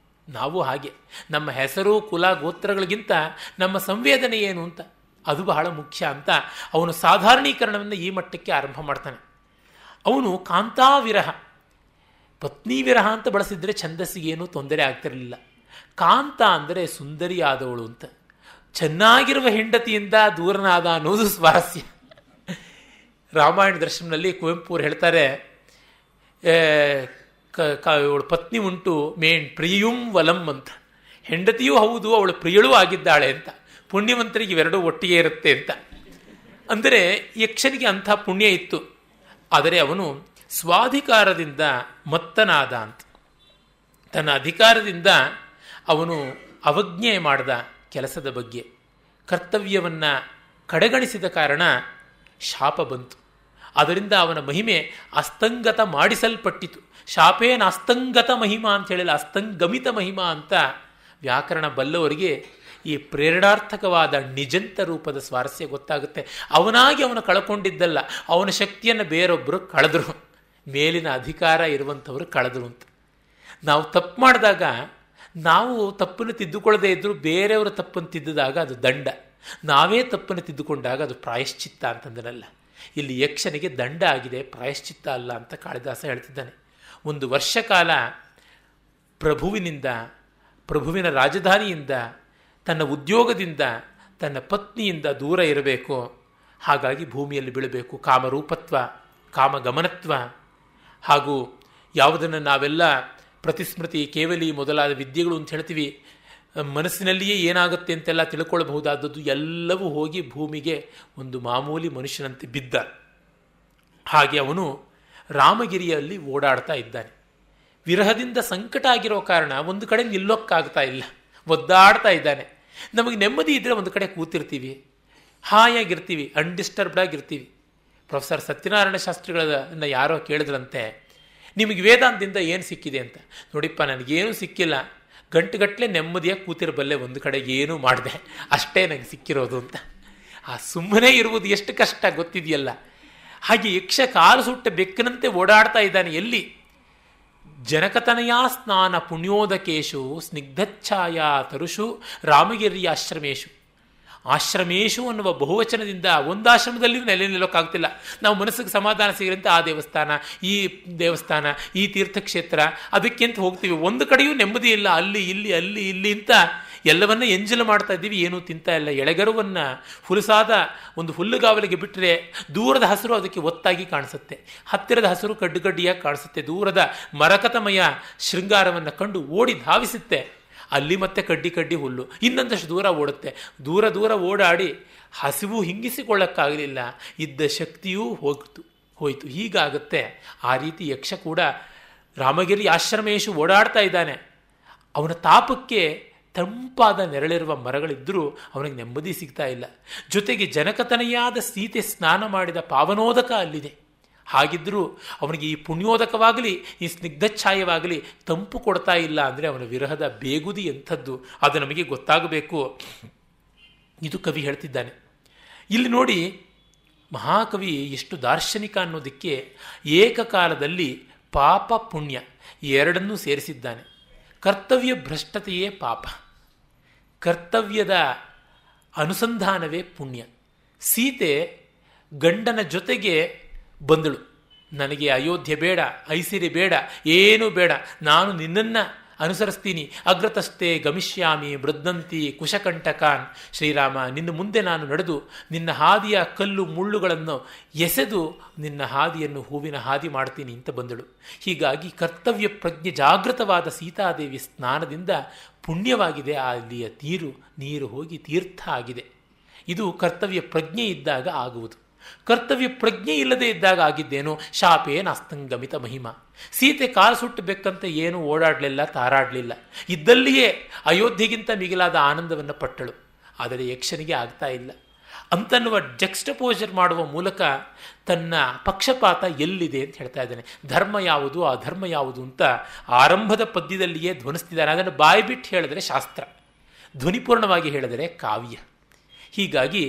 ನಾವು ಹಾಗೆ, ನಮ್ಮ ಹೆಸರು ಕುಲ ಗೋತ್ರಗಳಿಗಿಂತ ನಮ್ಮ ಸಂವೇದನೆ ಏನು ಅಂತ ಅದು ಬಹಳ ಮುಖ್ಯ ಅಂತ ಅವನು ಸಾಧಾರಣೀಕರಣವನ್ನು ಈ ಮಟ್ಟಕ್ಕೆ ಆರಂಭ ಮಾಡ್ತಾನೆ. ಅವನು ಕಾಂತಾವಿರಹ, ಪತ್ನಿ ವಿರಹ ಅಂತ ಬಳಸಿದರೆ ಛಂದಸ್ಸಿಗೇನೂ ತೊಂದರೆ ಆಗ್ತಿರಲಿಲ್ಲ. ಕಾಂತ ಅಂದರೆ ಸುಂದರಿಯಾದವಳು ಅಂತ. ಚೆನ್ನಾಗಿರುವ ಹೆಂಡತಿಯಿಂದ ದೂರನಾದ ಅನ್ನೋದು ಸ್ವಾರಸ್ಯ. ರಾಮಾಯಣ ದರ್ಶನದಲ್ಲಿ ಕುವೆಂಪು ಅವರು ಹೇಳ್ತಾರೆ, ಅವಳು ಪತ್ನಿ ಉಂಟು ಮೇಣ್ ಪ್ರಿಯುಂ ವಲಂ ಅಂತ. ಹೆಂಡತಿಯೂ ಹೌದು, ಅವಳು ಪ್ರಿಯಳೂ ಆಗಿದ್ದಾಳೆ ಅಂತ. ಪುಣ್ಯವಂತರಿಗೆ ಇವೆರಡೂ ಒಟ್ಟಿಗೆ ಇರುತ್ತೆ ಅಂತ. ಅಂದರೆ ಯಕ್ಷನಿಗೆ ಅಂಥ ಪುಣ್ಯ ಇತ್ತು. ಆದರೆ ಅವನು ಸ್ವಾಧಿಕಾರದಿಂದ ಮತ್ತನಾದ ಅಂತ. ತನ್ನ ಅಧಿಕಾರದಿಂದ ಅವನು ಅವಜ್ಞೆ ಮಾಡಿದ ಕೆಲಸದ ಬಗ್ಗೆ, ಕರ್ತವ್ಯವನ್ನು ಕಡೆಗಣಿಸಿದ ಕಾರಣ ಶಾಪ ಬಂತು. ಅದರಿಂದ ಅವನ ಮಹಿಮೆ ಅಸ್ತಂಗತ ಮಾಡಿಸಲ್ಪಟ್ಟಿತು. ಶಾಪೇನ ಅಸ್ತಂಗತ ಮಹಿಮಾ ಅಂತ ಹೇಳಿಲ್ಲ, ಅಸ್ತಂಗಮಿತ ಮಹಿಮಾ ಅಂತ. ವ್ಯಾಕರಣ ಬಲ್ಲವರಿಗೆ ಈ ಪ್ರೇರಣಾರ್ಥಕವಾದ ನಿಜಂತ ರೂಪದ ಸ್ವಾರಸ್ಯ ಗೊತ್ತಾಗುತ್ತೆ. ಅವನಾಗಿ ಅವನು ಕಳ್ಕೊಂಡಿದ್ದಲ್ಲ, ಅವನ ಶಕ್ತಿಯನ್ನು ಬೇರೊಬ್ಬರು ಕಳೆದರು, ಮೇಲಿನ ಅಧಿಕಾರ ಇರುವಂಥವರು ಕಳೆದರು ಅಂತ. ನಾವು ತಪ್ಪು ಮಾಡಿದಾಗ, ನಾವು ತಪ್ಪನ್ನು ತಿದ್ದುಕೊಳ್ಳದೇ ಇದ್ದರೂ ಬೇರೆಯವರ ತಪ್ಪನ್ನು ತಿದ್ದಿದಾಗ ಅದು ದಂಡ, ನಾವೇ ತಪ್ಪನ್ನು ತಿದ್ದುಕೊಂಡಾಗ ಅದು ಪ್ರಾಯಶ್ಚಿತ್ತ ಅಂತಂದನಲ್ಲ. ಇಲ್ಲಿ ಯಕ್ಷನಿಗೆ ದಂಡ ಆಗಿದೆ, ಪ್ರಾಯಶ್ಚಿತ್ತ ಅಲ್ಲ ಅಂತ ಕಾಳಿದಾಸ ಹೇಳ್ತಿದ್ದಾನೆ. 1 ವರ್ಷ ಕಾಲ ಪ್ರಭುವಿನಿಂದ, ಪ್ರಭುವಿನ ರಾಜಧಾನಿಯಿಂದ, ತನ್ನ ಉದ್ಯೋಗದಿಂದ, ತನ್ನ ಪತ್ನಿಯಿಂದ ದೂರ ಇರಬೇಕು. ಹಾಗಾಗಿ ಭೂಮಿಯಲ್ಲಿ ಬೀಳಬೇಕು. ಕಾಮರೂಪತ್ವ, ಕಾಮಗಮನತ್ವ, ಹಾಗೂ ಯಾವುದನ್ನು ನಾವೆಲ್ಲ ಪ್ರತಿಸ್ಮೃತಿ, ಕೇವಲಿ ಮೊದಲಾದ ವಿದ್ಯೆಗಳು ಅಂತ ಹೇಳ್ತೀವಿ, ಮನಸ್ಸಿನಲ್ಲಿಯೇ ಏನಾಗುತ್ತೆ ಅಂತೆಲ್ಲ ತಿಳ್ಕೊಳ್ಬಹುದಾದದ್ದು ಎಲ್ಲವೂ ಹೋಗಿ ಭೂಮಿಗೆ ಒಂದು ಮಾಮೂಲಿ ಮನುಷ್ಯನಂತೆ ಬಿದ್ದ. ಹಾಗೆ ಅವನು ರಾಮಗಿರಿಯಲ್ಲಿ ಓಡಾಡ್ತಾ ಇದ್ದಾನೆ. ವಿರಹದಿಂದ ಸಂಕಟ ಆಗಿರೋ ಕಾರಣ ಒಂದು ಕಡೆ ನಿಲ್ಲೋಕ್ಕಾಗ್ತಾ ಇಲ್ಲ, ಒದ್ದಾಡ್ತಾ ಇದ್ದಾನೆ. ನಮಗೆ ನೆಮ್ಮದಿ ಇದ್ದರೆ ಒಂದು ಕಡೆ ಕೂತಿರ್ತೀವಿ, ಹಾಯಾಗಿರ್ತೀವಿ, ಅನ್ಡಿಸ್ಟರ್ಬ್ಡ್ ಆಗಿರ್ತೀವಿ. ಪ್ರೊಫೆಸರ್ ಸತ್ಯನಾರಾಯಣ ಶಾಸ್ತ್ರಿಗಳನ್ನು ಯಾರೋ ಕೇಳಿದ್ರಂತೆ, ನಿಮಗೆ ವೇದಾಂತದಿಂದ ಏನು ಸಿಕ್ಕಿದೆ ಅಂತ. ನೋಡಿಪ್ಪ, ನನಗೇನೂ ಸಿಕ್ಕಿಲ್ಲ, ಗಂಟುಗಟ್ಟಲೆ ನೆಮ್ಮದಿಯಾಗಿ ಕೂತಿರಬಲ್ಲೆ, ಒಂದು ಕಡೆ ಏನೂ ಮಾಡಿದೆ, ಅಷ್ಟೇ ನನಗೆ ಸಿಕ್ಕಿರೋದು ಅಂತ. ಆ ಸುಮ್ಮನೆ ಇರುವುದು ಎಷ್ಟು ಕಷ್ಟ ಗೊತ್ತಿದೆಯಲ್ಲ. ಹಾಗೆ ಯಕ್ಷ ಕಾಲು ಸುಟ್ಟ ಬೆಕ್ಕನಂತೆ ಓಡಾಡ್ತಾ ಇದ್ದಾನೆ. ಎಲ್ಲಿ? ಜನಕತನಯಾ ಸ್ನಾನ ಪುಣ್ಯೋದಕೇಶು ಸ್ನಿಗ್ಧಚ್ಛಾಯಾ ತರುಷು ರಾಮಗಿರಿಯಾಶ್ರಮೇಶು. ಆಶ್ರಮೇಶು ಅನ್ನುವ ಬಹುವಚನದಿಂದ ಒಂದು ಆಶ್ರಮದಲ್ಲಿಯೂ ನೆಲೆ ನಿಲ್ಲೋಕ್ಕಾಗ್ತಿಲ್ಲ. ನಾವು ಮನಸ್ಸಿಗೆ ಸಮಾಧಾನ ಸಿಗರಂತೆ ಆ ದೇವಸ್ಥಾನ, ಈ ದೇವಸ್ಥಾನ, ಈ ತೀರ್ಥಕ್ಷೇತ್ರ, ಅದಕ್ಕೆಂತ ಹೋಗ್ತೀವಿ. ಒಂದು ಕಡೆಯೂ ನೆಮ್ಮದಿ ಇಲ್ಲ. ಅಲ್ಲಿ ಇಲ್ಲಿ ಅಲ್ಲಿ ಇಲ್ಲಿ ಅಂತ ಎಲ್ಲವನ್ನ ಎಂಜಲು ಮಾಡ್ತಾ ಇದ್ದೀವಿ, ಏನೂ ತಿಂತಾ ಇಲ್ಲ. ಎಳೆಗರುವನ್ನು ಹುಲಸಾದ ಒಂದು ಹುಲ್ಲುಗಾವಲಿಗೆ ಬಿಟ್ಟರೆ ದೂರದ ಹಸಿರು ಅದಕ್ಕೆ ಒತ್ತಾಗಿ ಕಾಣಿಸುತ್ತೆ, ಹತ್ತಿರದ ಹಸಿರು ಕಡ್ಡುಗಡ್ಡಿಯಾಗಿ ಕಾಣಿಸುತ್ತೆ. ದೂರದ ಮರಕತಮಯ ಶೃಂಗಾರವನ್ನು ಕಂಡು ಓಡಿ ಧಾವಿಸುತ್ತೆ. ಅಲ್ಲಿ ಮತ್ತೆ ಕಡ್ಡಿ ಕಡ್ಡಿ ಹುಲ್ಲು, ಇನ್ನೊಂದಷ್ಟು ದೂರ ಓಡುತ್ತೆ. ದೂರ ದೂರ ಓಡಾಡಿ ಹಸಿವು ಹಿಂಗಿಸಿಕೊಳ್ಳಕ್ಕಾಗಲಿಲ್ಲ, ಇದ್ದ ಶಕ್ತಿಯೂ ಹೋಯಿತು. ಹೀಗಾಗುತ್ತೆ. ಆ ರೀತಿ ಯಕ್ಷ ಕೂಡ ರಾಮಗಿರಿ ಆಶ್ರಮೇಶು ಓಡಾಡ್ತಾ ಇದ್ದಾನೆ. ಅವನ ತಾಪಕ್ಕೆ ತಂಪಾದ ನೆರಳಿರುವ ಮರಗಳಿದ್ದರೂ ಅವನಿಗೆ ನೆಮ್ಮದಿ ಸಿಗ್ತಾ ಇಲ್ಲ. ಜೊತೆಗೆ ಜನಕತನೆಯಾದ ಸೀತೆ ಸ್ನಾನ ಮಾಡಿದ ಪಾವನೋದಕ ಅಲ್ಲಿದೆ. ಹಾಗಿದ್ದರೂ ಅವನಿಗೆ ಈ ಪುಣ್ಯೋದಕವಾಗಲಿ ಈ ಸ್ನಿಗ್ಧಛಾಯವಾಗಲಿ ತಂಪು ಕೊಡ್ತಾ ಇಲ್ಲ ಅಂದರೆ ಅವನ ವಿರಹದ ಬೇಗುದಿ ಎಂಥದ್ದು ಅದು ನಮಗೆ ಗೊತ್ತಾಗಬೇಕು. ಇದು ಕವಿ ಹೇಳ್ತಿದ್ದಾನೆ. ಇಲ್ಲಿ ನೋಡಿ, ಮಹಾಕವಿ ಎಷ್ಟು ದಾರ್ಶನಿಕ ಅನ್ನೋದಕ್ಕೆ ಏಕಕಾಲದಲ್ಲಿ ಪಾಪ ಪುಣ್ಯ ಎರಡನ್ನೂ ಸೇರಿಸಿದ್ದಾನೆ. ಕರ್ತವ್ಯ ಭ್ರಷ್ಟತೆಯೇ ಪಾಪ, ಕರ್ತವ್ಯದ ಅನುಸಂಧಾನವೇ ಪುಣ್ಯ. ಸೀತೆ ಗಂಡನ ಜೊತೆಗೆ ಬಂದಳು. ನನಗೆ ಅಯೋಧ್ಯೆ ಬೇಡ, ಐಸಿರಿ ಬೇಡ, ಏನೂ ಬೇಡ, ನಾನು ನಿನ್ನನ್ನು ಅನುಸರಿಸ್ತೀನಿ. ಅಗ್ರತಸ್ಥೆ ಗಮಿಷ್ಯಾಮಿ ಮೃದ್ದಂತಿ ಕುಶಕಂಠಕಾನ್. ಶ್ರೀರಾಮ, ನಿನ್ನ ಮುಂದೆ ನಾನು ನಡೆದು ನಿನ್ನ ಹಾದಿಯ ಕಲ್ಲು ಮುಳ್ಳುಗಳನ್ನು ಎಸೆದು ನಿನ್ನ ಹಾದಿಯನ್ನು ಹೂವಿನ ಹಾದಿ ಮಾಡ್ತೀನಿ ಅಂತ ಬಂದಳು. ಹೀಗಾಗಿ ಕರ್ತವ್ಯ ಪ್ರಜ್ಞೆ ಜಾಗೃತವಾದ ಸೀತಾದೇವಿ ಸ್ನಾನದಿಂದ ಪುಣ್ಯವಾಗಿದೆ. ಅಲ್ಲಿಯ ನೀರು ಹೋಗಿ ತೀರ್ಥ ಆಗಿದೆ. ಇದು ಕರ್ತವ್ಯ ಪ್ರಜ್ಞೆ ಇದ್ದಾಗ ಆಗುವುದು. ಕರ್ತವ್ಯ ಪ್ರಜ್ಞೆ ಇಲ್ಲದೆ ಇದ್ದಾಗ ಆಗಿದ್ದೇನು? ಶಾಪೇ ನಾಸ್ತಂಗಮಿತ ಮಹಿಮಾ. ಸೀತೆ ಕಾಲು ಸುಟ್ಟು ಬೆಕ್ಕಂತ ಏನು ಓಡಾಡಲಿಲ್ಲ, ತಾರಾಡಲಿಲ್ಲ. ಇದ್ದಲ್ಲಿಯೇ ಅಯೋಧ್ಯೆಗಿಂತ ಮಿಗಿಲಾದ ಆನಂದವನ್ನು ಪಟ್ಟಳು. ಆದರೆ ಯಕ್ಷನಿಗೆ ಆಗ್ತಾ ಇಲ್ಲ ಅಂತನ್ನುವ ಜಕ್ಸ್ಟಪೋಜರ್ ಮಾಡುವ ಮೂಲಕ ತನ್ನ ಪಕ್ಷಪಾತ ಎಲ್ಲಿದೆ ಅಂತ ಹೇಳ್ತಾ ಇದ್ದಾನೆ. ಧರ್ಮ ಯಾವುದು, ಅಧರ್ಮ ಯಾವುದು ಅಂತ ಆರಂಭದ ಪದ್ಯದಲ್ಲಿಯೇ ಧ್ವನಿಸ್ತಿದ್ದಾನೆ. ಅದನ್ನು ಬಾಯ್ಬಿಟ್ಟು ಹೇಳಿದರೆ ಶಾಸ್ತ್ರ, ಧ್ವನಿಪೂರ್ಣವಾಗಿ ಹೇಳಿದರೆ ಕಾವ್ಯ. ಹೀಗಾಗಿ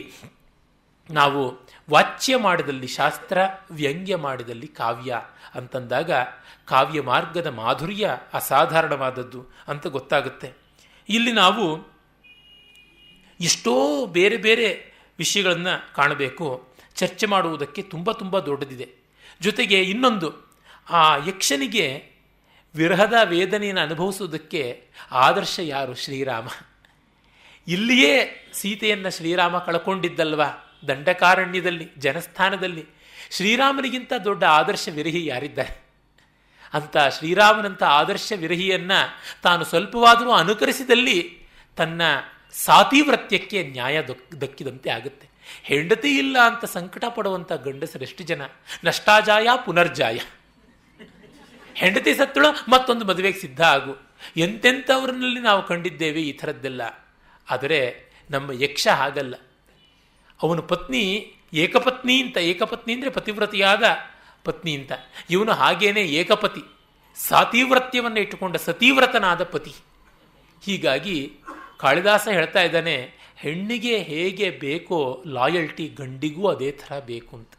ನಾವು ವಾಚ್ಯ ಮಾಡಿದಲ್ಲಿ ಶಾಸ್ತ್ರ, ವ್ಯಂಗ್ಯ ಮಾಡಿದಲ್ಲಿ ಕಾವ್ಯ ಅಂತಂದಾಗ ಕಾವ್ಯ ಮಾರ್ಗದ ಮಾಧುರ್ಯ ಅಸಾಧಾರಣವಾದದ್ದು ಅಂತ ಗೊತ್ತಾಗುತ್ತೆ. ಇಲ್ಲಿ ನಾವು ಎಷ್ಟೋ ಬೇರೆ ಬೇರೆ ವಿಷಯಗಳನ್ನು ಕಾಣಬೇಕು. ಚರ್ಚೆ ಮಾಡುವುದಕ್ಕೆ ತುಂಬ ತುಂಬ ದೊಡ್ಡದಿದೆ. ಜೊತೆಗೆ ಇನ್ನೊಂದು, ಆ ಯಕ್ಷನಿಗೆ ವಿರಹದ ವೇದನೆಯನ್ನು ಅನುಭವಿಸುವುದಕ್ಕೆ ಆದರ್ಶ ಯಾರು? ಶ್ರೀರಾಮ. ಇಲ್ಲಿಯೇ ಸೀತೆಯನ್ನು ಶ್ರೀರಾಮ ಕಳ್ಕೊಂಡಿದ್ದಲ್ವ, ದಂಡಕಾರಣ್ಯದಲ್ಲಿ, ಜನಸ್ಥಾನದಲ್ಲಿ. ಶ್ರೀರಾಮನಿಗಿಂತ ದೊಡ್ಡ ಆದರ್ಶ ವಿರಹಿ ಯಾರಿದ್ದಾರೆ? ಅಂತ ಶ್ರೀರಾಮನಂಥ ಆದರ್ಶ ವಿರಹಿಯನ್ನು ತಾನು ಸ್ವಲ್ಪವಾದರೂ ಅನುಕರಿಸಿದಲ್ಲಿ ತನ್ನ ಸಾತಿವ್ರತ್ಯಕ್ಕೆ ನ್ಯಾಯ ದಕ್ಕಿದಂತೆ ಆಗುತ್ತೆ. ಹೆಂಡತಿ ಇಲ್ಲ ಅಂತ ಸಂಕಟ ಪಡುವಂಥ ಗಂಡಸರೆಷ್ಟು ಜನ? ನಷ್ಟಾಜಾಯ ಪುನರ್ಜಾಯ. ಹೆಂಡತಿ ಸತ್ತಳು, ಮತ್ತೊಂದು ಮದುವೆಗೆ ಸಿದ್ಧ ಆಗು. ಎಂತೆಂಥವ್ರನ್ನಲ್ಲಿ ನಾವು ಕಂಡಿದ್ದೇವೆ ಈ ಥರದ್ದೆಲ್ಲ. ಆದರೆ ನಮ್ಮ ಯಕ್ಷ ಹಾಗಲ್ಲ. ಅವನು ಪತ್ನಿ ಏಕಪತ್ನಿ ಅಂತ, ಏಕಪತ್ನಿ ಅಂದರೆ ಪತಿವ್ರತಿಯಾದ ಪತ್ನಿ ಅಂತ. ಇವನು ಹಾಗೇನೆ ಏಕಪತಿ, ಸಾತಿವ್ರತ್ಯವನ್ನು ಇಟ್ಟುಕೊಂಡ ಸತೀವ್ರತನಾದ ಪತಿ. ಹೀಗಾಗಿ ಕಾಳಿದಾಸ ಹೇಳ್ತಾ ಇದ್ದಾನೆ, ಹೆಣ್ಣಿಗೆ ಹೇಗೆ ಬೇಕೋ ಲಾಯಲ್ಟಿ ಗಂಡಿಗೂ ಅದೇ ಥರ ಬೇಕು ಅಂತ.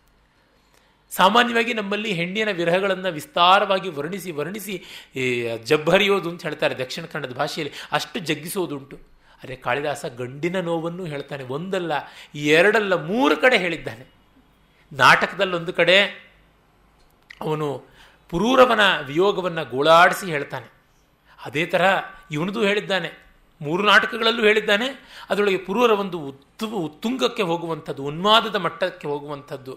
ಸಾಮಾನ್ಯವಾಗಿ ನಮ್ಮಲ್ಲಿ ಹೆಣ್ಣಿನ ವಿರಹಗಳನ್ನು ವಿಸ್ತಾರವಾಗಿ ವರ್ಣಿಸಿ ಜಬ್ಬರಿಯೋದು ಅಂತ ಹೇಳ್ತಾರೆ ದಕ್ಷಿಣ ಕನ್ನಡದ ಭಾಷೆಯಲ್ಲಿ, ಅಷ್ಟು ಜಗ್ಗಿಸೋದುಂಟು. ಅರೆ ಕಾಳಿದಾಸ ಗಂಡಿನ ನೋವನ್ನು ಹೇಳ್ತಾನೆ. ಒಂದಲ್ಲ, ಎರಡಲ್ಲ, 3 ಕಡೆ ಹೇಳಿದ್ದಾನೆ. ನಾಟಕದಲ್ಲೊಂದು ಕಡೆ ಅವನು ಪುರೂರವನ ವಿಯೋಗವನ್ನು ಗೋಳಾಡಿಸಿ ಹೇಳ್ತಾನೆ. ಅದೇ ತರಹ ಇವನದು ಹೇಳಿದ್ದಾನೆ. 3 ನಾಟಕಗಳಲ್ಲೂ ಹೇಳಿದ್ದಾನೆ. ಅದರೊಳಗೆ ಪುರೂರವೊಂದು ಉತ್ತುಂಗಕ್ಕೆ ಹೋಗುವಂಥದ್ದು, ಉನ್ಮಾದದ ಮಟ್ಟಕ್ಕೆ ಹೋಗುವಂಥದ್ದು.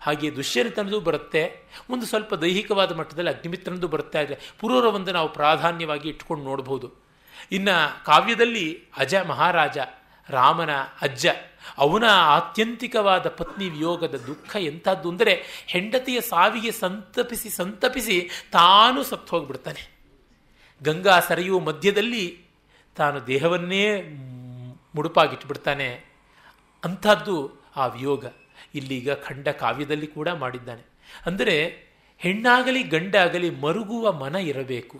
ಹಾಗೆಯೇ ದುಷ್ಯಂತನದು ಬರುತ್ತೆ. ಒಂದು ಸ್ವಲ್ಪ ದೈಹಿಕವಾದ ಮಟ್ಟದಲ್ಲಿ ಅಗ್ನಿಮಿತ್ರನದು ಬರುತ್ತೆ. ಆದರೆ ಪುರೂರವೊಂದು ನಾವು ಪ್ರಾಧಾನ್ಯವಾಗಿ ಇಟ್ಕೊಂಡು ನೋಡ್ಬೋದು. ಇನ್ನು ಕಾವ್ಯದಲ್ಲಿ ಅಜ ಮಹಾರಾಜ, ರಾಮನ ಅಜ್ಜ, ಅವನ ಆತ್ಯಂತಿಕವಾದ ಪತ್ನಿ ವಿಯೋಗದ ದುಃಖ ಎಂಥದ್ದು ಅಂದರೆ ಹೆಂಡತಿಯ ಸಾವಿಗೆ ಸಂತಪಿಸಿ ತಾನು ಸತ್ತು ಹೋಗ್ಬಿಡ್ತಾನೆ. ಗಂಗಾ ಸರಿಯು ಮಧ್ಯದಲ್ಲಿ ತಾನು ದೇಹವನ್ನೇ ಮುಡುಪಾಗಿಟ್ಬಿಡ್ತಾನೆ. ಅಂಥದ್ದು ಆ ವಿಯೋಗ ಇಲ್ಲೀಗ ಖಂಡ ಕಾವ್ಯದಲ್ಲಿ ಕೂಡ ಮಾಡಿದ್ದಾನೆ. ಅಂದರೆ ಹೆಣ್ಣಾಗಲಿ ಗಂಡಾಗಲಿ ಮರುಗುವ ಮನ ಇರಬೇಕು.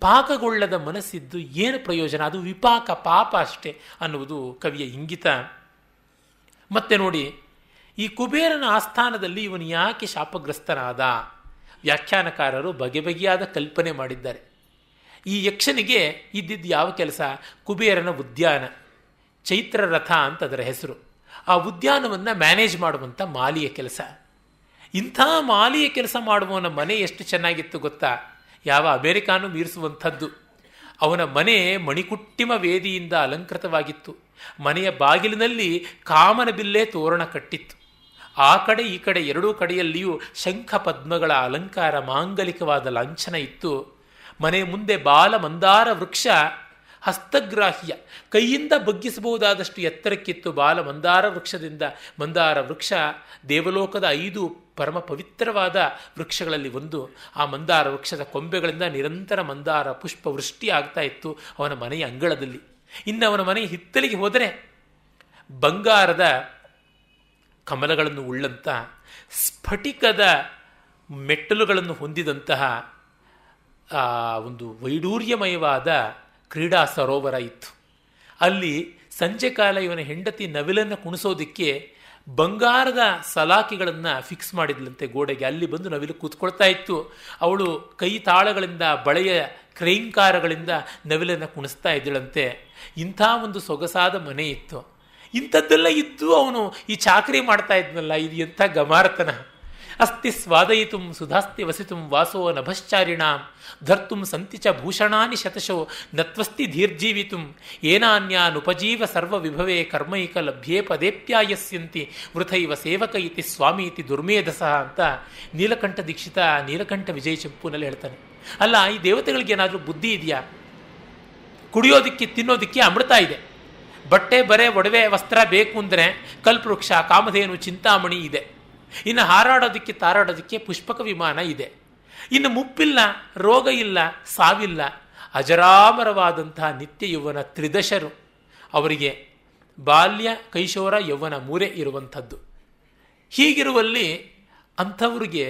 ಪಾಕಗೊಳ್ಳದ ಮನಸ್ಸಿದ್ದು ಏನು ಪ್ರಯೋಜನ? ಅದು ವಿಪಾಕ, ಪಾಪ ಅಷ್ಟೇ ಅನ್ನುವುದು ಕವಿಯ ಇಂಗಿತ. ಮತ್ತೆ ನೋಡಿ, ಈ ಕುಬೇರನ ಆಸ್ಥಾನದಲ್ಲಿ ಇವನು ಯಾಕೆ ಶಾಪಗ್ರಸ್ತನಾದ? ವ್ಯಾಖ್ಯಾನಕಾರರು ಬಗೆ ಬಗೆಯಾದ ಕಲ್ಪನೆ ಮಾಡಿದ್ದಾರೆ. ಈ ಯಕ್ಷನಿಗೆ ಇದ್ದಿದ್ದು ಯಾವ ಕೆಲಸ? ಕುಬೇರನ ಉದ್ಯಾನ, ಚೈತ್ರ ರಥ ಅಂತ ಅದರ ಹೆಸರು. ಆ ಉದ್ಯಾನವನ್ನು ಮ್ಯಾನೇಜ್ ಮಾಡುವಂಥ ಮಾಲಿಯ ಕೆಲಸ. ಇಂಥ ಮಾಲಿಯ ಕೆಲಸ ಮಾಡುವವನ ಮನೆ ಎಷ್ಟು ಚೆನ್ನಾಗಿತ್ತು ಗೊತ್ತಾ? ಯಾವ ಅಮೆರಿಕಾನು ಮೀರಿಸುವಂಥದ್ದು. ಅವನ ಮನೆ ಮಣಿಕುಟ್ಟಿಮ ವೇದಿಯಿಂದ ಅಲಂಕೃತವಾಗಿತ್ತು. ಮನೆಯ ಬಾಗಿಲಿನಲ್ಲಿ ಕಾಮನ ಬಿಲ್ಲೆ ತೋರಣ ಕಟ್ಟಿತ್ತು. ಆ ಕಡೆ ಈ ಕಡೆ ಎರಡೂ ಕಡೆಯಲ್ಲಿಯೂ ಶಂಖ ಪದ್ಮಗಳ ಅಲಂಕಾರ, ಮಾಂಗಲಿಕವಾದ ಲಾಂಛನ ಇತ್ತು. ಮನೆ ಮುಂದೆ ಬಾಲ ಮಂದಾರ ವೃಕ್ಷ ಹಸ್ತಗ್ರಾಹ್ಯ, ಕೈಯಿಂದ ಬಗ್ಗಿಸಬಹುದಾದಷ್ಟು ಎತ್ತರಕ್ಕಿತ್ತು ಬಾಲ ಮಂದಾರ ವೃಕ್ಷದಿಂದ. ಮಂದಾರ ವೃಕ್ಷ ದೇವಲೋಕದ 5 ಪರಮ ಪವಿತ್ರವಾದ ವೃಕ್ಷಗಳಲ್ಲಿ ಒಂದು. ಆ ಮಂದಾರ ವೃಕ್ಷದ ಕೊಂಬೆಗಳಿಂದ ನಿರಂತರ ಮಂದಾರ ಪುಷ್ಪ ವೃಷ್ಟಿ ಆಗ್ತಾ ಇತ್ತು ಅವನ ಮನೆಯ ಅಂಗಳದಲ್ಲಿ. ಇನ್ನು ಅವನ ಮನೆಯ ಹಿತ್ತಲಿಗೆ ಹೋದರೆ ಬಂಗಾರದ ಕಮಲಗಳನ್ನು ಉಳ್ಳಂಥ ಸ್ಫಟಿಕದ ಮೆಟ್ಟಲುಗಳನ್ನು ಹೊಂದಿದಂತಹ ಒಂದು ವೈಡೂರ್ಯಮಯವಾದ ಕ್ರೀಡಾ ಸರೋವರ ಇತ್ತು. ಅಲ್ಲಿ ಸಂಜೆ ಕಾಲ ಇವನ ಹೆಂಡತಿ ನವಿಲನ್ನು ಕುಣಿಸೋದಕ್ಕೆ ಬಂಗಾರದ ಸಲಾಕಿಗಳನ್ನು ಫಿಕ್ಸ್ ಮಾಡಿದ್ಲಂತೆ ಗೋಡೆಗೆ. ಅಲ್ಲಿ ಬಂದು ನವಿಲು ಕೂತ್ಕೊಳ್ತಾ ಇತ್ತು. ಅವಳು ಕೈ ತಾಳಗಳಿಂದ, ಬಳೆಯ ಕ್ರೈಂಕಾರಗಳಿಂದ ನವಿಲನ್ನು ಕುಣಿಸ್ತಾ ಇದ್ದಳಂತೆ. ಇಂಥ ಒಂದು ಸೊಗಸಾದ ಮನೆ ಇತ್ತು. ಇಂಥದ್ದೆಲ್ಲ ಇದ್ದು ಅವನು ಈ ಚಾಕರಿ ಮಾಡ್ತಾ ಇದ್ನಲ್ಲ, ಇದು ಎಂಥ ಗಮಾರತನ. ಅಸ್ತಿ ಸ್ವಾದಯಿತು ಸುಧಾಸ್ತಿ ವಸಿತು ವಾಸೋ ನಭಶ್ಚಾರಿಣಾಂ ಧರ್ತುಂ ಸಂತಿ ಚ ಭೂಷಣಾನಿ ಶತಶೋ ನತ್ವಸ್ತಿ ಧೀರ್ಜೀವಿತು ಏನಾನ್ಯಾನುಪಜೀವ ಸರ್ವ ವಿಭವೇ ಕರ್ಮೈಕ ಲಭ್ಯೇ ಪದೇಪ್ಯಾಯಸ್ಯಂತಿ ವೃಥೈವ ಸೇವಕ ಇತಿ ಸ್ವಾಮಿ ಇತಿ ದುರ್ಮೇಧಸಃ ಅಂತ ನೀಲಕಂಠ ದೀಕ್ಷಿತ ನೀಲಕಂಠ ವಿಜಯ ಚಂಪುನಲ್ಲಿ ಹೇಳ್ತಾನೆ. ಅಲ್ಲ, ಈ ದೇವತೆಗಳಿಗೆ ಏನಾದರೂ ಬುದ್ಧಿ ಇದೆಯಾ? ಕುಡಿಯೋದಕ್ಕೆ ತಿನ್ನೋದಕ್ಕೆ ಅಮೃತ ಇದೆ, ಬಟ್ಟೆ ಬರೆ ಒಡವೆ ವಸ್ತ್ರ ಬೇಕು ಅಂದರೆ ಕಲ್ಪವೃಕ್ಷ, ಕಾಮಧೇನು, ಚಿಂತಾಮಣಿ ಇದೆ. ಇನ್ನು ಹಾರಾಡೋದಕ್ಕೆ ತಾರಾಡೋದಕ್ಕೆ ಪುಷ್ಪಕ ವಿಮಾನ ಇದೆ. ಇನ್ನು ಮುಪ್ಪಿಲ್ಲ, ರೋಗ ಇಲ್ಲ, ಸಾವಿಲ್ಲ, ಅಜರಾಮರವಾದಂತಹ ನಿತ್ಯ ಯೌವನ ತ್ರಿದಶರು. ಅವರಿಗೆ ಬಾಲ್ಯ, ಕೈಶೋರ, ಯೌವನ 3 ಇರುವಂಥದ್ದು. ಹೀಗಿರುವಲ್ಲಿ ಅಂಥವ್ರಿಗೆ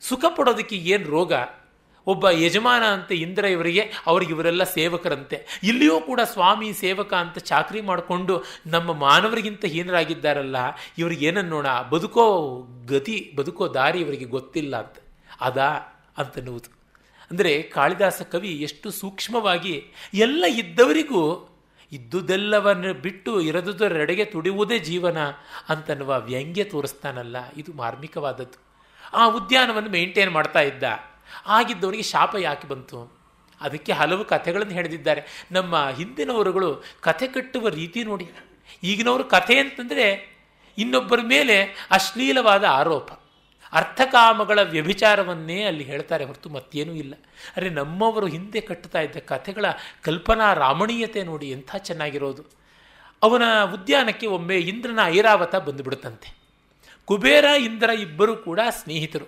ಸುಖ ಪಡೋದಕ್ಕೆ ಏನು ರೋಗ? ಒಬ್ಬ ಯಜಮಾನ ಅಂತೆ ಇಂದ್ರ ಇವರಿಗೆ, ಇವರೆಲ್ಲ ಸೇವಕರಂತೆ. ಇಲ್ಲಿಯೂ ಕೂಡ ಸ್ವಾಮಿ ಸೇವಕ ಅಂತ ಚಾಕರಿ ಮಾಡಿಕೊಂಡು ನಮ್ಮ ಮಾನವರಿಗಿಂತ ಹೀನರಾಗಿದ್ದಾರಲ್ಲ, ಇವ್ರಿಗೆ ಏನನ್ನೋಣ, ಬದುಕೋ ದಾರಿ ಇವರಿಗೆ ಗೊತ್ತಿಲ್ಲ ಅಂತ ಅಂತನ್ನುವುದು. ಅಂದರೆ ಕಾಳಿದಾಸ ಕವಿ ಎಷ್ಟು ಸೂಕ್ಷ್ಮವಾಗಿ ಎಲ್ಲ ಇದ್ದವರಿಗೂ ಇದ್ದುದೆಲ್ಲವನ್ನು ಬಿಟ್ಟು ಇರದುದರೆಡೆಗೆ ತುಡಿಯುವುದೇ ಜೀವನ ಅಂತನ್ನುವ ವ್ಯಂಗ್ಯ ತೋರಿಸ್ತಾನಲ್ಲ, ಇದು ಮಾರ್ಮಿಕವಾದದ್ದು. ಆ ಉದ್ಯಾನವನ್ನು ಮೇಂಟೈನ್ ಮಾಡ್ತಾ ಇದ್ದ. ಆಗಿದ್ದವರಿಗೆ ಶಾಪ ಯಾಕೆ ಬಂತು? ಅದಕ್ಕೆ ಹಲವು ಕಥೆಗಳನ್ನು ಹೇಳಿದ್ದಾರೆ. ನಮ್ಮ ಹಿಂದಿನವರುಗಳು ಕಥೆ ಕಟ್ಟುವ ರೀತಿ ನೋಡಿ. ಈಗಿನವರು ಕಥೆ ಅಂತಂದರೆ ಇನ್ನೊಬ್ಬರ ಮೇಲೆ ಅಶ್ಲೀಲವಾದ ಆರೋಪ, ಅರ್ಥಕಾಮಗಳ ವ್ಯಭಿಚಾರವನ್ನೇ ಅಲ್ಲಿ ಹೇಳ್ತಾರೆ ಹೊರತು ಮತ್ತೇನೂ ಇಲ್ಲ. ಅರೆ, ನಮ್ಮವರು ಹಿಂದೆ ಕಟ್ಟುತ್ತಾ ಇದ್ದ ಕಥೆಗಳ ಕಲ್ಪನಾ ರಾಮಣೀಯತೆ ನೋಡಿ ಎಂಥ ಚೆನ್ನಾಗಿರೋದು. ಅವನ ಉದ್ಯಾನಕ್ಕೆ ಒಮ್ಮೆ ಇಂದ್ರನ ಐರಾವತ ಬಂದುಬಿಡುತ್ತಂತೆ. ಕುಬೇರ, ಇಂದ್ರ ಇಬ್ಬರೂ ಕೂಡ ಸ್ನೇಹಿತರು.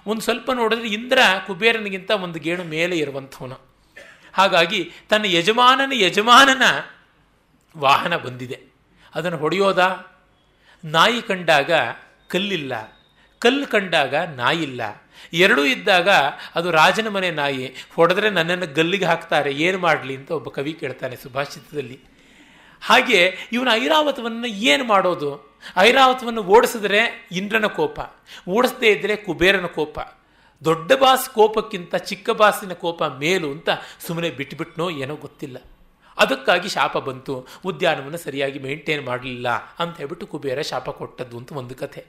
ಒಂದು ಸ್ವಲ್ಪ ನೋಡಿದ್ರೆ ಇಂದ್ರ ಕುಬೇರನಿಗಿಂತ ಒಂದು ಗೇಣು ಮೇಲೆ ಇರುವಂಥವನು. ಹಾಗಾಗಿ ತನ್ನ ಯಜಮಾನನ ವಾಹನ ಬಂದಿದೆ, ಅದನ್ನು ಹೊಡೆಯೋದ? ನಾಯಿ ಕಂಡಾಗ ಕಲ್ಲಿಲ್ಲ, ಕಲ್ಲು ಕಂಡಾಗ ನಾಯಿಲ್ಲ, ಎರಡೂ ಇದ್ದಾಗ ಅದು ರಾಜನ ಮನೆ ನಾಯಿ, ಹೊಡೆದ್ರೆ ನನ್ನನ್ನು ಗಲ್ಲಿಗೆ ಹಾಕ್ತಾರೆ, ಏನು ಮಾಡಲಿ ಅಂತ ಒಬ್ಬ ಕವಿ ಕೇಳ್ತಾನೆ ಸುಭಾಷಿತದಲ್ಲಿ. ಹಾಗೆ ಇವನ ಐರಾವತವನ್ನು ಏನು ಮಾಡೋದು? ಐರಾವತವನ್ನು ಓಡಿಸಿದ್ರೆ ಇಂದ್ರನ ಕೋಪ, ಓಡಿಸದೇ ಇದ್ದರೆ ಕುಬೇರನ ಕೋಪ. ದೊಡ್ಡ ಬಾಸ್ ಕೋಪಕ್ಕಿಂತ ಚಿಕ್ಕ ಬಾಸಿನ ಕೋಪ ಮೇಲು ಅಂತ ಸುಮ್ಮನೆ ಬಿಟ್ಟುಬಿಟ್ನೋ ಏನೋ ಗೊತ್ತಿಲ್ಲ. ಅದಕ್ಕಾಗಿ ಶಾಪ ಬಂತು, ಉದ್ಯಾನವನ್ನು ಸರಿಯಾಗಿ ಮೇಂಟೈನ್ ಮಾಡಲಿಲ್ಲ ಅಂತ ಹೇಳ್ಬಿಟ್ಟು ಕುಬೇರ ಶಾಪ ಕೊಟ್ಟದ್ದು ಅಂತ ಒಂದು ಕಥೆ.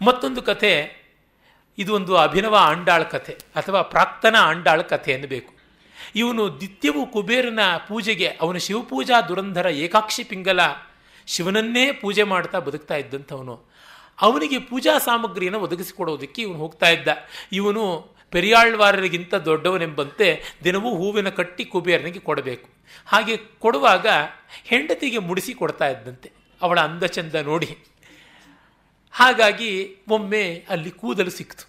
ಮತ್ತೊಂದು ಕಥೆ, ಇದು ಒಂದು ಅಭಿನವ ಆಂಡಾಳ ಕಥೆ ಅಥವಾ ಪ್ರಾಕ್ತನ ಆಂಡಾಳ ಕಥೆ ಎನ್ನಬೇಕು. ಇವನು ನಿತ್ಯವೂ ಕುಬೇರನ ಪೂಜೆಗೆ, ಅವನು ಶಿವಪೂಜಾ ದುರಂಧರ ಏಕಾಕ್ಷಿ ಪಿಂಗಲ, ಶಿವನನ್ನೇ ಪೂಜೆ ಮಾಡ್ತಾ ಬದುಕ್ತಾ ಇದ್ದಂಥವನು. ಅವನಿಗೆ ಪೂಜಾ ಸಾಮಗ್ರಿಯನ್ನು ಒದಗಿಸಿಕೊಡೋದಕ್ಕೆ ಇವನು ಹೋಗ್ತಾ ಇದ್ದ. ಇವನು ಪೆರಿಯಾಳ್ವಾರರಿಗಿಂತ ದೊಡ್ಡವನೆಂಬಂತೆ ದಿನವೂ ಹೂವಿನ ಕಟ್ಟಿ ಕುಬೇರನಿಗೆ ಕೊಡಬೇಕು. ಹಾಗೆ ಕೊಡುವಾಗ ಹೆಂಡತಿಗೆ ಮುಡಿಸಿ ಕೊಡ್ತಾ ಇದ್ದಂತೆ, ಅವಳ ಅಂದಚಂದ ನೋಡಿ. ಹಾಗಾಗಿ ಒಮ್ಮೆ ಅಲ್ಲಿ ಕೂದಲು ಸಿಕ್ತು.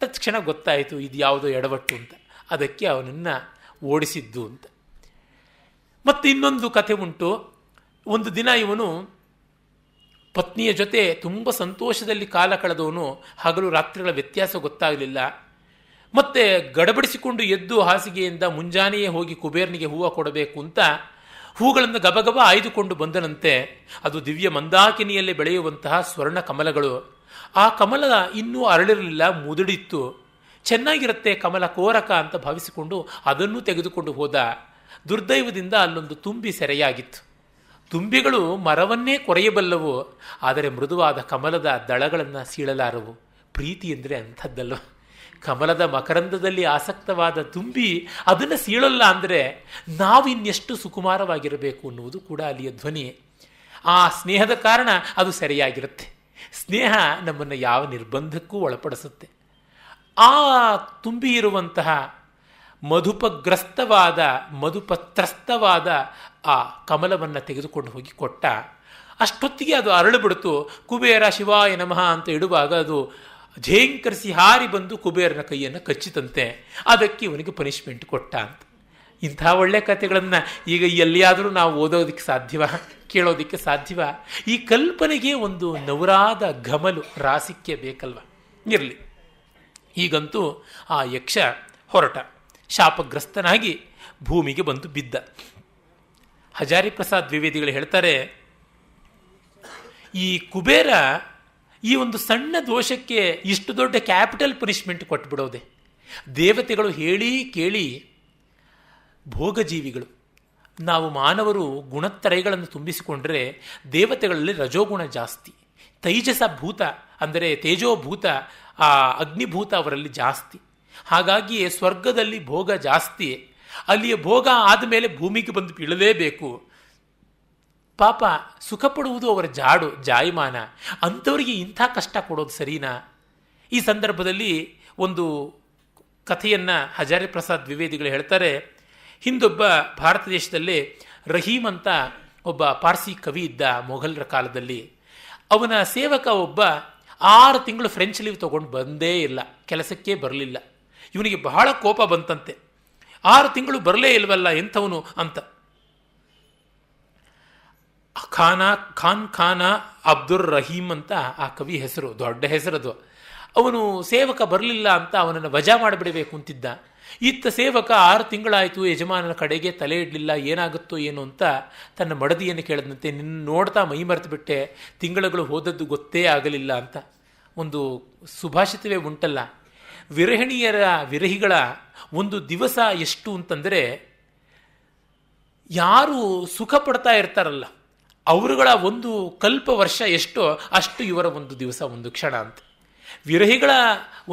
ತಕ್ಷಣ ಗೊತ್ತಾಯಿತು ಇದು ಯಾವುದೋ ಎಡವಟ್ಟು ಅಂತ. ಅದಕ್ಕೆ ಅವನನ್ನು ಓಡಿಸಿದ್ದು ಅಂತ. ಮತ್ತು ಇನ್ನೊಂದು ಕಥೆ ಉಂಟು. ಒಂದು ದಿನ ಇವನು ಪತ್ನಿಯ ಜೊತೆ ತುಂಬ ಸಂತೋಷದಲ್ಲಿ ಕಾಲ ಕಳೆದವನು. ಹಗಲು ರಾತ್ರಿಗಳ ವ್ಯತ್ಯಾಸ ಗೊತ್ತಾಗಲಿಲ್ಲ. ಮತ್ತೆ ಗಡಬಡಿಸಿಕೊಂಡು ಎದ್ದು ಹಾಸಿಗೆಯಿಂದ ಮುಂಜಾನೆಯೇ ಹೋಗಿ ಕುಬೇರನಿಗೆ ಹೂವು ಕೊಡಬೇಕು ಅಂತ ಹೂಗಳನ್ನು ಗಬಗಬ ಆಯ್ದುಕೊಂಡು ಬಂದನಂತೆ. ಅದು ದಿವ್ಯ ಮಂದಾಕಿನಿಯಲ್ಲಿ ಬೆಳೆಯುವಂತಹ ಸ್ವರ್ಣ ಕಮಲಗಳು. ಆ ಕಮಲ ಇನ್ನೂ ಅರಳಿರಲಿಲ್ಲ, ಮುದುಡಿತ್ತು. ಚೆನ್ನಾಗಿರುತ್ತೆ ಕಮಲ, ಕೋರಕ ಅಂತ ಭಾವಿಸಿಕೊಂಡು ಅದನ್ನು ತೆಗೆದುಕೊಂಡು ಹೋದ. ದುರ್ದೈವದಿಂದ ಅಲ್ಲೊಂದು ತುಂಬಿ ಸೆರೆಯಾಗಿತ್ತು. ತುಂಬಿಗಳು ಮರವನ್ನೇ ಕೊರೆಯಬಲ್ಲವು, ಆದರೆ ಮೃದುವಾದ ಕಮಲದ ದಳಗಳನ್ನು ಸೀಳಲಾರವು. ಪ್ರೀತಿ ಅಂದರೆ ಅಂಥದ್ದಲ್ವ. ಕಮಲದ ಮಕರಂದದಲ್ಲಿ ಆಸಕ್ತವಾದ ತುಂಬಿ ಅದನ್ನು ಸೀಳಲ್ಲ ಅಂದರೆ ನಾವಿನ್ನೆಷ್ಟು ಸುಕುಮಾರವಾಗಿರಬೇಕು ಅನ್ನುವುದು ಕೂಡ ಅಲ್ಲಿಯ ಧ್ವನಿ. ಆ ಸ್ನೇಹದ ಕಾರಣ ಅದು ಸರಿಯಾಗಿರುತ್ತೆ. ಸ್ನೇಹ ನಮ್ಮನ್ನು ಯಾವ ನಿರ್ಬಂಧಕ್ಕೂ ಒಳಪಡಿಸುತ್ತೆ. ಆ ತುಂಬಿ ಇರುವಂತಹ ಮಧುಪಗ್ರಸ್ತವಾದ ಮಧುಪತ್ರಸ್ತವಾದ ಆ ಕಮಲವನ್ನು ತೆಗೆದುಕೊಂಡು ಹೋಗಿ ಕೊಟ್ಟ. ಅಷ್ಟೊತ್ತಿಗೆ ಅದು ಅರಳುಬಿಡ್ತು. ಕುಬೇರ ಶಿವಾಯ ನಮಃ ಅಂತ ಇಡುವಾಗ ಅದು ಝೇಂಕರಿಸಿ ಹಾರಿ ಬಂದು ಕುಬೇರನ ಕೈಯನ್ನು ಕಚ್ಚಿತಂತೆ. ಅದಕ್ಕೆ ಇವನಿಗೆ ಪನಿಷ್ಮೆಂಟ್ ಕೊಟ್ಟ ಅಂತ. ಇಂಥ ಒಳ್ಳೆ ಕಥೆಗಳನ್ನು ಈಗ ಎಲ್ಲಿಯಾದರೂ ನಾವು ಓದೋದಕ್ಕೆ ಸಾಧ್ಯವ, ಕೇಳೋದಕ್ಕೆ ಸಾಧ್ಯವ? ಈ ಕಲ್ಪನೆಗೆ ಒಂದು ನವರಾದ ಘಮಲು ರಾಸಿಕ್ಯ ಬೇಕಲ್ವ. ಇರಲಿ, ಈಗಂತೂ ಆ ಯಕ್ಷ ಹೊರಟ, ಶಾಪಗ್ರಸ್ತನಾಗಿ ಭೂಮಿಗೆ ಬಂದು ಬಿದ್ದ. ಹಜಾರಿ ಪ್ರಸಾದ್ ದ್ವಿವೇದಿಗಳು ಹೇಳ್ತಾರೆ, ಈ ಕುಬೇರ ಈ ಒಂದು ಸಣ್ಣ ದೋಷಕ್ಕೆ ಇಷ್ಟು ದೊಡ್ಡ ಕ್ಯಾಪಿಟಲ್ ಪನಿಷ್ಮೆಂಟ್ ಕೊಟ್ಟುಬಿಡೋದೆ. ದೇವತೆಗಳು ಹೇಳಿ ಕೇಳಿ ಭೋಗಜೀವಿಗಳು, ನಾವು ಮಾನವರು ಗುಣತ್ರಯಗಳನ್ನು ತುಂಬಿಸಿಕೊಂಡ್ರೆ ದೇವತೆಗಳಲ್ಲಿ ರಜೋಗುಣ ಜಾಸ್ತಿ, ತೈಜಸ ಭೂತ ಅಂದರೆ ತೇಜೋಭೂತ, ಆ ಅಗ್ನಿಭೂತ ಅವರಲ್ಲಿ ಜಾಸ್ತಿ. ಹಾಗಾಗಿ ಸ್ವರ್ಗದಲ್ಲಿ ಭೋಗ ಜಾಸ್ತಿ, ಅಲ್ಲಿಯ ಭೋಗ ಆದಮೇಲೆ ಭೂಮಿಗೆ ಬಂದು ಬೀಳಲೇಬೇಕು. ಪಾಪ ಸುಖ ಪಡುವುದು ಅವರ ಜಾಯಮಾನ. ಅಂಥವರಿಗೆ ಇಂಥ ಕಷ್ಟ ಕೊಡೋದು ಸರಿನಾ? ಈ ಸಂದರ್ಭದಲ್ಲಿ ಒಂದು ಕಥೆಯನ್ನು ಹಜಾರಿ ಪ್ರಸಾದ್ ದ್ವಿವೇದಿಗಳು ಹೇಳ್ತಾರೆ. ಹಿಂದೊಬ್ಬ ಭಾರತ ದೇಶದಲ್ಲಿ ರಹೀಮ್ ಅಂತ ಒಬ್ಬ ಪಾರ್ಸಿ ಕವಿ ಇದ್ದ ಮೊಘಲರ ಕಾಲದಲ್ಲಿ. ಅವನ ಸೇವಕ ಒಬ್ಬ 6 ತಿಂಗಳು ಫ್ರೆಂಚ್ ಲೀವ್ ತಗೊಂಡು ಬಂದೇ ಇಲ್ಲ, ಕೆಲಸಕ್ಕೆ ಬರಲಿಲ್ಲ. ಇವನಿಗೆ ಬಹಳ ಕೋಪ ಬಂತಂತೆ. 6 ತಿಂಗಳು ಬರಲೇ ಇಲ್ವಲ್ಲ ಎಂಥವನು ಅಂತ. ಖಾನ ಅಬ್ದುರ್ ರಹೀಮ್ ಅಂತ ಆ ಕವಿ ಹೆಸರು, ದೊಡ್ಡ ಹೆಸರದು. ಅವನು ಸೇವಕ ಬರಲಿಲ್ಲ ಅಂತ ಅವನನ್ನು ವಜಾ ಮಾಡಿಬಿಡಬೇಕು ಅಂತಿದ್ದ. ಇತ್ತ ಸೇವಕ 6 ತಿಂಗಳಾಯಿತು, ಯಜಮಾನನ ಕಡೆಗೆ ತಲೆ ಇಡಲಿಲ್ಲ, ಏನಾಗುತ್ತೋ ಏನು ಅಂತ ತನ್ನ ಮಡದಿಯನ್ನು ಕೇಳಿದಂತೆ. ನಿನ್ನ ನೋಡ್ತಾ ಮೈ ಮರೆತು ಬಿಟ್ಟೆ, ತಿಂಗಳುಗಳು ಹೋದದ್ದು ಗೊತ್ತೇ ಆಗಲಿಲ್ಲ ಅಂತ. ಒಂದು ಸುಭಾಷಿತವೇ ಉಂಟಲ್ಲ, ವಿರಹಿಗಳ ಒಂದು ದಿವಸ ಎಷ್ಟು ಅಂತಂದರೆ, ಯಾರು ಸುಖ ಪಡ್ತಾ ಇರ್ತಾರಲ್ಲ ಅವರುಗಳ ಒಂದು ಕಲ್ಪ ವರ್ಷ ಎಷ್ಟೋ ಅಷ್ಟು ಇವರ ಒಂದು ದಿವಸ, ಒಂದು ಕ್ಷಣ ಅಂತ. ವಿರಹಿಗಳ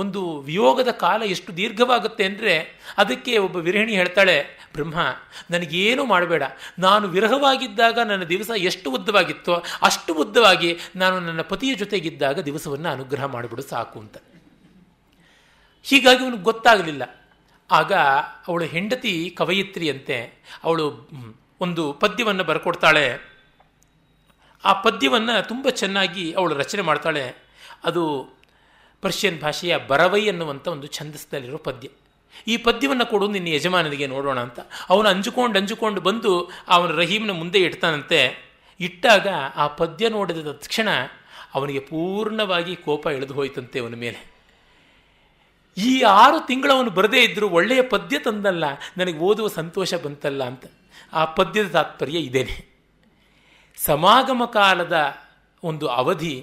ಒಂದು ವಿಯೋಗದ ಕಾಲ ಎಷ್ಟು ದೀರ್ಘವಾಗುತ್ತೆ ಅಂದರೆ, ಅದಕ್ಕೆ ಒಬ್ಬ ವಿರಹಿಣಿ ಹೇಳ್ತಾಳೆ, ಬ್ರಹ್ಮ ನನಗೇನು ಮಾಡಬೇಡ, ನಾನು ವಿರಹವಾಗಿದ್ದಾಗ ನನ್ನ ದಿವಸ ಎಷ್ಟು ಉದ್ದವಾಗಿತ್ತೋ ಅಷ್ಟು ಉದ್ದವಾಗಿ ನಾನು ನನ್ನ ಪತಿಯ ಜೊತೆಗಿದ್ದಾಗ ದಿವಸವನ್ನು ಅನುಗ್ರಹ ಮಾಡಿಬಿಡು ಸಾಕು ಅಂತ. ಹೀಗಾಗಿ ಅವನಿಗೆ ಗೊತ್ತಾಗಲಿಲ್ಲ. ಆಗ ಅವಳು ಹೆಂಡತಿ ಕವಯಿತ್ರಿ ಅಂತೆ, ಅವಳು ಒಂದು ಪದ್ಯವನ್ನು ಬರ್ಕೊಡ್ತಾಳೆ. ಆ ಪದ್ಯವನ್ನು ತುಂಬ ಚೆನ್ನಾಗಿ ಅವಳು ರಚನೆ ಮಾಡ್ತಾಳೆ. ಅದು ಪರ್ಷಿಯನ್ ಭಾಷೆಯ ಬರವೈ ಅನ್ನುವಂಥ ಒಂದು ಛಂದಸ್ಸಲ್ಲಿರೋ ಪದ್ಯ. ಈ ಪದ್ಯವನ್ನು ಕೊಡು ನಿನ್ನ ಯಜಮಾನನಿಗೆ ನೋಡೋಣ ಅಂತ. ಅವನು ಅಂಜುಕೊಂಡು ಬಂದು ಅವನ ರಹೀಮ್ನ ಮುಂದೆ ಇಡ್ತಾನಂತೆ. ಇಟ್ಟಾಗ ಆ ಪದ್ಯ ನೋಡಿದ ತಕ್ಷಣ ಅವನಿಗೆ ಪೂರ್ಣವಾಗಿ ಕೋಪ ಇಳಿದು ಹೋಯ್ತಂತೆ ಅವನ ಮೇಲೆ. ಈ 6 ತಿಂಗಳವನು ಬರದೇ ಇದ್ದರೂ ಒಳ್ಳೆಯ ಪದ್ಯ ತಂದಲ್ಲ, ನನಗೆ ಓದುವ ಸಂತೋಷ ಬಂತಲ್ಲ ಅಂತ. ಆ ಪದ್ಯದ ತಾತ್ಪರ್ಯ ಇದೇನೆ. ಸಮಾಗಮ ಕಾಲದ ಒಂದು ಅವಧಿ,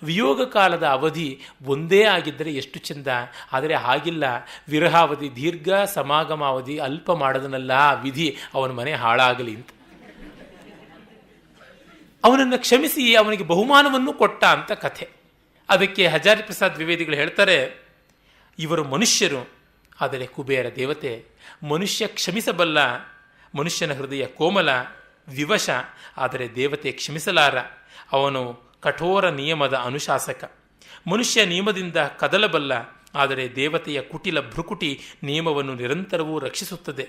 ವಿಯೋಗ ಕಾಲದ ಅವಧಿ ಒಂದೇ ಆಗಿದ್ದರೆ ಎಷ್ಟು ಚೆಂದ. ಆದರೆ ಹಾಗಿಲ್ಲ, ವಿರಹಾವಧಿ ದೀರ್ಘ, ಸಮಾಗಮಾವಧಿ ಅಲ್ಪ ಮಾಡದನಲ್ಲ ವಿಧಿ, ಅವನ ಮನೆ ಹಾಳಾಗಲಿ ಅಂತ. ಅವನನ್ನು ಕ್ಷಮಿಸಿ ಅವನಿಗೆ ಬಹುಮಾನವನ್ನು ಕೊಟ್ಟ ಅಂತ ಕಥೆ. ಅದಕ್ಕೆ ಹಜಾರಿ ಪ್ರಸಾದ್ ದ್ವಿವೇದಿಗಳು ಹೇಳ್ತಾರೆ, ಇವರು ಮನುಷ್ಯರು, ಆದರೆ ಕುಬೇರ ದೇವತೆ. ಮನುಷ್ಯ ಕ್ಷಮಿಸಬಲ್ಲ, ಮನುಷ್ಯನ ಹೃದಯ ಕೋಮಲ ವಿವಶ, ಆದರೆ ದೇವತೆ ಕ್ಷಮಿಸಲಾರ. ಅವನು ಕಠೋರ ನಿಯಮದ ಅನುಶಾಸಕ. ಮನುಷ್ಯ ನಿಯಮದಿಂದ ಕದಲಬಲ್ಲ, ಆದರೆ ದೇವತೆಯ ಕುಟಿಲ ಭ್ರುಕುಟಿ ನಿಯಮವನ್ನು ನಿರಂತರವೂ ರಕ್ಷಿಸುತ್ತದೆ.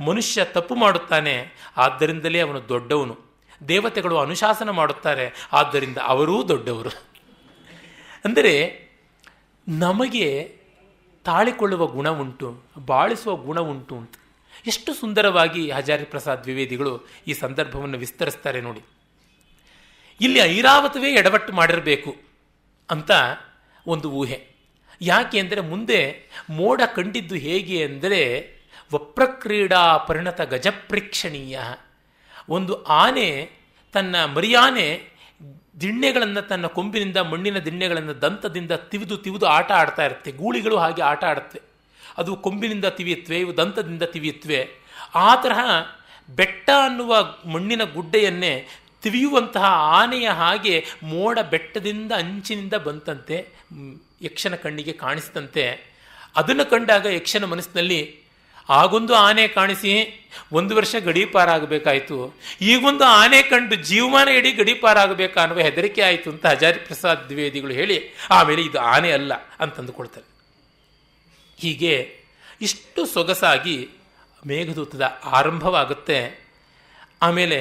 ಮನುಷ್ಯ ತಪ್ಪು ಮಾಡುತ್ತಾನೆ, ಆದ್ದರಿಂದಲೇ ಅವನು ದೊಡ್ಡವನು. ದೇವತೆಗಳು ಅನುಶಾಸನ ಮಾಡುತ್ತಾರೆ, ಆದ್ದರಿಂದ ಅವರೂ ದೊಡ್ಡವರು. ಅಂದರೆ ನಮಗೆ ತಾಳಿಕೊಳ್ಳುವ ಗುಣ ಉಂಟು, ಬಾಳಿಸುವ ಗುಣ ಉಂಟು ಅಂತ ಎಷ್ಟು ಸುಂದರವಾಗಿ ಹಜಾರಿ ಪ್ರಸಾದ್ ದ್ವಿವೇದಿಗಳು ಈ ಸಂದರ್ಭವನ್ನು ವಿಸ್ತರಿಸ್ತಾರೆ ನೋಡಿ. ಇಲ್ಲಿ ಐರಾವತವೇ ಎಡವಟ್ಟು ಮಾಡಿರಬೇಕು ಅಂತ ಒಂದು ಊಹೆ. ಯಾಕೆ ಅಂದರೆ ಮುಂದೆ ಮೋಡ ಕಂಡಿದ್ದು ಹೇಗೆ ಅಂದರೆ, ವಪ್ರಕ್ರೀಡಾ ಪರಿಣತ ಗಜಪ್ರೇಕ್ಷಣೀಯ. ಒಂದು ಆನೆ, ತನ್ನ ಮರಿಯಾನೆ ದಿಣ್ಣೆಗಳನ್ನು, ತನ್ನ ಕೊಂಬಿನಿಂದ ಮಣ್ಣಿನ ದಿಣ್ಣೆಗಳನ್ನು ದಂತದಿಂದ ತಿವಿದು ಆಟ ಆಡ್ತಾ ಇರುತ್ತೆ. ಗೂಳಿಗಳು ಹಾಗೆ ಆಟ ಆಡುತ್ತವೆ. ಅದು ಕೊಂಬಿನಿಂದ ತಿವಿಯುತ್ತವೆ, ಇವು ದಂತದಿಂದ ತಿವಿಯುತ್ತವೆ. ಆ ತರಹ ಬೆಟ್ಟ ಅನ್ನುವ ಮಣ್ಣಿನ ಗುಡ್ಡೆಯನ್ನೇ ತಿವಿಯುವಂತಹ ಆನೆಯ ಹಾಗೆ ಮೋಡ ಬೆಟ್ಟದಿಂದ ಅಂಚಿನಿಂದ ಬಂತಂತೆ, ಯಕ್ಷನ ಕಣ್ಣಿಗೆ ಕಾಣಿಸ್ತಂತೆ. ಅದನ್ನು ಕಂಡಾಗ ಯಕ್ಷನ ಮನಸ್ಸಿನಲ್ಲಿ ಆಗೊಂದು ಆನೆ ಕಾಣಿಸಿ 1 ವರ್ಷ ಗಡೀಪಾರಾಗಬೇಕಾಯಿತು, ಈಗೊಂದು ಆನೆ ಕಂಡು ಜೀವಮಾನ ಇಡೀ ಗಡೀಪಾರಾಗಬೇಕಾ ಅನ್ನುವ ಹೆದರಿಕೆ ಆಯಿತು ಅಂತ ಹಜಾರಿ ಪ್ರಸಾದ್ ದ್ವಿವೇದಿಗಳು ಹೇಳಿ ಆಮೇಲೆ ಇದು ಆನೆ ಅಲ್ಲ ಅಂತಂದುಕೊಳ್ತಾರೆ. ಹೀಗೆ ಇಷ್ಟು ಸೊಗಸಾಗಿ ಮೇಘದೂತದ ಆರಂಭವಾಗುತ್ತೆ. ಆಮೇಲೆ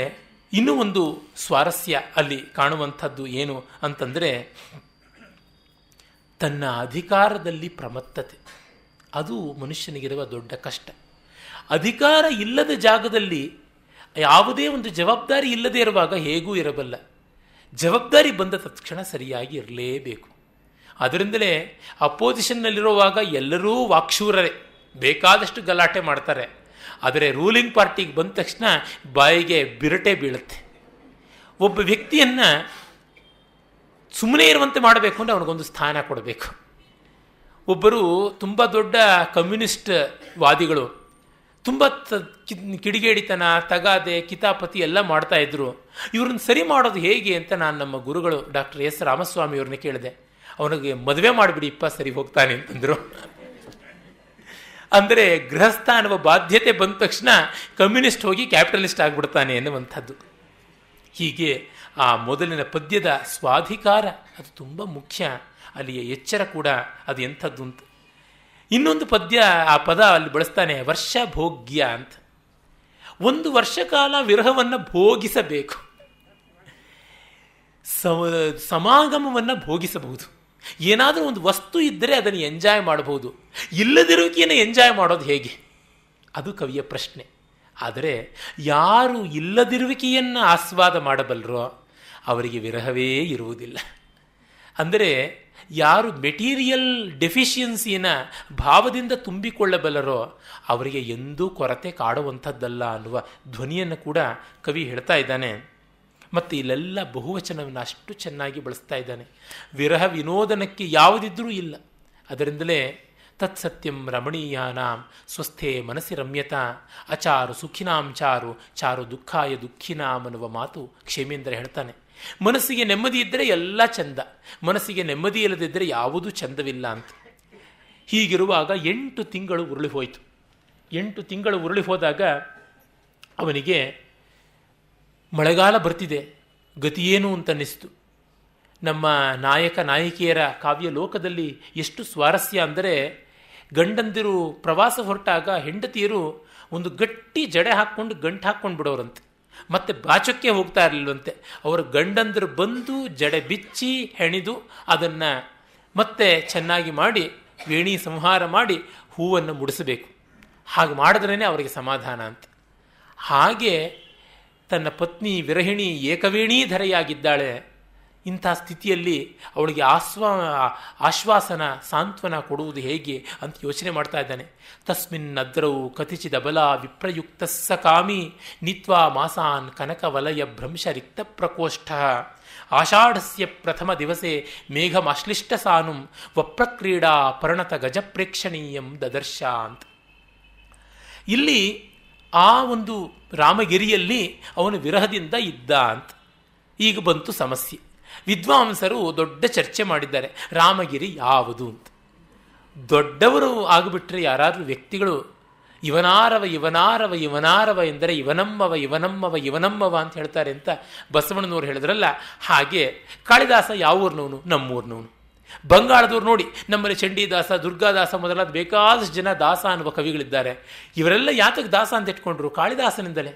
ಇನ್ನೂ ಒಂದು ಸ್ವಾರಸ್ಯ ಅಲ್ಲಿ ಕಾಣುವಂಥದ್ದು ಏನು ಅಂತಂದರೆ, ತನ್ನ ಅಧಿಕಾರದಲ್ಲಿ ಪ್ರಮತ್ತತೆ. ಅದು ಮನುಷ್ಯನಿಗಿರುವ ದೊಡ್ಡ ಕಷ್ಟ. ಅಧಿಕಾರ ಇಲ್ಲದ ಜಾಗದಲ್ಲಿ ಯಾವುದೇ ಒಂದು ಜವಾಬ್ದಾರಿ ಇಲ್ಲದೆ ಇರುವಾಗ ಹೇಗೂ ಇರಬಲ್ಲ. ಜವಾಬ್ದಾರಿ ಬಂದ ತಕ್ಷಣ ಸರಿಯಾಗಿ ಇರಲೇಬೇಕು. ಅದರಿಂದಲೇ ಅಪೋಸಿಷನ್ನಲ್ಲಿರುವಾಗ ಎಲ್ಲರೂ ವಾಕ್ಷೂರರೇ, ಬೇಕಾದಷ್ಟು ಗಲಾಟೆ ಮಾಡ್ತಾರೆ. ಆದರೆ ರೂಲಿಂಗ್ ಪಾರ್ಟಿಗೆ ಬಂದ ತಕ್ಷಣ ಬಾಯಿಗೆ ಬಿರಟೆ ಬೀಳುತ್ತೆ. ಒಬ್ಬ ವ್ಯಕ್ತಿಯನ್ನು ಸುಮ್ಮನೆ ಇರುವಂತೆ ಮಾಡಬೇಕು ಅಂದರೆ ಅವನಿಗೊಂದು ಸ್ಥಾನ ಕೊಡಬೇಕು. ಒಬ್ಬರು ತುಂಬ ದೊಡ್ಡ ಕಮ್ಯುನಿಸ್ಟ್ ವಾದಿಗಳು, ತುಂಬ ಕಿಡಿಗೇಡಿತನ, ತಗಾದೆ, ಕಿತಾಪತಿ ಎಲ್ಲ ಮಾಡ್ತಾ ಇದ್ರು. ಇವ್ರನ್ನ ಸರಿ ಮಾಡೋದು ಹೇಗೆ ಅಂತ ನಾನು ನಮ್ಮ ಗುರುಗಳು ಡಾಕ್ಟರ್ ಎಸ್ ರಾಮಸ್ವಾಮಿ ಅವ್ರನ್ನ ಕೇಳಿದೆ. ಅವನಿಗೆ ಮದುವೆ ಮಾಡಿಬಿಡಿ ಇಪ್ಪ, ಸರಿ ಹೋಗ್ತಾನೆ ಅಂತಂದರು. ಅಂದರೆ ಗೃಹಸ್ಥ ಅನ್ನುವ ಬಾಧ್ಯತೆ ಬಂದ ತಕ್ಷಣ ಕಮ್ಯುನಿಸ್ಟ್ ಹೋಗಿ ಕ್ಯಾಪಿಟಲಿಸ್ಟ್ ಆಗಿಬಿಡ್ತಾನೆ ಎನ್ನುವಂಥದ್ದು. ಹೀಗೆ ಆ ಮೊದಲಿನ ಪದ್ಯದ ಸ್ವಾಧಿಕಾರ ಅದು ತುಂಬ ಮುಖ್ಯ. ಅಲ್ಲಿಯ ಎಚ್ಚರ ಕೂಡ ಅದು ಎಂಥದ್ದು ಅಂತ. ಇನ್ನೊಂದು ಪದ್ಯ, ಆ ಪದ ಅಲ್ಲಿ ಬಳಸ್ತಾನೆ, ವರ್ಷ ಭೋಗ್ಯ ಅಂತ. ಒಂದು ವರ್ಷ ಕಾಲ ವಿರಹವನ್ನು ಭೋಗಿಸಬೇಕು. ಸಮಾಗಮವನ್ನು ಭೋಗಿಸಬಹುದು. ಏನಾದರೂ ಒಂದು ವಸ್ತು ಇದ್ದರೆ ಅದನ್ನು ಎಂಜಾಯ್ ಮಾಡಬಹುದು. ಇಲ್ಲದಿರುವಿಕೆಯನ್ನು ಎಂಜಾಯ್ ಮಾಡೋದು ಹೇಗೆ? ಅದು ಕವಿಯ ಪ್ರಶ್ನೆ. ಆದರೆ ಯಾರು ಇಲ್ಲದಿರುವಿಕೆಯನ್ನು ಆಸ್ವಾದ ಮಾಡಬಲ್ಲರೋ ಅವರಿಗೆ ವಿರಹವೇ ಇರುವುದಿಲ್ಲ. ಅಂದರೆ ಯಾರು ಮೆಟೀರಿಯಲ್ ಡೆಫಿಷಿಯನ್ಸಿನ ಭಾವದಿಂದ ತುಂಬಿಕೊಳ್ಳಬಲ್ಲರೋ ಅವರಿಗೆ ಎಂದೂ ಕೊರತೆ ಕಾಡುವಂಥದ್ದಲ್ಲ ಅನ್ನುವ ಧ್ವನಿಯನ್ನು ಕೂಡ ಕವಿ ಹೇಳ್ತಾ ಇದ್ದಾನೆ. ಮತ್ತು ಇಲ್ಲೆಲ್ಲ ಬಹುವಚನವನ್ನು ಅಷ್ಟು ಚೆನ್ನಾಗಿ ಬಳಸ್ತಾ ಇದ್ದಾನೆ. ವಿರಹ ವಿನೋದನಕ್ಕೆ ಯಾವುದಿದ್ರೂ ಇಲ್ಲ. ಅದರಿಂದಲೇ ತತ್ಸತ್ಯಂ ರಮಣೀಯಾನಾಂ ಸ್ವಸ್ಥೆ ಮನಸ್ಸಿ ರಮ್ಯತಾ ಅಚಾರು ಸುಖಿನಾಂ ಚಾರು ಚಾರು ದುಃಖಾಯ ದುಃಖಿನಾಂ ಅನ್ನುವ ಮಾತು ಕ್ಷೇಮೇಂದ್ರ ಹೇಳ್ತಾನೆ. ಮನಸ್ಸಿಗೆ ನೆಮ್ಮದಿ ಇದ್ದರೆ ಎಲ್ಲ ಚಂದ, ಮನಸ್ಸಿಗೆ ನೆಮ್ಮದಿ ಇಲ್ಲದಿದ್ದರೆ ಯಾವುದೂ ಚಂದವಿಲ್ಲ ಅಂತ. ಹೀಗಿರುವಾಗ 8 ತಿಂಗಳು ಉರುಳಿ ಹೋಯಿತು. 8 ತಿಂಗಳು ಉರುಳಿ ಹೋದಾಗ ಅವನಿಗೆ ಮಳೆಗಾಲ ಬರ್ತಿದೆ, ಗತಿಯೇನು ಅಂತ ಅನ್ನಿಸ್ತು. ನಮ್ಮ ನಾಯಕ ನಾಯಕಿಯರ ಕಾವ್ಯ ಲೋಕದಲ್ಲಿ ಎಷ್ಟು ಸ್ವಾರಸ್ಯ ಅಂದರೆ, ಗಂಡಂದಿರು ಪ್ರವಾಸ ಹೊರಟಾಗ ಹೆಂಡತಿಯರು ಒಂದು ಗಟ್ಟಿ ಜಡೆ ಹಾಕ್ಕೊಂಡು ಗಂಟು ಹಾಕ್ಕೊಂಡು ಬಿಡೋರಂತೆ. ಮತ್ತೆ ಬಾಚಕ್ಕೆ ಹೋಗ್ತಾ ಇರಲಿಲ್ವಂತೆ. ಅವರ ಗಂಡಂದಿರು ಬಂದು ಜಡೆ ಬಿಚ್ಚಿ ಹೆಣಿದು ಅದನ್ನು ಮತ್ತೆ ಚೆನ್ನಾಗಿ ಮಾಡಿ ವೇಣಿ ಸಂಹಾರ ಮಾಡಿ ಹೂವನ್ನು ಮುಡಿಸಬೇಕು. ಹಾಗೆ ಮಾಡಿದ್ರೇ ಅವರಿಗೆ ಸಮಾಧಾನ ಅಂತ. ಹಾಗೆ ತನ್ನ ಪತ್ನಿ ವಿರಹಿಣಿ ಏಕವೇಣೀಧರೆಯಾಗಿದ್ದಾಳೆ. ಇಂಥ ಸ್ಥಿತಿಯಲ್ಲಿ ಅವಳಿಗೆ ಆಶ್ವಾಸನ ಸಾಂತ್ವನ ಕೊಡುವುದು ಹೇಗೆ ಅಂತ ಯೋಚನೆ ಮಾಡ್ತಾ ಇದ್ದಾನೆ. ತಸ್ಮಿನ್ ಅದ್ರವು ಕಥಿಚಿದಬಲ ವಿಪ್ರಯುಕ್ತ ಸ ಕಾಮಿ ನೀತ್ವಾ ಮಾಸಾನ್ ಕನಕವಲಯ ಭ್ರಂಶ ರಿಕ್ತ ಪ್ರಕೋಷ್ಠ ಆಷಾಢಸ್ಯ ಪ್ರಥಮ ದಿವಸೆ ಮೇಘಮಾಶ್ಲಿಷ್ಟ ಸಾನುಂ ವಪ್ರಕ್ರೀಡಾ ಪರಿಣತ ಗಜಪ್ರೇಕ್ಷಣೀಯಂ ದದರ್ಶ ಅಂತ. ಇಲ್ಲಿ ಆ ಒಂದು ರಾಮಗಿರಿಯಲ್ಲಿ ಅವನು ವಿರಹದಿಂದ ಇದ್ದ ಅಂತ. ಈಗ ಬಂತು ಸಮಸ್ಯೆ. ವಿದ್ವಾಂಸರು ದೊಡ್ಡ ಚರ್ಚೆ ಮಾಡಿದ್ದಾರೆ, ರಾಮಗಿರಿ ಯಾವುದು ಅಂತ. ದೊಡ್ಡವರು ಆಗಿಬಿಟ್ರೆ ಯಾರಾದರೂ ವ್ಯಕ್ತಿಗಳು ಇವನಾರವ ಇವನಾರವ ಇವನಾರವ ಎಂದರೆ ಇವನಮ್ಮವ ಇವನಮ್ಮವ ಇವನಮ್ಮವ ಅಂತ ಹೇಳ್ತಾರೆ ಅಂತ ಬಸವಣ್ಣನವರು ಹೇಳಿದ್ರಲ್ಲ, ಹಾಗೆ ಕಾಳಿದಾಸ ಯಾವ ಊರಿನವನು? ನಮ್ಮೂರಿನವನು. ಬಂಗಾಳದವ್ರು ನೋಡಿ, ನಮ್ಮಲ್ಲಿ ಚಂಡೀದಾಸ, ದುರ್ಗಾದಾಸ ಮೊದಲಾದ ಬೇಕಾದಷ್ಟು ಜನ ದಾಸ ಅನ್ನುವ ಕವಿಗಳಿದ್ದಾರೆ. ಇವರೆಲ್ಲ ಯಾತಕ್ಕೆ ದಾಸ ಅಂತ ಇಟ್ಕೊಂಡ್ರು? ಕಾಳಿದಾಸನಿಂದಲೇ.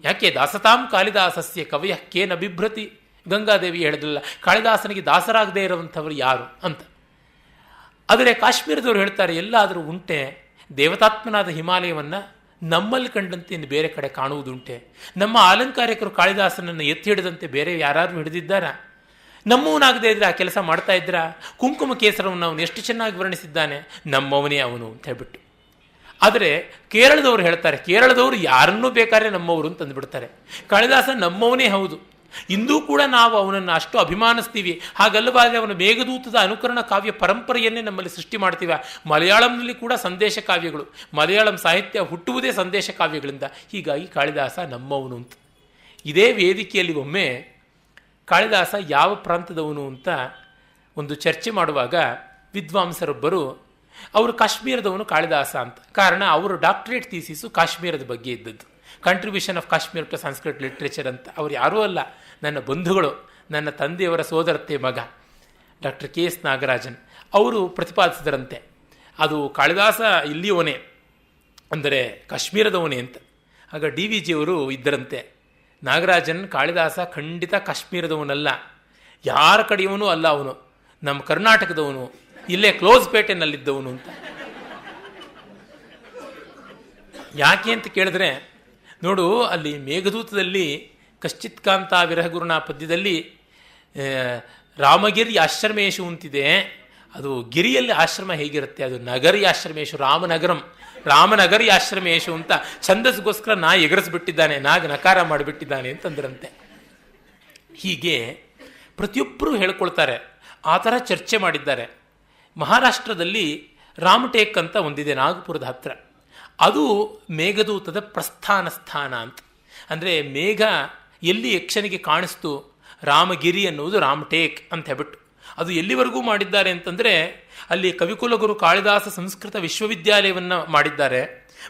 ಯಾಕೆ? ದಾಸತಾಂ ಕಾಳಿದಾಸಸ್ಯ ಕವಿಯ ಕೇನ ಬಿಭ್ರತಿ. ಗಂಗಾದೇವಿ ಹೇಳಿದ್ರಲ್ಲ, ಕಾಳಿದಾಸನಿಗೆ ದಾಸರಾಗದೇ ಇರುವಂಥವ್ರು ಯಾರು ಅಂತ. ಆದರೆ ಕಾಶ್ಮೀರದವರು ಹೇಳ್ತಾರೆ, ಎಲ್ಲಾದರೂ ಉಂಟೆ ದೇವತಾತ್ಮನಾದ ಹಿಮಾಲಯವನ್ನು ನಮ್ಮಲ್ಲಿ ಕಂಡಂತೆ ಇನ್ನು ಬೇರೆ ಕಡೆ ಕಾಣುವುದುಂಟೆ? ನಮ್ಮ ಅಲಂಕಾರಿಕರು ಕಾಳಿದಾಸನನ್ನು ಎತ್ತಿ ಹಿಡಿದಂತೆ ಬೇರೆ ಯಾರಾದರೂ ಹಿಡಿದಿದ್ದಾರ? ನಮ್ಮವನಾಗದೇ ಇದ್ರೆ ಆ ಕೆಲಸ ಮಾಡ್ತಾ ಇದ್ರ? ಕುಂಕುಮ ಕೇಸರವನ್ನು ಅವನು ಎಷ್ಟು ಚೆನ್ನಾಗಿ ವರ್ಣಿಸಿದ್ದಾನೆ, ನಮ್ಮವನೇ ಅವನು ಅಂತ ಹೇಳ್ಬಿಟ್ಟು. ಆದರೆ ಕೇರಳದವರು ಹೇಳ್ತಾರೆ, ಕೇರಳದವರು ಯಾರನ್ನೂ ಬೇಕಾದ್ರೆ ನಮ್ಮವರು ಅಂತ ಅಂದ್ಬಿಡ್ತಾರೆ. ಕಾಳಿದಾಸ ನಮ್ಮವನೇ ಹೌದು, ಇಂದೂ ಕೂಡ ನಾವು ಅವನನ್ನು ಅಷ್ಟು ಅಭಿಮಾನಿಸ್ತೀವಿ. ಹಾಗಲ್ಲವಾದರೆ ಅವನ ಮೇಘದೂತದ ಅನುಕರಣ ಕಾವ್ಯ ಪರಂಪರೆಯನ್ನೇ ನಮ್ಮಲ್ಲಿ ಸೃಷ್ಟಿ ಮಾಡ್ತೀವಿ. ಮಲಯಾಳಂನಲ್ಲಿ ಕೂಡ ಸಂದೇಶ ಕಾವ್ಯಗಳು, ಮಲಯಾಳಂ ಸಾಹಿತ್ಯ ಹುಟ್ಟುವುದೇ ಸಂದೇಶ ಕಾವ್ಯಗಳಿಂದ. ಹೀಗಾಗಿ ಕಾಳಿದಾಸ ನಮ್ಮವನು ಅಂತ. ಇದೇ ವೇದಿಕೆಯಲ್ಲಿ ಒಮ್ಮೆ ಕಾಳಿದಾಸ ಯಾವ ಪ್ರಾಂತದವನು ಅಂತ ಒಂದು ಚರ್ಚೆ ಮಾಡುವಾಗ ವಿದ್ವಾಂಸರೊಬ್ಬರು, ಅವರು ಕಾಶ್ಮೀರದವನು ಕಾಳಿದಾಸ ಅಂತ. ಕಾರಣ ಅವರು ಡಾಕ್ಟರೇಟ್ ಥೀಸಿಸು ಕಾಶ್ಮೀರದ ಬಗ್ಗೆ ಇದ್ದದ್ದು, contribution of Kashmir to Sanskrit literature ಅಂತ. ಅವರು ಯಾರೂ ಅಲ್ಲ, ನನ್ನ ಬಂಧುಗಳು, ನನ್ನ ತಂದೆಯವರ ಸೋದರತ್ತೆ ಮಗ ಡಾಕ್ಟರ್ ಕೆ ಎಸ್ ನಾಗರಾಜನ್. ಅವರು ಪ್ರತಿಪಾದಿಸಿದರಂತೆ, ಅದು ಕಾಳಿದಾಸ ಇಲ್ಲಿಯವನೇ, ಅಂದರೆ ಕಾಶ್ಮೀರದವನೇ ಅಂತ. ಆಗ ಡಿ ವಿ ಜಿಯವರು ಇದ್ದರಂತೆ, ನಾಗರಾಜನ್ ಕಾಳಿದಾಸ ಖಂಡಿತ ಕಾಶ್ಮೀರದವನಲ್ಲ, ಯಾರ ಕಡೆಯವನು ಅಲ್ಲ, ಅವನು ನಮ್ಮ ಕರ್ನಾಟಕದವನು, ಇಲ್ಲೇ ಕ್ಲೋಸ್ ಪೇಟೆನಲ್ಲಿದ್ದವನು ಅಂತ. ಯಾಕೆ ಅಂತ ಕೇಳಿದ್ರೆ, ನೋಡು ಅಲ್ಲಿ ಮೇಘದೂತದಲ್ಲಿ ಕಶ್ಚಿತ್ ಕಾಂತ ವಿರಹಗುರುಣ ಪದ್ಯದಲ್ಲಿ ರಾಮಗಿರಿ ಆಶ್ರಮೇಶು ಅಂತಿದೆ. ಅದು ಗಿರಿಯಲ್ಲಿ ಆಶ್ರಮ ಹೇಗಿರುತ್ತೆ, ಅದು ನಗರಿ ಆಶ್ರಮೇಶು, ರಾಮನಗರಿ ಆಶ್ರಮೇಶು ಅಂತ ಛಂದಸ್ಗೋಸ್ಕರ ಎಗರಿಸ್ಬಿಟ್ಟಿದ್ದಾನೆ, ನಕಾರ ಮಾಡಿಬಿಟ್ಟಿದ್ದಾನೆ ಅಂತಂದ್ರಂತೆ. ಹೀಗೆ ಪ್ರತಿಯೊಬ್ಬರೂ ಹೇಳ್ಕೊಳ್ತಾರೆ, ಆ ಥರ ಚರ್ಚೆ ಮಾಡಿದ್ದಾರೆ. ಮಹಾರಾಷ್ಟ್ರದಲ್ಲಿ ರಾಮಟೇಕ್ ಅಂತ ಒಂದಿದೆ ನಾಗಪುರದ ಹತ್ರ. ಅದು ಮೇಘದೂತದ ಪ್ರಸ್ಥಾನ ಸ್ಥಾನ ಅಂತ. ಅಂದರೆ ಮೇಘ ಎಲ್ಲಿ ಯಕ್ಷನಿಗೆ ಕಾಣಿಸ್ತು, ರಾಮಗಿರಿ ಅನ್ನುವುದು ರಾಮಟೇಕ್ ಅಂತ ಹೇಳ್ಬಿಟ್ಟು ಅದು ಎಲ್ಲಿವರೆಗೂ ಮಾಡಿದ್ದಾರೆ ಅಂತಂದರೆ, ಅಲ್ಲಿ ಕವಿಕುಲಗುರು ಕಾಳಿದಾಸ ಸಂಸ್ಕೃತ ವಿಶ್ವವಿದ್ಯಾಲಯವನ್ನು ಮಾಡಿದ್ದಾರೆ.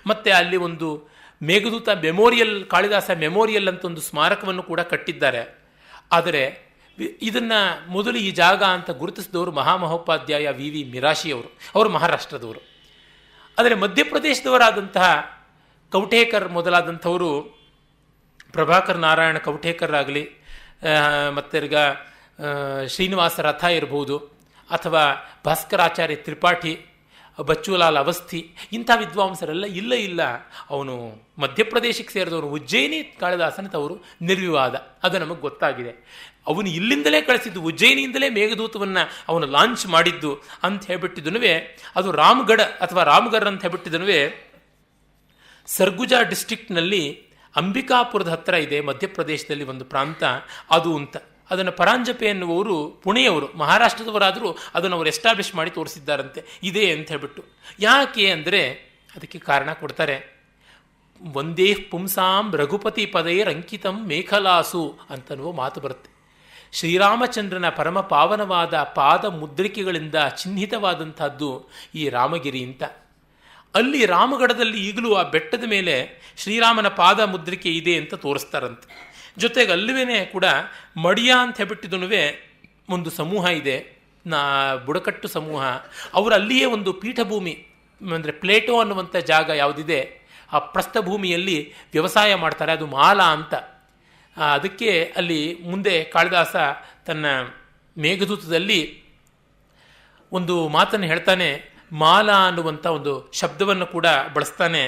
ಮತ್ತು ಅಲ್ಲಿ ಒಂದು ಮೇಘದೂತ ಮೆಮೋರಿಯಲ್, ಕಾಳಿದಾಸ ಮೆಮೋರಿಯಲ್ ಅಂತ ಒಂದು ಸ್ಮಾರಕವನ್ನು ಕೂಡ ಕಟ್ಟಿದ್ದಾರೆ. ಆದರೆ ಇದನ್ನು ಮೊದಲು ಈ ಜಾಗ ಅಂತ ಗುರುತಿಸಿದವರು ಮಹಾಮಹೋಪಾಧ್ಯಾಯ ವಿ ವಿ ಮಿರಾಶಿಯವರು, ಅವರು ಮಹಾರಾಷ್ಟ್ರದವರು. ಆದರೆ ಮಧ್ಯಪ್ರದೇಶದವರಾದಂತಹ ಕೌಟೇಕರ್ ಮೊದಲಾದಂಥವರು, ಪ್ರಭಾಕರ್ ನಾರಾಯಣ ಕೌಟೇಕರ್ ಆಗಲಿ, ಮತ್ತೀಗ ಶ್ರೀನಿವಾಸ ರಥ ಇರಬಹುದು, ಅಥವಾ ಭಾಸ್ಕರಾಚಾರ್ಯ ತ್ರಿಪಾಠಿ, ಬಚ್ಚುಲಾಲ್ ಅವಸ್ಥಿ, ಇಂಥ ವಿದ್ವಾಂಸರೆಲ್ಲ ಇಲ್ಲ ಅವನು ಮಧ್ಯಪ್ರದೇಶಕ್ಕೆ ಸೇರಿದವರು, ಉಜ್ಜಯಿನಿ ಕಾಳಿದಾಸನ ಅವರು ನಿರ್ವಿವಾದ, ಅದು ನಮಗೆ ಗೊತ್ತಾಗಿದೆ. ಅವನು ಇಲ್ಲಿಂದಲೇ ಕಳಿಸಿದ್ದು, ಉಜ್ಜಯಿನಿಯಿಂದಲೇ ಮೇಘದೂತವನ್ನು ಅವನು ಲಾಂಚ್ ಮಾಡಿದ್ದು ಅಂತ ಹೇಳ್ಬಿಟ್ಟಿದ್ದನುವೆ. ಅದು ರಾಮಗಢ ಅಥವಾ ರಾಮಗಢ ಅಂತ ಹೇಳ್ಬಿಟ್ಟಿದ್ದನುವೆ ಸರ್ಗುಜಾ ಡಿಸ್ಟ್ರಿಕ್ಟ್ನಲ್ಲಿ ಅಂಬಿಕಾಪುರದ ಹತ್ತಿರ ಇದೆ, ಮಧ್ಯಪ್ರದೇಶದಲ್ಲಿ ಒಂದು ಪ್ರಾಂತ ಅದು ಅಂತ. ಅದನ್ನು ಪರಾಂಜಪೆ ಎನ್ನುವವರು ಪುಣೆಯವರು, ಮಹಾರಾಷ್ಟ್ರದವರಾದರೂ ಅದನ್ನು ಅವರು ಎಸ್ಟಾಬ್ಲಿಷ್ ಮಾಡಿ ತೋರಿಸಿದ್ದಾರಂತೆ, ಇದೆ ಅಂತ ಹೇಳ್ಬಿಟ್ಟು. ಯಾಕೆ ಅಂದರೆ ಅದಕ್ಕೆ ಕಾರಣ ಕೊಡ್ತಾರೆ. ಒಂದೇ ಪುಂಸಾಂ ರಘುಪತಿ ಪದೈರಂಕಿತಂ ಮೇಖಲಾಸು ಅಂತನ್ನುವ ಮಾತು ಬರುತ್ತೆ. ಶ್ರೀರಾಮಚಂದ್ರನ ಪರಮ ಪಾವನವಾದ ಪಾದ ಮುದ್ರಿಕೆಗಳಿಂದ ಚಿಹ್ನಿತವಾದಂಥದ್ದು ಈ ರಾಮಗಿರಿ ಅಂತ. ಅಲ್ಲಿ ರಾಮಗಢದಲ್ಲಿ ಈಗಲೂ ಆ ಬೆಟ್ಟದ ಮೇಲೆ ಶ್ರೀರಾಮನ ಪಾದ ಮುದ್ರಿಕೆ ಇದೆ ಅಂತ ತೋರಿಸ್ತಾರಂತೆ. ಜೊತೆಗೆ ಅಲ್ಲವೇ ಕೂಡ ಮಡಿಯ ಅಂತ ಹೇಳ್ಬಿಟ್ಟಿದನುವೆ ಒಂದು ಸಮೂಹ ಇದೆ, ಬುಡಕಟ್ಟು ಸಮೂಹ. ಅವರು ಅಲ್ಲಿಯೇ ಒಂದು ಪೀಠಭೂಮಿ, ಅಂದರೆ ಪ್ಲೇಟೋ ಅನ್ನುವಂಥ ಜಾಗ ಯಾವುದಿದೆ ಆ ಪ್ರಸ್ಥಭೂಮಿಯಲ್ಲಿ ವ್ಯವಸಾಯ ಮಾಡ್ತಾರೆ, ಅದು ಮಾಲಾ ಅಂತ. ಅದಕ್ಕೆ ಅಲ್ಲಿ ಮುಂದೆ ಕಾಳಿದಾಸ ತನ್ನ ಮೇಘದೂತದಲ್ಲಿ ಒಂದು ಮಾತನ್ನು ಹೇಳ್ತಾನೆ, ಮಾಲಾ ಅನ್ನುವಂಥ ಒಂದು ಶಬ್ದವನ್ನು ಕೂಡ ಬಳಸ್ತಾನೆ.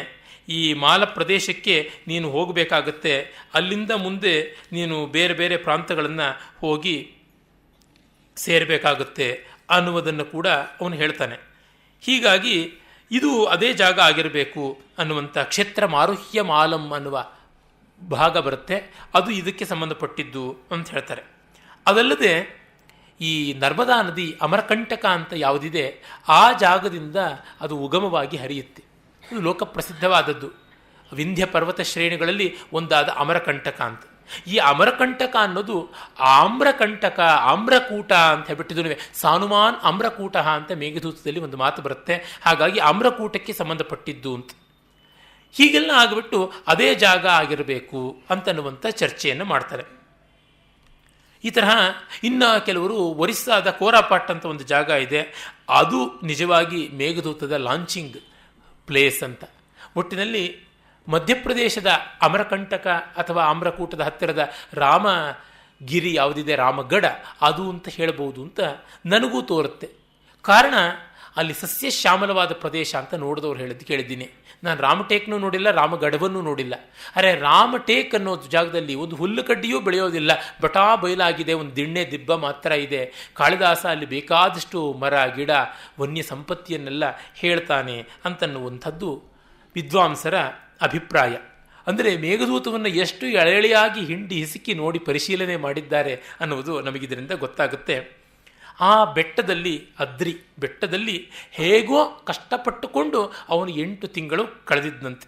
ಈ ಮಾಲ ಪ್ರದೇಶಕ್ಕೆ ನೀನು ಹೋಗಬೇಕಾಗತ್ತೆ, ಅಲ್ಲಿಂದ ಮುಂದೆ ನೀನು ಬೇರೆ ಬೇರೆ ಪ್ರಾಂತಗಳನ್ನು ಹೋಗಿ ಸೇರಬೇಕಾಗುತ್ತೆ ಅನ್ನುವುದನ್ನು ಕೂಡ ಅವನು ಹೇಳ್ತಾನೆ. ಹೀಗಾಗಿ ಇದು ಅದೇ ಜಾಗ ಆಗಿರಬೇಕು ಅನ್ನುವಂಥ ಕ್ಷೇತ್ರ ಮಾರುಹ್ಯ ಮಾಲಂ ಅನ್ನುವ ಭಾಗ ಬರುತ್ತೆ, ಅದು ಇದಕ್ಕೆ ಸಂಬಂಧಪಟ್ಟಿದ್ದು ಅಂತ ಹೇಳ್ತಾರೆ. ಅದಲ್ಲದೆ ಈ ನರ್ಮದಾ ನದಿ ಅಮರಕಂಟಕ ಅಂತ ಯಾವುದಿದೆ ಆ ಜಾಗದಿಂದ ಅದು ಉಗಮವಾಗಿ ಹರಿಯುತ್ತೆ. ಇದು ಲೋಕಪ್ರಸಿದ್ಧವಾದದ್ದು, ವಿಂಧ್ಯ ಪರ್ವತ ಶ್ರೇಣಿಗಳಲ್ಲಿ ಒಂದಾದ ಅಮರಕಂಟಕ ಅಂತ. ಈ ಅಮರಕಂಟಕ ಅನ್ನೋದು ಆಮ್ರಕಂಟಕ, ಆಮ್ರಕೂಟ ಅಂತ ಹೇಳ್ಬಿಟ್ಟಿದ್ದು ಸಾನುಮಾನ್ ಆಮ್ರಕೂಟ ಅಂತ ಮೇಘದೂತದಲ್ಲಿ ಒಂದು ಮಾತು ಬರುತ್ತೆ. ಹಾಗಾಗಿ ಆಮ್ರಕೂಟಕ್ಕೆ ಸಂಬಂಧಪಟ್ಟಿದ್ದು ಅಂತ. ಹೀಗೆಲ್ಲ ಆಗಿಬಿಟ್ಟು ಅದೇ ಜಾಗ ಆಗಿರಬೇಕು ಅಂತನ್ನುವಂಥ ಚರ್ಚೆಯನ್ನು ಮಾಡ್ತಾರೆ. ಈ ತರಹ ಇನ್ನು ಕೆಲವರು ಒರಿಸ್ಸಾದ ಕೋರಾಪಾಟ್ ಅಂತ ಒಂದು ಜಾಗ ಇದೆ, ಅದು ನಿಜವಾಗಿ ಮೇಘದೂತದ ಲಾಂಚಿಂಗ್ ಪ್ಲೇಸ್ ಅಂತ. ಒಟ್ಟಿನಲ್ಲಿ ಮಧ್ಯಪ್ರದೇಶದ ಅಮರಕಂಟಕ ಅಥವಾ ಆಮ್ರಕೂಟದ ಹತ್ತಿರದ ರಾಮಗಿರಿ ಯಾವುದಿದೆ, ರಾಮಗಢ, ಅದು ಅಂತ ಹೇಳಬಹುದು ಅಂತ ನನಗೂ ತೋರುತ್ತೆ. ಕಾರಣ ಅಲ್ಲಿ ಸಸ್ಯ ಶ್ಯಾಮಲವಾದ ಪ್ರದೇಶ ಅಂತ ನೋಡಿದವ್ರು ಕೇಳಿದ್ದೀನಿ. ನಾನು ರಾಮಟೇಕ್ನೂ ನೋಡಿಲ್ಲ, ರಾಮಗಢವನ್ನೂ ನೋಡಿಲ್ಲ. ಅರೆ ರಾಮಟೇಕ್ ಅನ್ನೋ ಜಾಗದಲ್ಲಿ ಒಂದು ಹುಲ್ಲು ಕಡ್ಡಿಯೂ ಬೆಳೆಯೋದಿಲ್ಲ, ಬಟಾ ಬಯಲಾಗಿದೆ, ಒಂದು ದಿಣ್ಣೆ ದಿಬ್ಬ ಮಾತ್ರ ಇದೆ. ಕಾಳಿದಾಸ ಅಲ್ಲಿ ಬೇಕಾದಷ್ಟು ಮರ ಗಿಡ ವನ್ಯ ಸಂಪತ್ತಿಯನ್ನೆಲ್ಲ ಹೇಳ್ತಾನೆ ಅಂತನ್ನುವಂಥದ್ದು ವಿದ್ವಾಂಸರ ಅಭಿಪ್ರಾಯ. ಅಂದರೆ ಮೇಘದೂತವನ್ನು ಎಷ್ಟು ಎಳೆಯಾಗಿ ಹಿಂಡಿ ಹಿಸುಕಿ ನೋಡಿ ಪರಿಶೀಲನೆ ಮಾಡಿದ್ದಾರೆ ಅನ್ನುವುದು ನಮಗಿದರಿಂದ ಗೊತ್ತಾಗುತ್ತೆ. ಆ ಬೆಟ್ಟದಲ್ಲಿ, ಅದ್ರಿ ಬೆಟ್ಟದಲ್ಲಿ ಹೇಗೋ ಕಷ್ಟಪಟ್ಟುಕೊಂಡು ಅವನು 8 ತಿಂಗಳು ಕಳೆದಿದ್ದಂತೆ.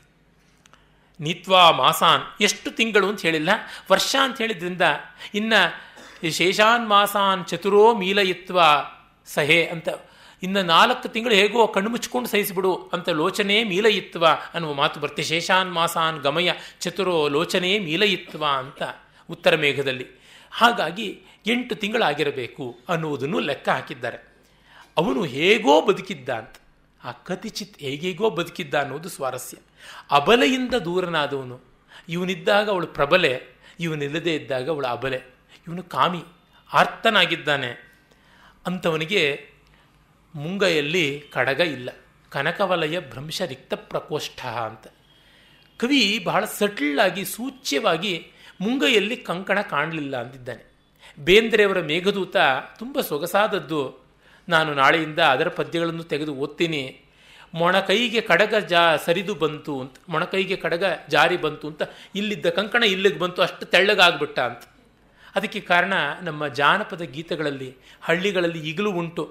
ನೀತ್ವಾ ಮಾಸಾನ್, ಎಷ್ಟು ತಿಂಗಳು ಅಂತ ಹೇಳಿಲ್ಲ, ವರ್ಷ ಅಂತ ಹೇಳಿದ್ರಿಂದ ಇನ್ನು ಶೇಷಾನ್ ಮಾಸಾನ್ ಚತುರೋ ಮೀಲಯಿತ್ವ ಸಹೆ ಅಂತ, ಇನ್ನು 4 ತಿಂಗಳು ಹೇಗೋ ಕಣ್ಣು ಮುಚ್ಕೊಂಡು ಸಹಿಸಿಬಿಡು ಅಂತ ಲೋಚನೆ ಮೀಲಯಿತ್ವ ಅನ್ನುವ ಮಾತು ಬರುತ್ತೆ. ಶೇಷಾನ್ ಮಾಸಾನ್ ಗಮಯ ಚತುರೋ ಲೋಚನೆ ಮೀಲಯಿತ್ವ ಅಂತ ಉತ್ತರ ಮೇಘದಲ್ಲಿ. ಹಾಗಾಗಿ 8 ತಿಂಗಳಾಗಿರಬೇಕು ಅನ್ನುವುದನ್ನು ಲೆಕ್ಕ ಹಾಕಿದ್ದಾರೆ. ಅವನು ಹೇಗೋ ಬದುಕಿದ್ದ ಅಂತ. ಆ ಕತಿಚಿತ್ ಹೇಗೇಗೋ ಬದುಕಿದ್ದ ಅನ್ನೋದು ಸ್ವಾರಸ್ಯ. ಅಬಲೆಯಿಂದ ದೂರನಾದವನು. ಇವನಿದ್ದಾಗ ಅವಳು ಪ್ರಬಲೆ, ಇವನಿಲ್ಲದೆ ಇದ್ದಾಗ ಅವಳು ಅಬಲೆ. ಇವನು ಕಾಮಿ, ಆರ್ತನಾಗಿದ್ದಾನೆ. ಅಂಥವನಿಗೆ ಮುಂಗೈಯಲ್ಲಿ ಕಡಗ ಇಲ್ಲ. ಕನಕವಲಯ ಭ್ರಂಶ ರಿಕ್ತ ಪ್ರಕೋಷ್ಠ ಅಂತ ಕವಿ ಬಹಳ ಸಟಲ್ಲಾಗಿ ಸೂಚ್ಯವಾಗಿ ಮುಂಗೈಯಲ್ಲಿ ಕಂಕಣ ಕಾಣಲಿಲ್ಲ ಅಂದಿದ್ದಾನೆ. ಬೇಂದ್ರೆಯವರ ಮೇಘದೂತ ತುಂಬ ಸೊಗಸಾದದ್ದು. ನಾನು ನಾಳೆಯಿಂದ ಅದರ ಪದ್ಯಗಳನ್ನು ತೆಗೆದು ಓದ್ತೀನಿ. ಮೊಣಕೈಗೆ ಕಡಗ ಸರಿದು ಬಂತು ಅಂತ, ಮೊಣಕೈಗೆ ಕಡಗ ಜಾರಿ ಬಂತು ಅಂತ, ಇಲ್ಲಿದ್ದ ಕಂಕಣ ಇಲ್ಲಿಗೆ ಬಂತು, ಅಷ್ಟು ತೆಳ್ಳಗಾಗ್ಬಿಟ್ಟ ಅಂತ. ಅದಕ್ಕೆ ಕಾರಣ ನಮ್ಮ ಜಾನಪದ ಗೀತೆಗಳಲ್ಲಿ, ಹಳ್ಳಿಗಳಲ್ಲಿ ಈಗಲೂ ಉಂಟು.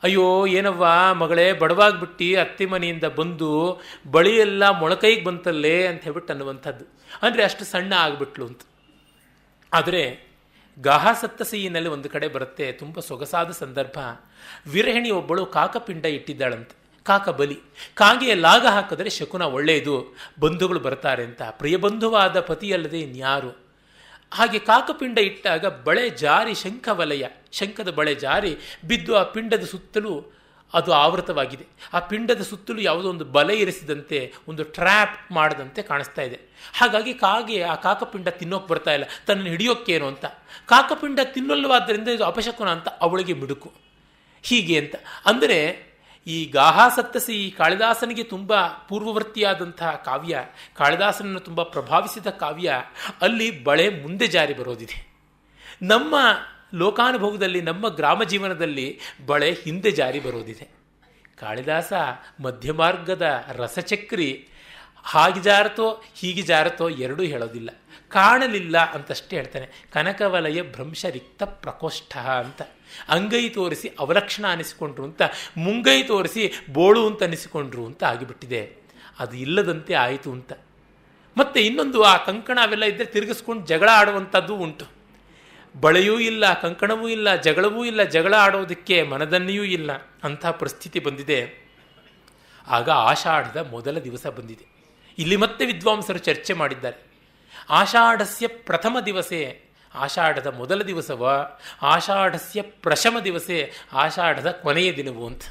ಅಯ್ಯೋ ಏನವ್ವ ಮಗಳೇ, ಬಡವಾಗ್ಬಿಟ್ಟು ಅತ್ತೆ ಮನೆಯಿಂದ ಬಂದು ಬಳಿಯೆಲ್ಲ ಮೊಳಕೈಗೆ ಬಂತಲ್ಲೇ ಅಂತ ಹೇಳ್ಬಿಟ್ಟು ಅನ್ನುವಂಥದ್ದು. ಅಂದರೆ ಅಷ್ಟು ಸಣ್ಣ ಆಗಿಬಿಟ್ಲು ಅಂತ. ಆದರೆ ಗಾಹಾಸತ್ತಸೈಯಿನಲ್ಲಿ ಒಂದು ಕಡೆ ಬರುತ್ತೆ, ತುಂಬ ಸೊಗಸಾದ ಸಂದರ್ಭ. ವಿರಹಿಣಿ ಒಬ್ಬಳು ಕಾಕಪಿಂಡ ಇಟ್ಟಿದ್ದಾಳಂತೆ. ಕಾಕ ಬಲಿ. ಕಾಗೆ ಲಾಗ ಹಾಕಿದ್ರೆ ಶಕುನ ಒಳ್ಳೆಯದು, ಬಂಧುಗಳು ಬರ್ತಾರೆ ಅಂತ. ಪ್ರಿಯಬಂಧುವಾದ ಪತಿಯಲ್ಲದೆ ಇನ್ಯಾರು. ಹಾಗೆ ಕಾಕಪಿಂಡ ಇಟ್ಟಾಗ ಬಳೆ ಜಾರಿ ಶಂಖವಲಯ, ಶಂಖದ ಬಳೆ ಜಾರಿ ಬಿದ್ದು ಆ ಪಿಂಡದ ಸುತ್ತಲೂ ಅದು ಆವೃತವಾಗಿದೆ. ಆ ಪಿಂಡದ ಸುತ್ತಲೂ ಯಾವುದೋ ಒಂದು ಬಲೆ ಇರಿಸಿದಂತೆ, ಒಂದು ಟ್ರ್ಯಾಪ್ ಮಾಡದಂತೆ ಕಾಣಿಸ್ತಾ ಇದೆ. ಹಾಗಾಗಿ ಕಾಗೆ ಆ ಕಾಕಪಿಂಡ ತಿನ್ನೋಕೆ ಬರ್ತಾ ಇಲ್ಲ, ತನ್ನನ್ನು ಹಿಡಿಯೋಕ್ಕೇನು ಅಂತ. ಕಾಕಪಿಂಡ ತಿನ್ನಲ್ವಾದ್ದರಿಂದ ಇದು ಅಪಶಕುನ ಅಂತ ಅವಳಿಗೆ ಮಿಡುಕು. ಹೀಗೆ ಅಂತ ಅಂದರೆ ಈ ಗಾಹಾಸತ್ತಸಿ ಕಾಳಿದಾಸನಿಗೆ ತುಂಬ ಪೂರ್ವವರ್ತಿಯಾದಂತಹ ಕಾವ್ಯ, ಕಾಳಿದಾಸನನ್ನು ತುಂಬ ಪ್ರಭಾವಿಸಿದ ಕಾವ್ಯ. ಅಲ್ಲಿ ಬಳೆ ಮುಂದೆ ಜಾರಿ ಬರೋದಿದೆ. ನಮ್ಮ ಲೋಕಾನುಭವದಲ್ಲಿ, ನಮ್ಮ ಗ್ರಾಮ ಜೀವನದಲ್ಲಿ ಬಳೆ ಹಿಂದೆ ಜಾರಿ ಬರೋದಿದೆ. ಕಾಳಿದಾಸ ಮಧ್ಯಮಾರ್ಗದ ರಸಚಕ್ರಿ. ಹಾಗೆ ಜಾರತೋ ಹೀಗೆ ಜಾರತೋ ಎರಡೂ ಹೇಳೋದಿಲ್ಲ. ಕಾಣಲಿಲ್ಲ ಅಂತಷ್ಟೇ ಹೇಳ್ತಾನೆ. ಕನಕವಲಯ ಭ್ರಂಶ ರಿಕ್ತ ಪ್ರಕೋಷ್ಠ ಅಂತ. ಅಂಗೈ ತೋರಿಸಿ ಅವಲಕ್ಷಣ ಅನಿಸಿಕೊಂಡ್ರು ಅಂತ, ಮುಂಗೈ ತೋರಿಸಿ ಬೋಳು ಅಂತ ಅನಿಸಿಕೊಂಡ್ರು ಅಂತ ಆಗಿಬಿಟ್ಟಿದೆ. ಅದು ಇಲ್ಲದಂತೆ ಆಯಿತು ಅಂತ. ಮತ್ತೆ ಇನ್ನೊಂದು, ಆ ಕಂಕಣ ಅವೆಲ್ಲ ಇದ್ದರೆ ತಿರುಗಿಸ್ಕೊಂಡು ಜಗಳ ಆಡುವಂಥದ್ದು ಉಂಟು. ಬಳೆಯೂ ಇಲ್ಲ, ಕಂಕಣವೂ ಇಲ್ಲ, ಜಗಳವೂ ಇಲ್ಲ, ಜಗಳ ಆಡೋದಕ್ಕೆ ಮನದನ್ನೆಯೂ ಇಲ್ಲ, ಅಂಥ ಪರಿಸ್ಥಿತಿ ಬಂದಿದೆ. ಆಗ ಆಷಾಢದ ಮೊದಲ ದಿವಸ ಬಂದಿದೆ. ಇಲ್ಲಿ ಮತ್ತೆ ವಿದ್ವಾಂಸರು ಚರ್ಚೆ ಮಾಡಿದ್ದಾರೆ. ಆಷಾಢಸ್ಯ ಪ್ರಥಮ ದಿವಸೇ, ಆಷಾಢದ ಮೊದಲ ದಿವಸವ, ಆಷಾಢಸ್ಯ ಪ್ರಶಮ ದಿವಸೇ, ಆಷಾಢದ ಕೊನೆಯ ದಿನವು ಅಂತ.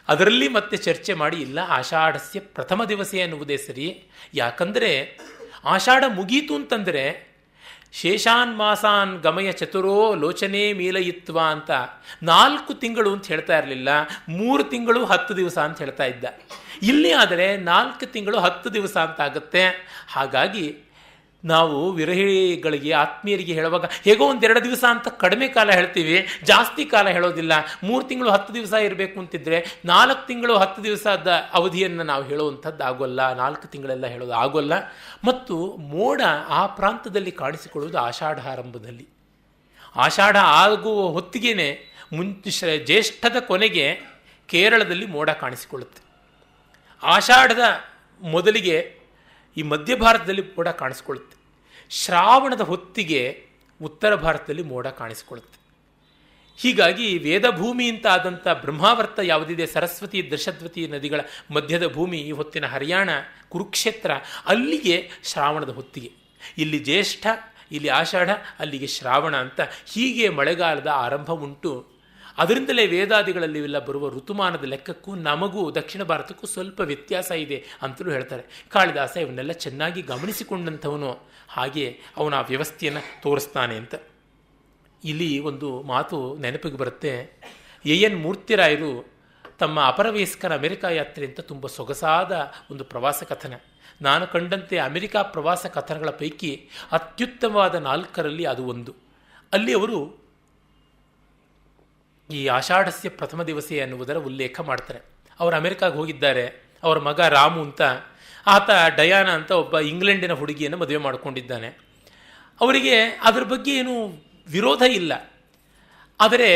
ಅದರಲ್ಲಿ ಮತ್ತೆ ಚರ್ಚೆ ಮಾಡಿ, ಇಲ್ಲ ಆಷಾಢಸ್ಯ ಪ್ರಥಮ ದಿವಸೇ ಅನ್ನುವುದೇ ಸರಿ. ಯಾಕಂದರೆ ಆಷಾಢ ಮುಗೀತು ಅಂತಂದರೆ ಶೇಷಾನ್ ಮಾಸಾನ್ ಗಮಯ ಚತುರೋ ಲೋಚನೆ ಮೀಲಯಿತ್ವ ಅಂತ 4 ತಿಂಗಳು ಅಂತ ಹೇಳ್ತಾ ಇರಲಿಲ್ಲ, 3 ತಿಂಗಳು 10 ದಿವಸ ಅಂತ ಹೇಳ್ತಾ ಇದ್ದ. ಇಲ್ಲಿ ಆದರೆ 4 ತಿಂಗಳು 10 ದಿವಸ ಅಂತ ಆಗುತ್ತೆ. ಹಾಗಾಗಿ ನಾವು ವಿರಹಿಗಳಿಗೆ, ಆತ್ಮೀಯರಿಗೆ ಹೇಳುವಾಗ ಹೇಗೋ 1-2 ದಿವಸ ಅಂತ ಕಡಿಮೆ ಕಾಲ ಹೇಳ್ತೀವಿ, ಜಾಸ್ತಿ ಕಾಲ ಹೇಳೋದಿಲ್ಲ. 3 ತಿಂಗಳು 10 ದಿವಸ ಇರಬೇಕು ಅಂತಿದ್ರೆ 4 ತಿಂಗಳು 10 ದಿವಸದ ಅವಧಿಯನ್ನು ನಾವು ಹೇಳುವಂಥದ್ದು ಆಗೋಲ್ಲ, 4 ತಿಂಗಳೆಲ್ಲ ಹೇಳೋದು ಆಗೋಲ್ಲ. ಮತ್ತು ಮೋಡ ಆ ಪ್ರಾಂತದಲ್ಲಿ ಕಾಣಿಸಿಕೊಳ್ಳುವುದು ಆಷಾಢ ಆರಂಭದಲ್ಲಿ. ಆಷಾಢ ಆಗುವ ಹೊತ್ತಿಗೆ ಜ್ಯೇಷ್ಠದ ಕೊನೆಗೆ ಕೇರಳದಲ್ಲಿ ಮೋಡ ಕಾಣಿಸಿಕೊಳ್ಳುತ್ತೆ. ಆಷಾಢದ ಮೊದಲಿಗೆ ಈ ಮಧ್ಯ ಭಾರತದಲ್ಲಿ ಮೋಡ ಕಾಣಿಸ್ಕೊಳ್ಳುತ್ತೆ. ಶ್ರಾವಣದ ಹೊತ್ತಿಗೆ ಉತ್ತರ ಭಾರತದಲ್ಲಿ ಮೋಡ ಕಾಣಿಸಿಕೊಳ್ಳುತ್ತೆ. ಹೀಗಾಗಿ ವೇದಭೂಮಿ ಅಂತ ಆದಂಥ ಬ್ರಹ್ಮಾವರ್ತ ಯಾವುದಿದೆ, ಸರಸ್ವತಿ ದೃಶದ್ವತಿ ನದಿಗಳ ಮಧ್ಯದ ಭೂಮಿ, ಈ ಹೊತ್ತಿನ ಹರಿಯಾಣ ಕುರುಕ್ಷೇತ್ರ, ಅಲ್ಲಿಗೆ ಶ್ರಾವಣದ ಹೊತ್ತಿಗೆ. ಇಲ್ಲಿ ಜ್ಯೇಷ್ಠ, ಇಲ್ಲಿ ಆಷಾಢ, ಅಲ್ಲಿಗೆ ಶ್ರಾವಣ ಅಂತ ಹೀಗೆ ಮಳೆಗಾಲದ ಆರಂಭ ಉಂಟು. ಅದರಿಂದಲೇ ವೇದಾದಿಗಳಲ್ಲಿ ಎಲ್ಲ ಬರುವ ಋತುಮಾನದ ಲೆಕ್ಕಕ್ಕೂ ನಮಗೂ ದಕ್ಷಿಣ ಭಾರತಕ್ಕೂ ಸ್ವಲ್ಪ ವ್ಯತ್ಯಾಸ ಇದೆ ಅಂತಲೂ ಹೇಳ್ತಾರೆ. ಕಾಳಿದಾಸ ಇವನ್ನೆಲ್ಲ ಚೆನ್ನಾಗಿ ಗಮನಿಸಿಕೊಂಡಂಥವನು, ಹಾಗೆ ಅವನ ಆ ವ್ಯವಸ್ಥೆಯನ್ನು ತೋರಿಸ್ತಾನೆ ಅಂತ. ಇಲ್ಲಿ ಒಂದು ಮಾತು ನೆನಪಿಗೆ ಬರುತ್ತೆ. ಎನ್ ಮೂರ್ತಿರಾಯರು ತಮ್ಮ ಅಪರವಯಸ್ಕರ ಅಮೆರಿಕಾ ಯಾತ್ರೆ ಅಂತ ತುಂಬ ಸೊಗಸಾದ ಒಂದು ಪ್ರವಾಸ ಕಥನ. ನಾನು ಕಂಡಂತೆ ಅಮೆರಿಕಾ ಪ್ರವಾಸ ಕಥನಗಳ ಪೈಕಿ ಅತ್ಯುತ್ತಮವಾದ 4ರಲ್ಲಿ ಅದು ಒಂದು. ಅಲ್ಲಿ ಅವರು ಈ ಆಷಾಢಸ್ಯ ಪ್ರಥಮ ದಿವಸೇ ಅನ್ನುವುದರ ಉಲ್ಲೇಖ ಮಾಡ್ತಾರೆ. ಅವರು ಅಮೆರಿಕಾಗೆ ಹೋಗಿದ್ದಾರೆ. ಅವರ ಮಗ ರಾಮು ಅಂತ, ಆತ ಡಯಾನಾ ಅಂತ ಒಬ್ಬ ಇಂಗ್ಲೆಂಡಿನ ಹುಡುಗಿಯನ್ನು ಮದುವೆ ಮಾಡಿಕೊಂಡಿದ್ದಾನೆ. ಅವರಿಗೆ ಅದರ ಬಗ್ಗೆ ಏನು ವಿರೋಧ ಇಲ್ಲ. ಆದರೆ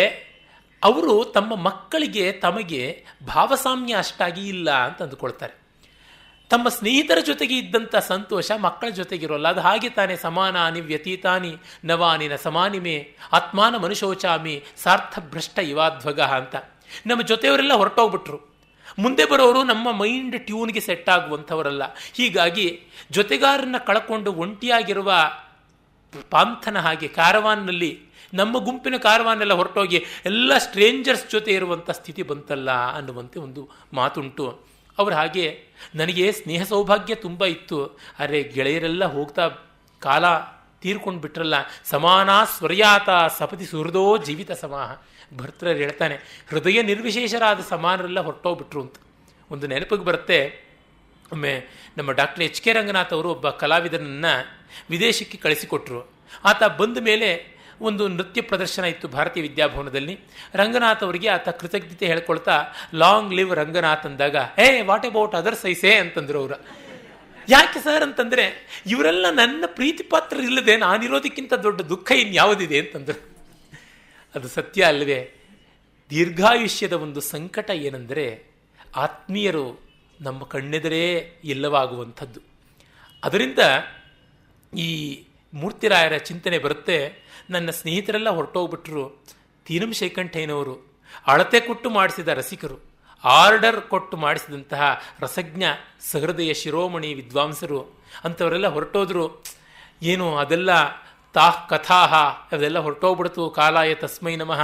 ಅವರು ತಮ್ಮ ಮಕ್ಕಳಿಗೆ ತಮಗೆ ಭಾವಸಾಮ್ಯ ಅಷ್ಟಾಗಿ ಇಲ್ಲ ಅಂತ ಅಂದುಕೊಳ್ತಾರೆ. ತಮ್ಮ ಸ್ನೇಹಿತರ ಜೊತೆಗೆ ಇದ್ದಂಥ ಸಂತೋಷ ಮಕ್ಕಳ ಜೊತೆಗಿರೋಲ್ಲ. ಅದು ಹಾಗೆ ತಾನೇ. ಸಮಾನಾನಿ ವ್ಯತೀತಾನಿ ನವಾನಿ ನ ಸಮಾನಿಮೆ ಆತ್ಮಾನ ಮನುಷ್ಯೋಚಾಮಿ ಸಾರ್ಥ ಭ್ರಷ್ಟ ಇವಾಧ್ವಗ ಅಂತ. ನಮ್ಮ ಜೊತೆಯವರೆಲ್ಲ ಹೊರಟೋಗ್ಬಿಟ್ರು. ಮುಂದೆ ಬರೋರು ನಮ್ಮ ಮೈಂಡ್ ಟ್ಯೂನ್ಗೆ ಸೆಟ್ ಆಗುವಂಥವರಲ್ಲ. ಹೀಗಾಗಿ ಜೊತೆಗಾರನ್ನ ಕಳ್ಕೊಂಡು ಒಂಟಿಯಾಗಿರುವ ಪಾಂಥನ ಹಾಗೆ ಕಾರವಾನ್ನಲ್ಲಿ ನಮ್ಮ ಗುಂಪಿನ ಕಾರವಾನೆಲ್ಲ ಹೊರಟೋಗಿ ಎಲ್ಲ ಸ್ಟ್ರೇಂಜರ್ಸ್ ಜೊತೆ ಇರುವಂಥ ಸ್ಥಿತಿ ಬಂತಲ್ಲ ಅನ್ನುವಂತೆ ಒಂದು ಮಾತುಂಟು. ಅವರು ಹಾಗೆ ನನಗೆ ಸ್ನೇಹ ಸೌಭಾಗ್ಯ ತುಂಬ ಇತ್ತು, ಆದರೆ ಗೆಳೆಯರೆಲ್ಲ ಹೋಗ್ತಾ ಕಾಲ ತೀರ್ಕೊಂಡು ಬಿಟ್ರಲ್ಲ. ಸಮಾನ ಸ್ವರ್ಯಾತ ಸಪತಿ ಸುಹೃದೋ ಜೀವಿತ ಸಮಾಹ. ಭರ್ತೃರು ಹೇಳ್ತಾನೆ, ಹೃದಯ ನಿರ್ವಿಶೇಷರಾದ ಸಮಾನರೆಲ್ಲ ಹೊರಟೋಗ್ಬಿಟ್ರು ಅಂತ. ಒಂದು ನೆನಪಿಗೆ ಬರುತ್ತೆ, ಒಮ್ಮೆ ನಮ್ಮ ಡಾಕ್ಟರ್ ಎಚ್ ಕೆ ರಂಗನಾಥ್ ಅವರು ಒಬ್ಬ ಕಲಾವಿದನನ್ನು ವಿದೇಶಕ್ಕೆ ಕಳಿಸಿಕೊಟ್ರು. ಆತ ಬಂದ ಮೇಲೆ ಒಂದು ನೃತ್ಯ ಪ್ರದರ್ಶನ ಇತ್ತು ಭಾರತೀಯ ವಿದ್ಯಾಭವನದಲ್ಲಿ. ರಂಗನಾಥ್ ಅವರಿಗೆ ಆತ ಕೃತಜ್ಞತೆ ಹೇಳ್ಕೊಳ್ತಾ ಲಾಂಗ್ ಲಿವ್ ರಂಗನಾಥ್ ಅಂದಾಗ, what about others I say ಅಂತಂದ್ರು ಅವರು. ಯಾಕೆ ಸರ್ ಅಂತಂದರೆ, ಇವರೆಲ್ಲ ನನ್ನ ಪ್ರೀತಿ ಪಾತ್ರ ಇಲ್ಲದೆ ನಾನಿರೋದಕ್ಕಿಂತ ದೊಡ್ಡ ದುಃಖ ಇನ್ಯಾವುದಿದೆ ಅಂತಂದರು. ಅದು ಸತ್ಯ ಅಲ್ಲವೇ? ದೀರ್ಘಾಯುಷ್ಯದ ಒಂದು ಸಂಕಟ ಏನೆಂದರೆ ಆತ್ಮೀಯರು ನಮ್ಮ ಕಣ್ಣೆದರೇ ಇಲ್ಲವಾಗುವಂಥದ್ದು. ಅದರಿಂದ ಈ ಮೂರ್ತಿರಾಯರ ಚಿಂತನೆ ಬರುತ್ತೆ. ನನ್ನ ಸ್ನೇಹಿತರೆಲ್ಲ ಹೊರಟೋಗ್ಬಿಟ್ರು. ತೀನಂ ಶ್ರೀಕಂಠಯ್ಯನವರು ಅಳತೆ ಕೊಟ್ಟು ಮಾಡಿಸಿದ ರಸಿಕರು, ಆರ್ಡರ್ ಕೊಟ್ಟು ಮಾಡಿಸಿದಂತಹ ರಸಜ್ಞ ಸಹೃದಯ ಶಿರೋಮಣಿ ವಿದ್ವಾಂಸರು ಅಂಥವರೆಲ್ಲ ಹೊರಟೋದ್ರು. ಏನು ಅದೆಲ್ಲ ತಾಹ್ ಕಥಾಹ ಅದೆಲ್ಲ ಹೊರಟೋಗ್ಬಿಡ್ತು. ಕಾಲಾಯ ತಸ್ಮೈ ನಮಃ.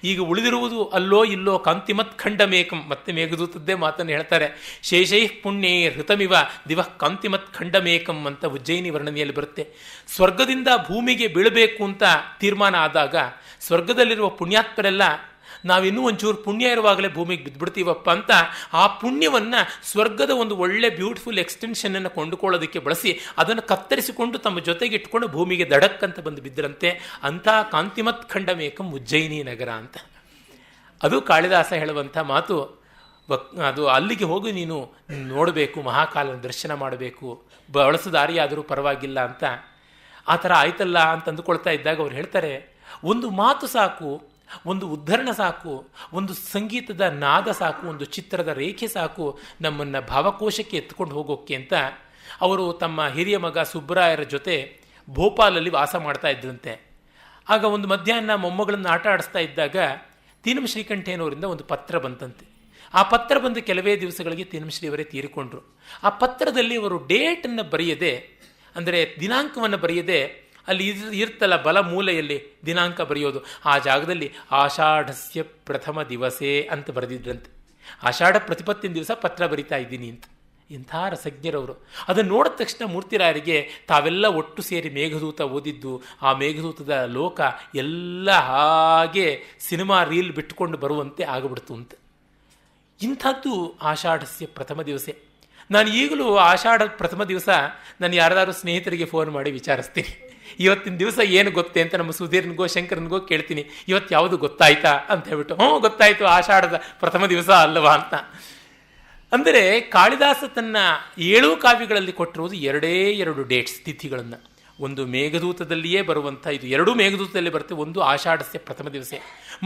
ಈಗ ಉಳಿದಿರುವುದು ಅಲ್ಲೋ ಇಲ್ಲೋ ಕಾಂತಿಮತ್ ಖಂಡಮೇಕಂ. ಮತ್ತೆ ಮೇಘದೂತದ್ದೇ ಮಾತನ್ನು ಹೇಳ್ತಾರೆ. ಶೇಷೈ ಪುಣ್ಯೇ ಹೃತಮಿವ ದಿವಃ ಕಾಂತಿಮತ್ ಖಂಡಮೇಕಂ ಅಂತ ಉಜ್ಜಯಿನಿ ವರ್ಣನೆಯಲ್ಲಿ ಬರುತ್ತೆ. ಸ್ವರ್ಗದಿಂದ ಭೂಮಿಗೆ ಬೀಳಬೇಕು ಅಂತ ತೀರ್ಮಾನ ಆದಾಗ ಸ್ವರ್ಗದಲ್ಲಿರುವ ಪುಣ್ಯಾತ್ಮರೆಲ್ಲ ನಾವಿನ್ನೂ ಒಂಚೂರು ಪುಣ್ಯ ಇರುವಾಗಲೇ ಭೂಮಿಗೆ ಬಿದ್ದುಬಿಡ್ತೀವಪ್ಪ ಅಂತ ಆ ಪುಣ್ಯವನ್ನು ಸ್ವರ್ಗದ ಒಂದು ಒಳ್ಳೆ ಬ್ಯೂಟಿಫುಲ್ ಎಕ್ಸ್ಟೆನ್ಷನನ್ನು ಕೊಂಡುಕೊಳ್ಳೋದಕ್ಕೆ ಬಳಸಿ ಅದನ್ನು ಕತ್ತರಿಸಿಕೊಂಡು ತಮ್ಮ ಜೊತೆಗೆ ಇಟ್ಕೊಂಡು ಭೂಮಿಗೆ ದಡಕ್ಕಂತ ಬಂದು ಬಿದ್ದರಂತೆ. ಅಂಥ ಕಾಂತಿಮತ್ ಖಂಡಮೇಕಂ ಉಜ್ಜಯಿನಿ ನಗರ ಅಂತ. ಅದು ಕಾಳಿದಾಸ ಹೇಳುವಂಥ ಮಾತು. ಅದು ಅಲ್ಲಿಗೆ ಹೋಗಿ ನೀನು ನೋಡಬೇಕು, ಮಹಾಕಾಲನ ದರ್ಶನ ಮಾಡಬೇಕು, ಬಳಸೋ ದಾರಿಯಾದರೂ ಪರವಾಗಿಲ್ಲ ಅಂತ. ಆ ಥರ ಆಯ್ತಲ್ಲ ಅಂತ ಅಂದುಕೊಳ್ತಾ ಇದ್ದಾಗ ಅವ್ರು ಹೇಳ್ತಾರೆ, ಒಂದು ಮಾತು ಸಾಕು, ಒಂದು ಉದ್ಧರಣ ಸಾಕು, ಒಂದು ಸಂಗೀತದ ನಾದ ಸಾಕು, ಒಂದು ಚಿತ್ರದ ರೇಖೆ ಸಾಕು ನಮ್ಮನ್ನು ಭಾವಕೋಶಕ್ಕೆ ಎತ್ಕೊಂಡು ಹೋಗೋಕ್ಕೆ ಅಂತ. ಅವರು ತಮ್ಮ ಹಿರಿಯ ಮಗ ಸುಬ್ಬರಾಯರ ಜೊತೆ ಭೋಪಾಲಲ್ಲಿ ವಾಸ ಮಾಡ್ತಾ ಇದ್ರಂತೆ. ಆಗ ಒಂದು ಮಧ್ಯಾಹ್ನ ಮೊಮ್ಮಗಳನ್ನು ಆಟ ಆಡಿಸ್ತಾ ಇದ್ದಾಗ ತೀನಂ ಶ್ರೀಕಂಠಯ್ಯನವರಿಂದ ಒಂದು ಪತ್ರ ಬಂತಂತೆ. ಆ ಪತ್ರ ಬಂದು ಕೆಲವೇ ದಿವಸಗಳಿಗೆ ತೀನಂ ಶ್ರೀಯವರೇ ತೀರಿಕೊಂಡ್ರು. ಆ ಪತ್ರದಲ್ಲಿ ಅವರು ಡೇಟನ್ನು ಬರೆಯದೆ, ಅಂದರೆ ದಿನಾಂಕವನ್ನು ಬರೆಯದೆ, ಅಲ್ಲಿ ಇರ್ತಲ್ಲ ಬಲ ಮೂಲೆಯಲ್ಲಿ ದಿನಾಂಕ ಬರೆಯೋದು, ಆ ಜಾಗದಲ್ಲಿ ಆಷಾಢಸ್ಯ ಪ್ರಥಮ ದಿವಸೇ ಅಂತ ಬರೆದಿದ್ರಂತೆ. ಆಷಾಢ ಪ್ರತಿಪತ್ತಿನ ದಿವಸ ಪತ್ರ ಬರಿತಾ ಇದ್ದೀನಿ ಅಂತ. ಇಂಥ ರಸಜ್ಞರವರು. ಅದನ್ನು ನೋಡಿದ ತಕ್ಷಣ ಮೂರ್ತಿರಾಯರಿಗೆ ತಾವೆಲ್ಲ ಒಟ್ಟು ಸೇರಿ ಮೇಘದೂತ ಓದಿದ್ದು, ಆ ಮೇಘದೂತದ ಲೋಕ ಎಲ್ಲ ಹಾಗೆ ಸಿನಿಮಾ ರೀಲ್ ಬಿಟ್ಟುಕೊಂಡು ಬರುವಂತೆ ಆಗಿಬಿಡ್ತು ಅಂತ. ಇಂಥದ್ದು ಆಷಾಢಸ್ಯ ಪ್ರಥಮ ದಿವಸ. ನಾನು ಈಗಲೂ ಆಷಾಢ ಪ್ರಥಮ ದಿವಸ ನಾನು ಯಾರಾದರೂ ಸ್ನೇಹಿತರಿಗೆ ಫೋನ್ ಮಾಡಿ ವಿಚಾರಿಸ್ತೀನಿ, ಇವತ್ತಿನ ದಿವಸ ಏನು ಗೊತ್ತೇ ಅಂತ. ನಮ್ಮ ಸುಧೀರ್ನಿಗೋ ಶಂಕರನಿಗೋ ಕೇಳ್ತೀನಿ, ಇವತ್ತು ಯಾವುದು ಗೊತ್ತಾಯ್ತಾ ಅಂತ ಹೇಳ್ಬಿಟ್ಟು, ಗೊತ್ತಾಯ್ತು, ಆಷಾಢದ ಪ್ರಥಮ ದಿವಸ ಅಲ್ಲವಾ ಅಂತ. ಅಂದರೆ ಕಾಳಿದಾಸ ತನ್ನ 7 ಕಾವ್ಯಗಳಲ್ಲಿ ಕೊಟ್ಟಿರುವುದು 2 ಡೇಟ್ಸ್, ತಿಥಿಗಳನ್ನು. ಒಂದು ಮೇಘದೂತದಲ್ಲಿಯೇ ಬರುವಂಥ, ಇದು 2 ಮೇಘದೂತದಲ್ಲಿ ಬರುತ್ತೆ. ಒಂದು ಆಷಾಢಸ್ಯ ಪ್ರಥಮ ದಿವಸ,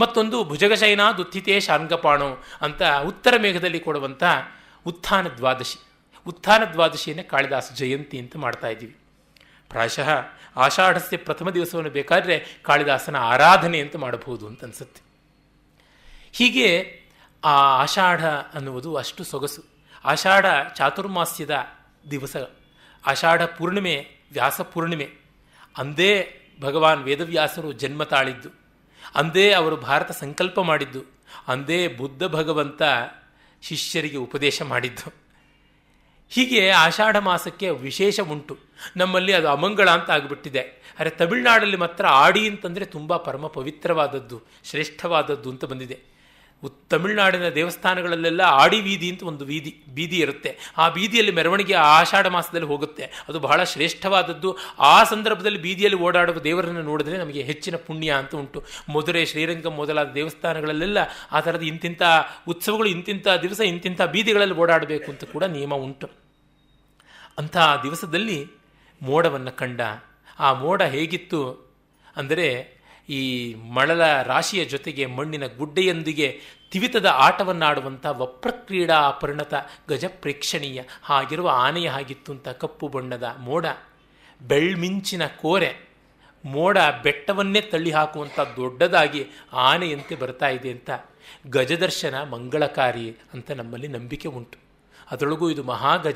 ಮತ್ತೊಂದು ಭುಜಗಶಯನ ದುತ್ಥಿತೇ ಶಾರ್ಂಗಪಾಣೋ ಅಂತ ಉತ್ತರ ಮೇಘದಲ್ಲಿ ಕೊಡುವಂಥ ಉತ್ಥಾನ ದ್ವಾದಶಿ. ಉತ್ಥಾನ ದ್ವಾದಶಿಯನ್ನೇ ಕಾಳಿದಾಸ ಜಯಂತಿ ಅಂತ ಮಾಡ್ತಾ ಇದ್ದೀವಿ. ಪ್ರಾಯಶಃ ಆಷಾಢಸ್ಯ ಪ್ರಥಮ ದಿವಸವನ್ನು ಬೇಕಾದರೆ ಕಾಳಿದಾಸನ ಆರಾಧನೆ ಅಂತ ಮಾಡಬಹುದು ಅಂತ ಅನಿಸುತ್ತೆ. ಹೀಗೆ ಆ ಆಷಾಢ ಅನ್ನುವುದು ಅಷ್ಟು ಸೊಗಸು. ಆಷಾಢ ಚಾತುರ್ಮಾಸ್ಯದ ದಿವಸ, ಆಷಾಢ ಪೂರ್ಣಿಮೆ, ವ್ಯಾಸ ಪೂರ್ಣಿಮೆ. ಅಂದೇ ಭಗವಾನ್ ವೇದವ್ಯಾಸರು ಜನ್ಮ ತಾಳಿದ್ದು, ಅಂದೇ ಅವರು ಭಾರತ ಸಂಕಲ್ಪ ಮಾಡಿದ್ದು, ಅಂದೇ ಬುದ್ಧ ಭಗವಂತ ಶಿಷ್ಯರಿಗೆ ಉಪದೇಶ ಮಾಡಿದ್ದು. ಹೀಗೆ ಆಷಾಢ ಮಾಸಕ್ಕೆ ವಿಶೇಷ ಉಂಟು. ನಮ್ಮಲ್ಲಿ ಅದು ಅಮಂಗಳ ಅಂತ ಆಗಿಬಿಟ್ಟಿದೆ. ಆದರೆ ತಮಿಳುನಾಡಲ್ಲಿ ಮಾತ್ರ ಆಡಿ ಅಂತಂದರೆ ತುಂಬ ಪರಮ ಪವಿತ್ರವಾದದ್ದು, ಶ್ರೇಷ್ಠವಾದದ್ದು ಅಂತ ಬಂದಿದೆ. ತಮಿಳುನಾಡಿನ ದೇವಸ್ಥಾನಗಳಲ್ಲೆಲ್ಲ ಆಡಿ ವೀದಿ ಅಂತ ಒಂದು ಬೀದಿ ಇರುತ್ತೆ. ಆ ಬೀದಿಯಲ್ಲಿ ಮೆರವಣಿಗೆ ಆಷಾಢ ಮಾಸದಲ್ಲಿ ಹೋಗುತ್ತೆ. ಅದು ಬಹಳ ಶ್ರೇಷ್ಠವಾದದ್ದು. ಆ ಸಂದರ್ಭದಲ್ಲಿ ಬೀದಿಯಲ್ಲಿ ಓಡಾಡುವ ದೇವರನ್ನು ನೋಡಿದ್ರೆ ನಮಗೆ ಹೆಚ್ಚಿನ ಪುಣ್ಯ ಅಂತ ಉಂಟು. ಮಧುರೆ, ಶ್ರೀರಂಗಂ ಮೊದಲಾದ ದೇವಸ್ಥಾನಗಳಲ್ಲೆಲ್ಲ ಆ ಥರದ ಇಂತಿಂಥ ಉತ್ಸವಗಳು, ಇಂತಿಂಥ ದಿವಸ ಇಂತಿಂಥ ಬೀದಿಗಳಲ್ಲಿ ಓಡಾಡಬೇಕು ಅಂತ ಕೂಡ ನಿಯಮ ಉಂಟು. ಅಂಥ ದಿವಸದಲ್ಲಿ ಮೋಡವನ್ನು ಕಂಡ. ಆ ಮೋಡ ಹೇಗಿತ್ತು ಅಂದರೆ, ಈ ಮಳಲ ರಾಶಿಯ ಜೊತೆಗೆ ಮಣ್ಣಿನ ಗುಡ್ಡೆಯೊಂದಿಗೆ ತಿವಿತದ ಆಟವನ್ನಾಡುವಂಥ ವಪ್ರಕ್ರೀಡಾ ಪರಿಣತ ಗಜ ಪ್ರೇಕ್ಷಣೀಯ ಹಾಗಿರುವ ಆನೆಯ ಹಾಗಿತ್ತು ಅಂತ. ಕಪ್ಪು ಬಣ್ಣದ ಮೋಡ, ಬೆಳ್ಮಿಂಚಿನ ಕೋರೆ, ಮೋಡ ಬೆಟ್ಟವನ್ನೇ ತಳ್ಳಿ ಹಾಕುವಂಥ ದೊಡ್ಡದಾಗಿ ಆನೆಯಂತೆ ಬರ್ತಾ ಇದೆ ಅಂತ. ಗಜದರ್ಶನ ಮಂಗಳಕಾರಿ ಅಂತ ನಮ್ಮಲ್ಲಿ ನಂಬಿಕೆ ಉಂಟು. ಅದರೊಳಗೂ ಇದು ಮಹಾಗಜ.